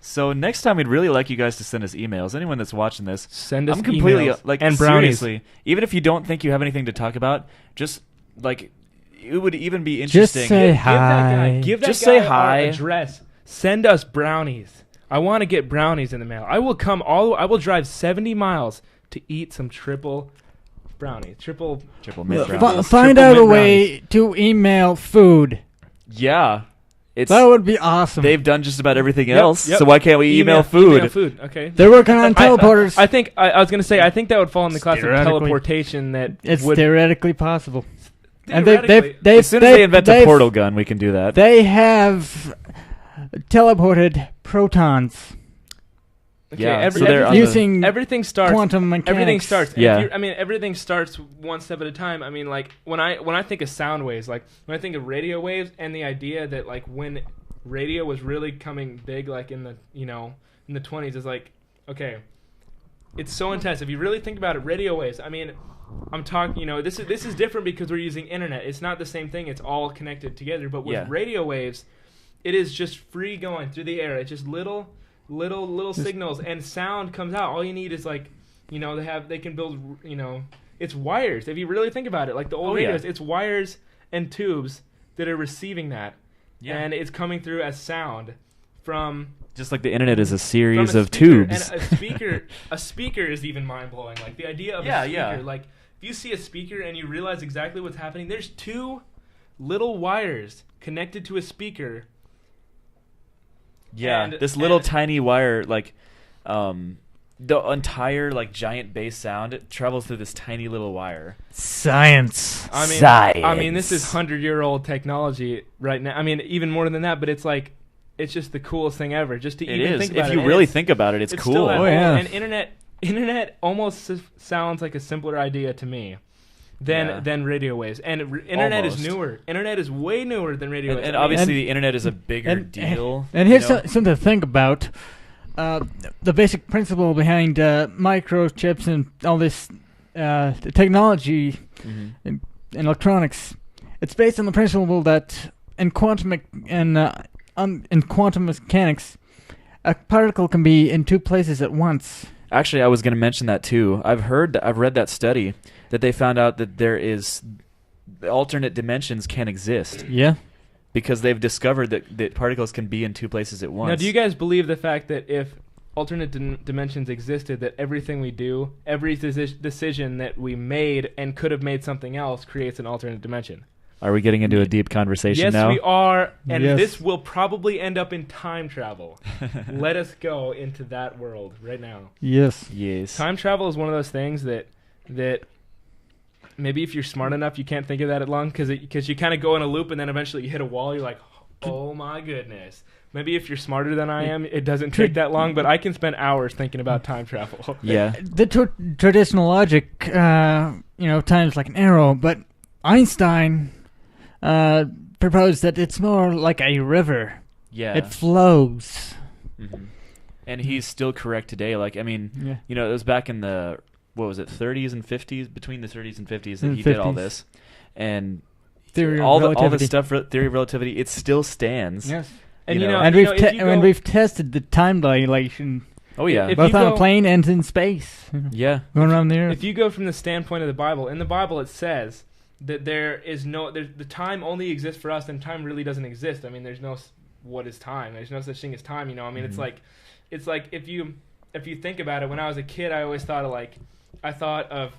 So next time, we'd really like you guys to send us emails. Anyone that's watching this, send us I'm completely emails. Like and brownies. Seriously, even if you don't think you have anything to talk about, just like it would even be interesting. Just say hi. Give that just guy say hi. Our address. Send us brownies. I want to get brownies in the mail. I will drive 70 miles to eat some triple brownies. Triple mint brownies. Find out a way to email food. Yeah. That would be awesome. They've done just about everything else, so why can't we email food? Email food. Okay. They're working on teleporters. I think I was going to say I think that would fall in the class of teleportation. It's theoretically possible. And as soon as they invent a portal gun, we can do that. They have teleported protons. Okay, using everything starts quantum mechanics. Everything starts. Yeah. Everything starts one step at a time. I mean, like when I think of sound waves, like when I think of radio waves, and the idea that like when radio was really coming big, like in the in the 20s, is like, okay, it's so intense. If you really think about it, radio waves. I mean, I'm talking. This is different because we're using internet. It's not the same thing. It's all connected together. But with radio waves, it is just free going through the air. It's just little signals, and sound comes out. All you need is like, they can build, it's wires. If you really think about it, like the old radios, it's wires and tubes that are receiving that, and it's coming through as sound from. Just like the internet is a series of tubes. And a speaker is even mind blowing. Like the idea of a speaker. Like if you see a speaker and you realize exactly what's happening, there's two little wires connected to a speaker. Yeah, this little tiny wire, like, the entire like giant bass sound, it travels through this tiny little wire. Science. I mean, this is 100-year-old technology right now. I mean, even more than that, but it's like, it's just the coolest thing ever. Just to even think about it. If you really think about it, it's cool. And internet almost sounds like a simpler idea to me. Than radio waves, and internet is newer. Internet is way newer than radio waves. And obviously, the internet is a bigger deal. And here's something to think about: the basic principle behind microchips and all this technology in electronics. It's based on the principle that in quantum mechanics, a particle can be in two places at once. Actually, I was going to mention that too. I've read that study that they found out that alternate dimensions can exist. Yeah. Because they've discovered that particles can be in two places at once. Now, do you guys believe the fact that if alternate dimensions existed, that everything we do, every decision that we made and could have made something else creates an alternate dimension? Are we getting into a deep conversation now? Yes, we are, and this will probably end up in time travel. Let us go into that world right now. Yes. Yes. Time travel is one of those things that maybe if you're smart enough, you can't think of that at long because you kind of go in a loop and then eventually you hit a wall. You're like, oh my goodness. Maybe if you're smarter than I am, it doesn't take that long, but I can spend hours thinking about time travel. Yeah. The traditional logic, time's like an arrow, but Einstein proposed that it's more like a river. Yeah. It flows. Mm-hmm. And he's still correct today. Like, I mean, it was back in the, 30s and 50s, between the 30s and 50s that he did all this. And all the stuff, theory of relativity, it still stands. Yes. And we've tested the time dilation. Oh yeah, both on a plane and in space. Yeah, going around there. If you go from the standpoint of the Bible, in the Bible it says that the time only exists for us, and time really doesn't exist. I mean, there's no what is time? There's no such thing as time. I mean, it's like if you think about it. When I was a kid, I always thought of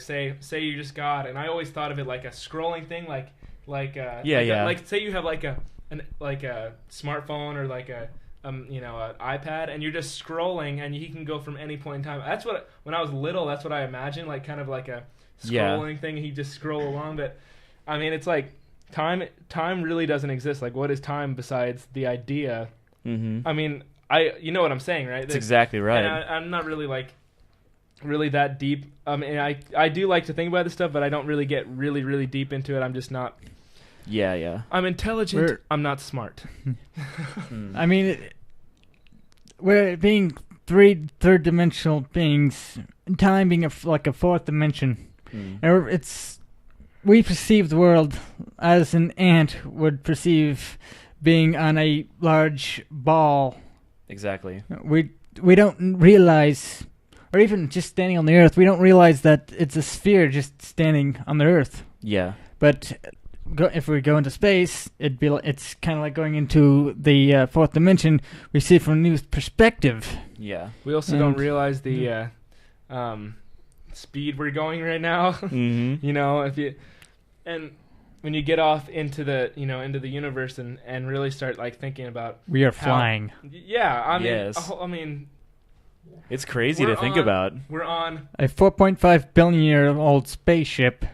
say you're just God, and I always thought of it like a scrolling thing, like say you have like a smartphone or like an iPad, and you're just scrolling, and you can go from any point in time. That's what when I was little, that's what I imagined, like kind of like a scrolling thing, and you just scroll along. But I mean, it's like time really doesn't exist. Like, what is time besides the idea? Mm-hmm. I mean, you know what I'm saying, right? That's exactly right. And I'm not really really that deep. I mean, I do like to think about this stuff, but I don't really get really deep into it. I'm just not. Yeah. I'm intelligent. I'm not smart. I mean, we're being third-dimensional beings, time being like a fourth dimension. We perceive the world as an ant would perceive being on a large ball. Exactly. We don't realize, or even just standing on the Earth, we don't realize that it's a sphere just standing on the Earth. Yeah. But if we go into space, it's kind of like going into the fourth dimension. We see it from a new perspective. Yeah. We also don't realize the speed we're going right now. Mm-hmm. When you get off into the universe and really start like thinking about we are flying. Yeah, I mean, yes. I mean, it's crazy to think about. We're on a 4.5 billion-year-old spaceship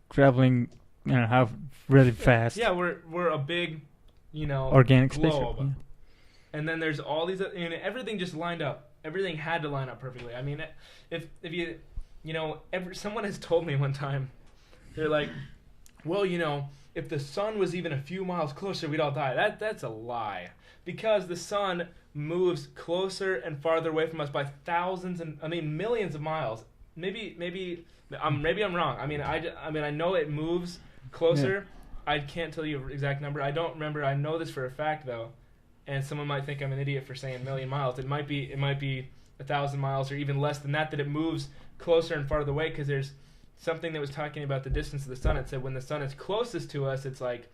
traveling. How really fast? Yeah, we're a big, organic globe. spaceship. Yeah. And then there's all these, everything just lined up. Everything had to line up perfectly. I mean, if you, someone has told me one time, they're like, well, if the sun was even a few miles closer, we'd all die. That's a lie, because the sun moves closer and farther away from us by millions of miles. Maybe I'm wrong. I know it moves closer. Yeah. I can't tell you the exact number. I don't remember. I know this for a fact though, and someone might think I'm an idiot for saying a million miles. It might be 1,000 miles or even less than that it moves closer and farther away, because there's something that was talking about the distance of the sun. It said when the sun is closest to us, it's like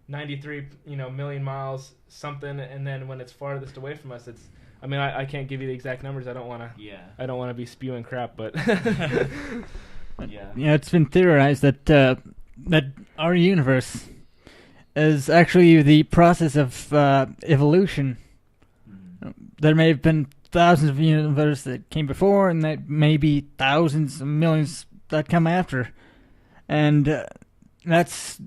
93 million miles something, and then when it's farthest away from us, it's I can't give you the exact numbers. I don't want to be spewing crap, but it's been theorized that our universe is actually the process of evolution. There may have been thousands of universes that came before, and there may be thousands of millions that come after, and that's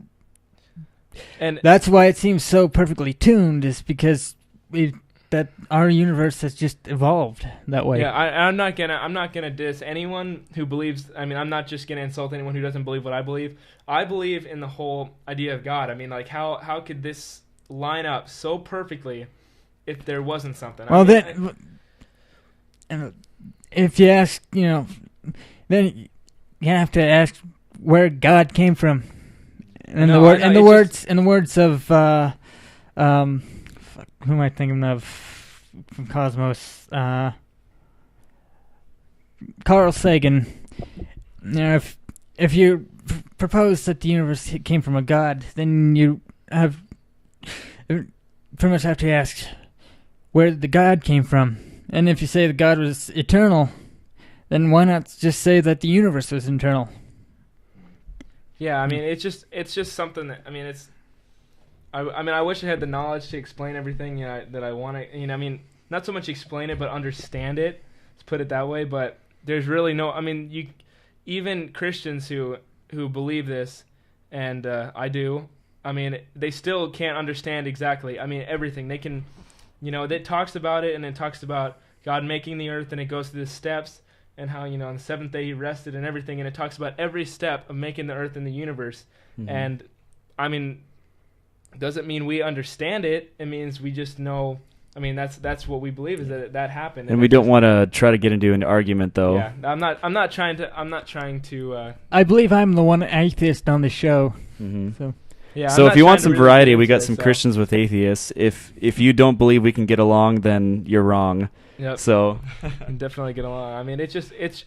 why it seems so perfectly tuned, is because that our universe has just evolved that way. Yeah, I'm not gonna diss anyone who believes. I'm not just gonna insult anyone who doesn't believe what I believe. I believe in the whole idea of God. How could this line up so perfectly if there wasn't something? If you ask, then you have to ask where God came from. In the words of who am I thinking of from Cosmos? Carl Sagan, if you propose that the universe came from a god, then you have pretty much have to ask where the god came from. And if you say the god was eternal, then why not just say that the universe was eternal? Yeah, I mean, it's just something that, I mean, I wish I had the knowledge to explain everything that I want to, I mean, not so much explain it, but understand it, let's put it that way, but there's really no, I mean, even Christians who believe this, and I do, I mean, they still can't understand exactly, I mean, everything. They can, it talks about it, and it talks about God making the earth, and it goes through the steps, and how, on the seventh day he rested and everything, and it talks about every step of making the earth and the universe. Mm-hmm. And, I mean, doesn't mean we understand it. It means we just know, I mean, that's what we believe, is that happened. And we don't want to try to get into an argument, though. Yeah, I'm not trying to. I believe I'm the one atheist on the show. Mm-hmm. So. Yeah, so if you want some variety, we got some Christians with atheists. If you don't believe we can get along, then you're wrong. Yep. So definitely get along. I mean, it's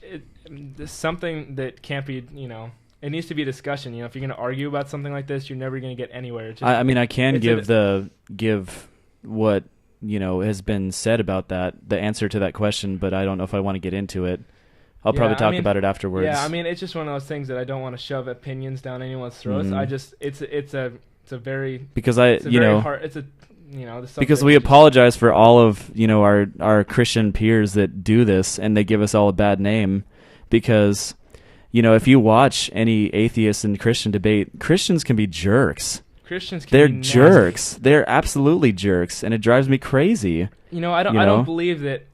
something that can't be, it needs to be a discussion. If you're going to argue about something like this, you're never going to get anywhere. I mean, I can give what has been said about that, the answer to that question, but I don't know if I want to get into it. I'll probably talk about it afterwards. Yeah, I mean, it's just one of those things that I don't want to shove opinions down anyone's throats. I just it's a very because because we just apologize for all of our Christian peers that do this, and they give us all a bad name because if you watch any atheist and Christian debate, Christians can be jerks. They're jerks. They're absolutely jerks, and it drives me crazy. I don't believe that.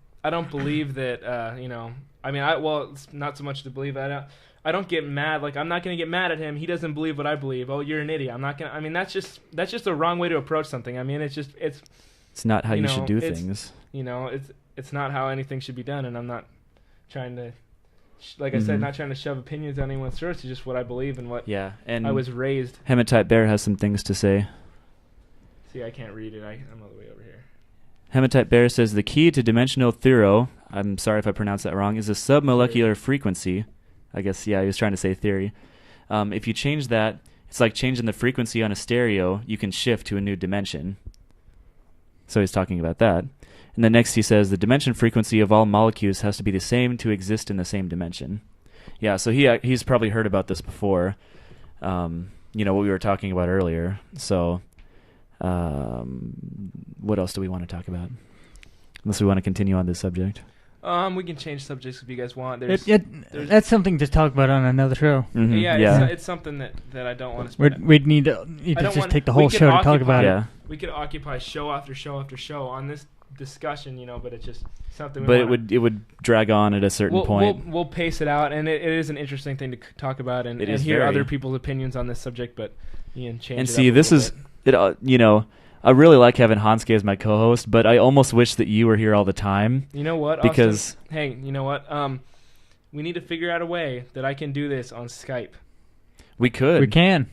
I mean, it's not so much to believe that. I don't get mad. Like, I'm not going to get mad at him. He doesn't believe what I believe. Oh, you're an idiot. I'm not going to. I mean, that's just a wrong way to approach something. I mean, it's not how you should do things. It's not how anything should be done. And I'm not trying to, like I said, not trying to shove opinions down anyone's throats. It's just what I believe and what I was raised. Hematite Bear has some things to say. See, I can't read it. I'm all the way over here. Hematite Bear says the key to dimensional thero, I'm sorry if I pronounced that wrong, is a submolecular frequency. I guess, he was trying to say theory. If you change that, it's like changing the frequency on a stereo. You can shift to a new dimension. So he's talking about that. And then next he says the dimension frequency of all molecules has to be the same to exist in the same dimension. Yeah, so he's probably heard about this before. What we were talking about earlier. So what else do we want to talk about? Unless we want to continue on this subject. We can change subjects if you guys want. That's something to talk about on another show. Mm-hmm. Yeah. It's something that I don't want to spend. We'd need to just take the whole show to talk about it. We could occupy show after show after show on this discussion, but it's just something. But it would drag on at a certain point. We'll pace it out, and it is an interesting thing to talk about and hear other people's opinions on this subject. But change. And see, this is it. I really like having Hanske as my co-host, but I almost wish that you were here all the time. You know what? Because Austin, hey, you know what? We need to figure out a way that I can do this on Skype. We could. We can.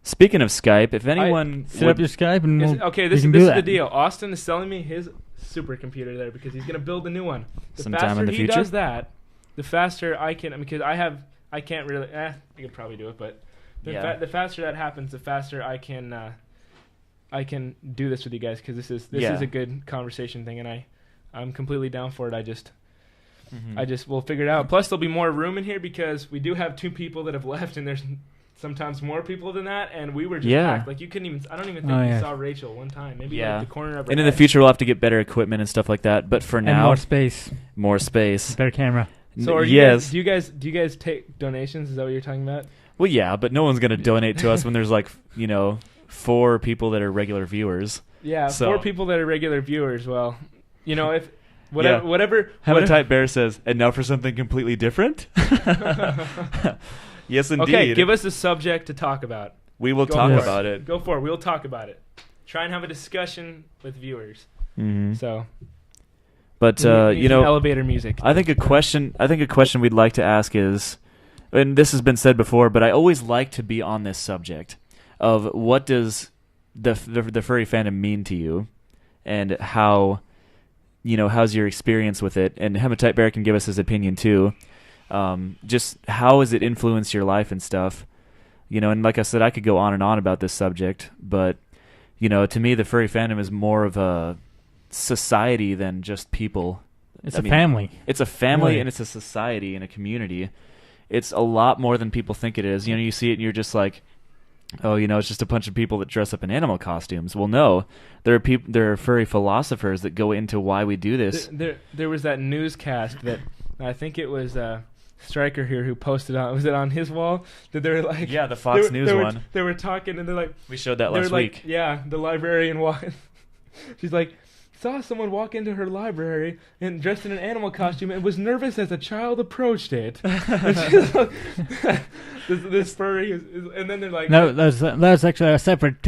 Speaking of Skype, if anyone set up your Skype and this is the deal. Austin is selling me his supercomputer there because he's going to build a new one. Sometime in the future. The faster he does that, the faster I can. Because I can't really. I could probably do it, but the faster that happens, the faster I can do this with you guys because this is a good conversation thing, and I'm completely down for it. I just we'll figure it out. Plus, there'll be more room in here because we do have 2 people that have left, and there's sometimes more people than that, and we were just packed. Like you couldn't even. I don't even think you saw Rachel one time. Maybe like the corner of her And in head. the future, we'll have to get better equipment and stuff like that. But for now, more space, better camera. So do you guys take donations? Is that what you're talking about? Well, yeah, but no one's gonna donate to us when there's 4 people that are regular viewers. Yeah, 4 people that are regular viewers. Well, if whatever. Hematite Bear says, and now for something completely different. Yes, indeed. Okay, give us a subject to talk about. We will talk about it. Go for it. We'll talk about it. Try and have a discussion with viewers. Mm-hmm. So. But elevator music. I think a question we'd like to ask is, and this has been said before, but I always like to be on this subject of what does the furry fandom mean to you, and how, how's your experience with it? And Hematite Bear can give us his opinion too. Just how has it influenced your life and stuff? You know, and like I said, I could go on and on about this subject, but, you know, to me, the furry fandom is more of a society than just people. It's a family. It's a family, Really. and it's a society and a community. It's a lot more than people think it is. You know, you see it and you're just like, oh, you know, it's just a bunch of people that dress up in animal costumes. Well, no, there are furry philosophers that go into why we do this. There was that newscast that I think it was Stryker here who posted on. Was it on his wall? That they were like, Yeah, the Fox News one. They were talking and they're like, We showed that they were last like, week. Yeah, the librarian walk. She's like, saw someone walk into her library and dressed in an animal costume and was nervous as a child approached it. And she's like, this furry is, and then they're like, No, that's actually a separate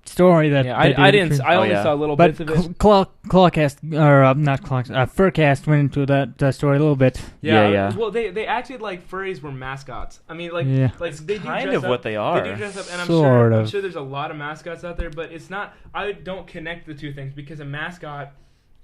story that. Yeah, I didn't. I only saw little but bits of it. Clawcast or not Clawcast, Furcast went into that story a little bit. Yeah. Well, they acted like furries were mascots. I mean, like, Yeah. like they do kind dress of up, what they are. They do dress up, and I'm Sort sure of. there's a lot of mascots out there, but it's not. I don't connect the two things because a mascot.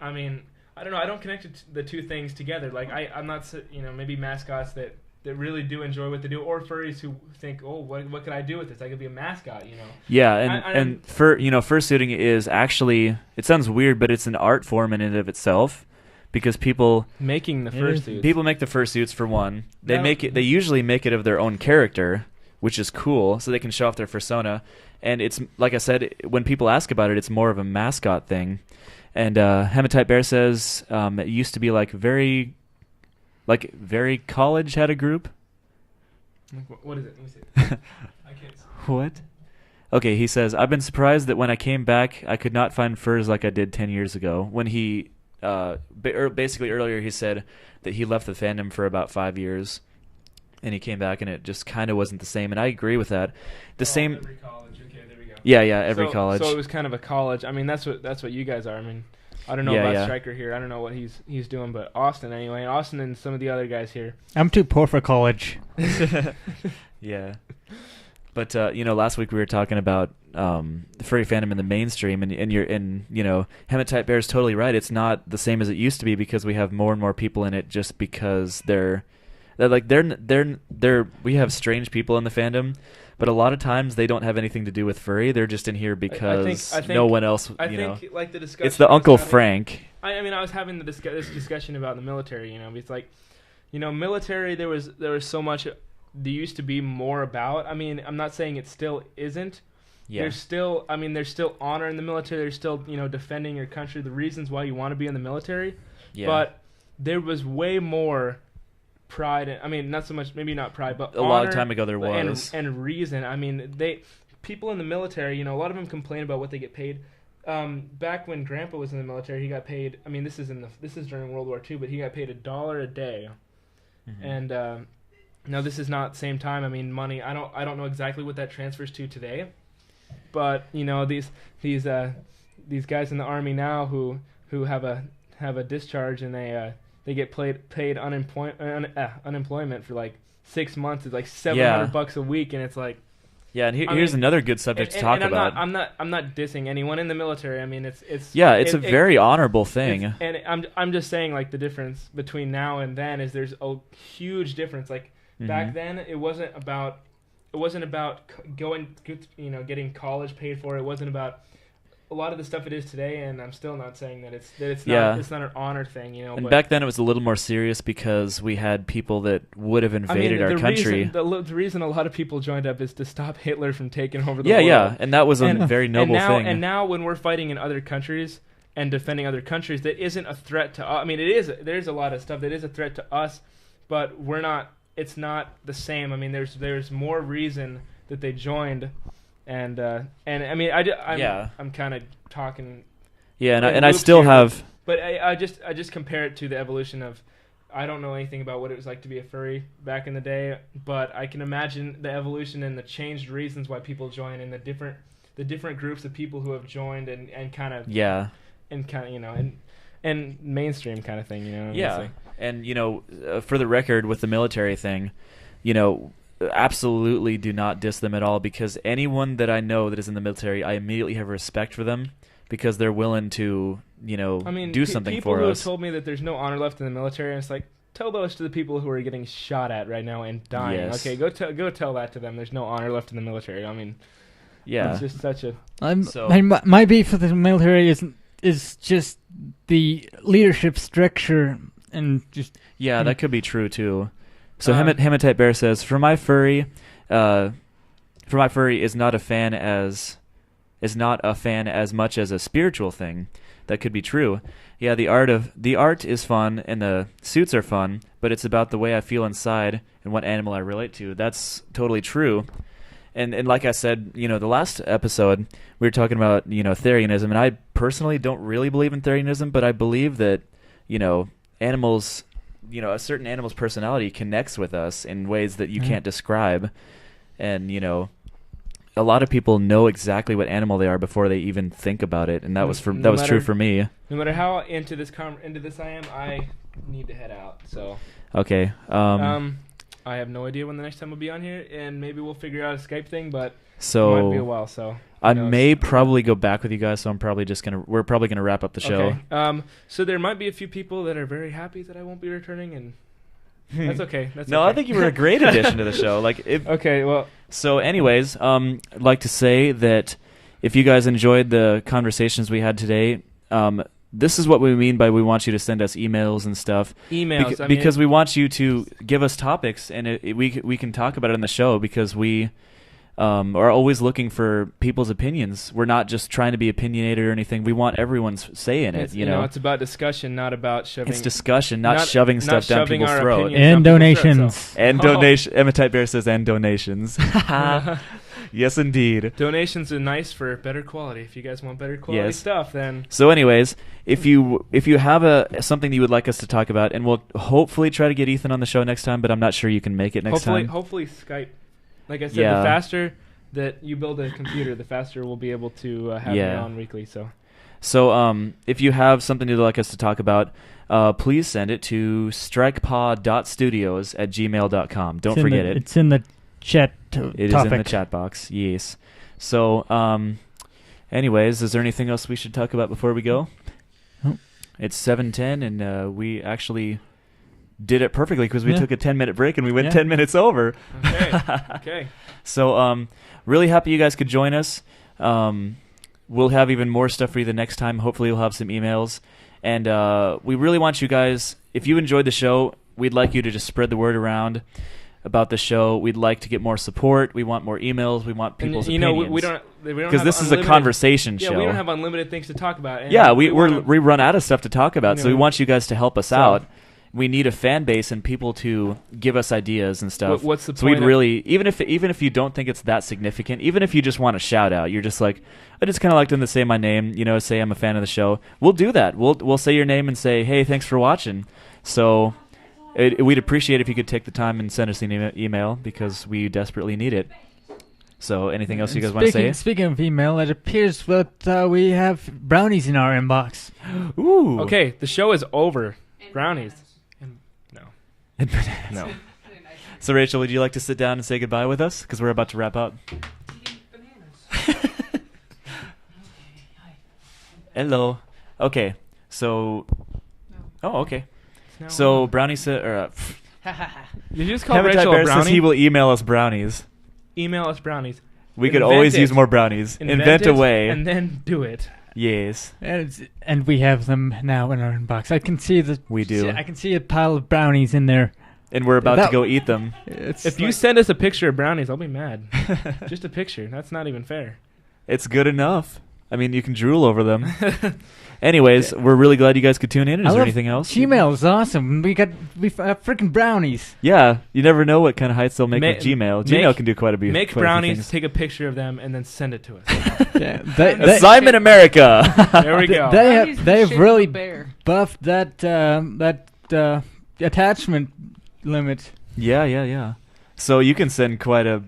I mean, I don't know. I don't connect the two things together. Like I'm not. Maybe mascots that really do enjoy what they do, or furries who think, oh, what could I do with this? I could be a mascot, you know. Yeah, and fursuiting is actually, it sounds weird, but it's an art form in and of itself, because people making the fursuits. People make the fursuits for one. They usually make it of their own character, which is cool, so they can show off their persona. And it's, like I said, when people ask about it, it's more of a mascot thing. And Hematite Bear says it used to be very college had a group. What is it? Let me see. I can't see. What? Okay, he says, I've been surprised that when I came back, I could not find furs like I did 10 years ago. When he, basically earlier he said that he left the fandom for about 5 years, and he came back and it just kind of wasn't the same, and I agree with that. Same. Every college. Okay, there we go. Yeah, every college. So it was kind of a college. I mean, that's what you guys are. I mean, I don't know about Stryker here. I don't know what he's doing, but Austin anyway. Austin and some of the other guys here. I'm too poor for college. Yeah. But last week we were talking about the furry fandom in the mainstream, and Hematite Bear is totally right. It's not the same as it used to be because we have more and more people in it just because they're we have strange people in the fandom, but a lot of times they don't have anything to do with furry. They're just in here because I think no one else. I think like the discussion. It's the Uncle Frank. I mean, I was having this discussion about the military. It's like, military. There was so much. There used to be more about. I mean, I'm not saying it still isn't. Yeah. There's still honor in the military. There's still defending your country. The reasons why you want to be in the military. Yeah. But there was way more pride. I mean, not so much. Maybe not pride, but a long time ago there was and reason. I mean, people in the military. A lot of them complain about what they get paid. Back when Grandpa was in the military, he got paid. I mean, this is during World War II, but he got paid $1 a day. Mm-hmm. And now this is not same time. I mean, money. I don't know exactly what that transfers to today, but these guys in the Army now who have a discharge and they get paid unemployment for like 6 months. It's like $700 a week, and it's like. Yeah, and here's another good subject to talk about. I'm not dissing anyone in the military. I mean, it's a very honorable thing. And I'm just saying, like, the difference between now and then is there's a huge difference. Like back then, it wasn't about getting college paid for. It wasn't about a lot of the stuff it is today, and I'm still not saying that it's not an honor thing, And but back then it was a little more serious because we had people that would have invaded our country. The reason a lot of people joined up is to stop Hitler from taking over the world. Yeah, and that was a very noble thing. And now when we're fighting in other countries and defending other countries, that isn't a threat to us. I mean, there's a lot of stuff that is a threat to us, but we're not. It's not the same. I mean, there's more reason that they joined. And I mean, I'm kind of talking. Yeah, and I still have. But I just compare it to the evolution of. I don't know anything about what it was like to be a furry back in the day, but I can imagine the evolution and the changed reasons why people join, and the different groups of people who have joined and kind of and kind of and mainstream kind of thing, Yeah, and for the record, with the military thing, absolutely do not diss them at all, because anyone that I know that is in the military, I immediately have respect for them because they're willing to do something people for who us. have told me that there's no honor left in the military, and it's like, tell those to the people who are getting shot at right now and dying. Yes. Okay, go tell that to them. There's no honor left in the military. I mean, Yeah. it's just such a. My beef with the military is just the leadership structure and just. Yeah, that could be true too. So Hematite Bear says, for my furry is not a fan as much as a spiritual thing. That could be true. Yeah, the art is fun and the suits are fun, but it's about the way I feel inside and what animal I relate to. That's totally true. And like I said, the last episode we were talking about, Therianism, and I personally don't really believe in Therianism, but I believe that, animals, a certain animal's personality connects with us in ways that you can't describe. And, a lot of people know exactly what animal they are before they even think about it, and that was true for me. No matter how into this I am, I need to head out. So okay. I have no idea when the next time we'll be on here, and maybe we'll figure out a Skype thing, but it might be a while. So I may probably go back with you guys. So we're probably gonna wrap up the show. Okay. So there might be a few people that are very happy that I won't be returning, and that's okay. No, I think you were a great addition to the show. Okay, well. So, anyways, I'd like to say that if you guys enjoyed the conversations we had today, this is what we mean by we want you to send us emails and stuff. Emails, because we want you to give us topics, and we can talk about it on the show because we are always looking for people's opinions. We're not just trying to be opinionated or anything. We want everyone's say in it. It's about discussion, not about shoving. It's discussion, not shoving stuff down people's throat. And donations. And donation. Hematite Bear says, and donations. Yes, indeed. Donations are nice for better quality. If you guys want better quality stuff, then. So, anyways, if you have something that you would like us to talk about, and we'll hopefully try to get Ethan on the show next time, but I'm not sure you can make it next time. Hopefully Skype. Like I said, the faster that you build a computer, the faster we'll be able to have me on weekly. So if you have something you'd like us to talk about, please send it to strikepod.studios@gmail.com. Don't forget it. It's in the chat It is in the chat box, yes. So, anyways, is there anything else we should talk about before we go? Nope. It's 7:10, and we actually did it perfectly because we took a 10-minute break and we went 10 minutes over. Okay. So, really happy you guys could join us. We'll have even more stuff for you the next time. Hopefully we'll have some emails. And we really want you guys, if you enjoyed the show, we'd like you to just spread the word around about the show. We'd like to get more support. We want more emails. We want people's opinions. We don't because this is a conversation show. Yeah, we don't have unlimited things to talk about. And we run out of stuff to talk about, so we want you guys to help us out. We need a fan base and people to give us ideas and stuff. What's the point? So we'd really, even if you don't think it's that significant, even if you just want a shout out, you're just like, I just kind of like them to say my name, say I'm a fan of the show. We'll do that. We'll say your name and say, hey, thanks for watching. So we'd appreciate if you could take the time and send us an email because we desperately need it. So anything else you guys want to say? Speaking of email, it appears that we have brownies in our inbox. Ooh. Okay, the show is over. Brownies. No. So, Rachel, would you like to sit down and say goodbye with us? Because we're about to wrap up. Hello. Okay. So. Oh, okay. So, Brownie said. Did you just call Rachel a brownie? Says he will email us brownies. Email us brownies. We could always use more brownies. Invent a way. And then do it. Yes. And we have them now in our inbox. I can see we do. I can see a pile of brownies in there. And we're about to go eat them. If you send us a picture of brownies, I'll be mad. Just a picture. That's not even fair. It's good enough. I mean, you can drool over them. Anyways, we're really glad you guys could tune in. Is there anything else? Gmail is awesome. We freaking brownies. Yeah, you never know what kind of heights they'll make with Gmail. Gmail can do quite a bit. Make brownies, take a picture of them, and then send it to us. Assignment America. There we go. They've really buffed that attachment limit. Yeah. So you can send quite a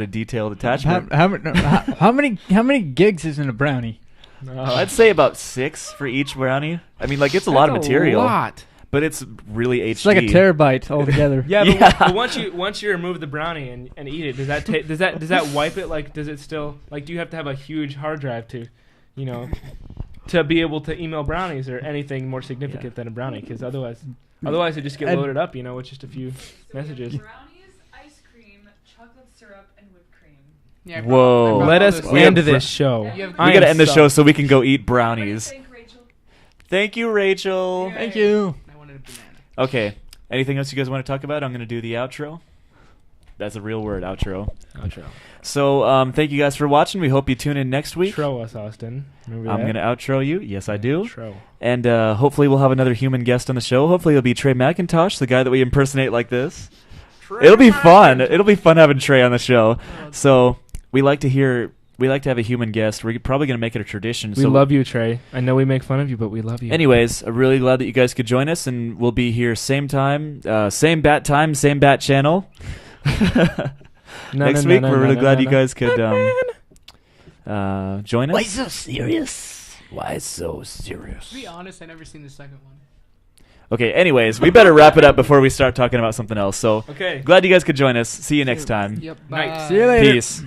detailed attachment. How many gigs is in a brownie? I'd say about 6 for each brownie. I mean, it's a lot of material. A lot. But it's really HD. It's like a terabyte altogether. But once you remove the brownie and eat it, does that wipe it? Does it still do you have to have a huge hard drive to be able to email brownies or anything more significant than a brownie? Because otherwise, Otherwise, they just get loaded up, with just a few messages. Brownies, ice cream, chocolate syrup, and whipped cream. Yeah, Whoa. Let us end this show. We got to end the show so we can go eat brownies. Thank you, Rachel. Thank you. I wanted a banana. Okay. Anything else you guys want to talk about? I'm going to do the outro. That's a real word, outro. Outro. So, thank you guys for watching. We hope you tune in next week. Outro us, Austin. Remember I'm that? going to outro you. Yes, I do. Outro. And hopefully we'll have another human guest on the show. Hopefully it'll be Trey McIntosh, the guy that we impersonate like this. It'll be fun. It'll be fun having Trey on the show. So we like to have a human guest. We're probably going to make it a tradition. We love you, Trey. I know we make fun of you, but we love you. Anyways, I'm really glad that you guys could join us, and we'll be here same time, same bat channel. Next week, we're really glad you guys could join us. Why so serious? Why so serious? To be honest, I never seen the second one. Okay, anyways, we better wrap it up before we start talking about something else. So, okay. Glad you guys could join us. See you next time. Yep. Bye. See you later. Peace.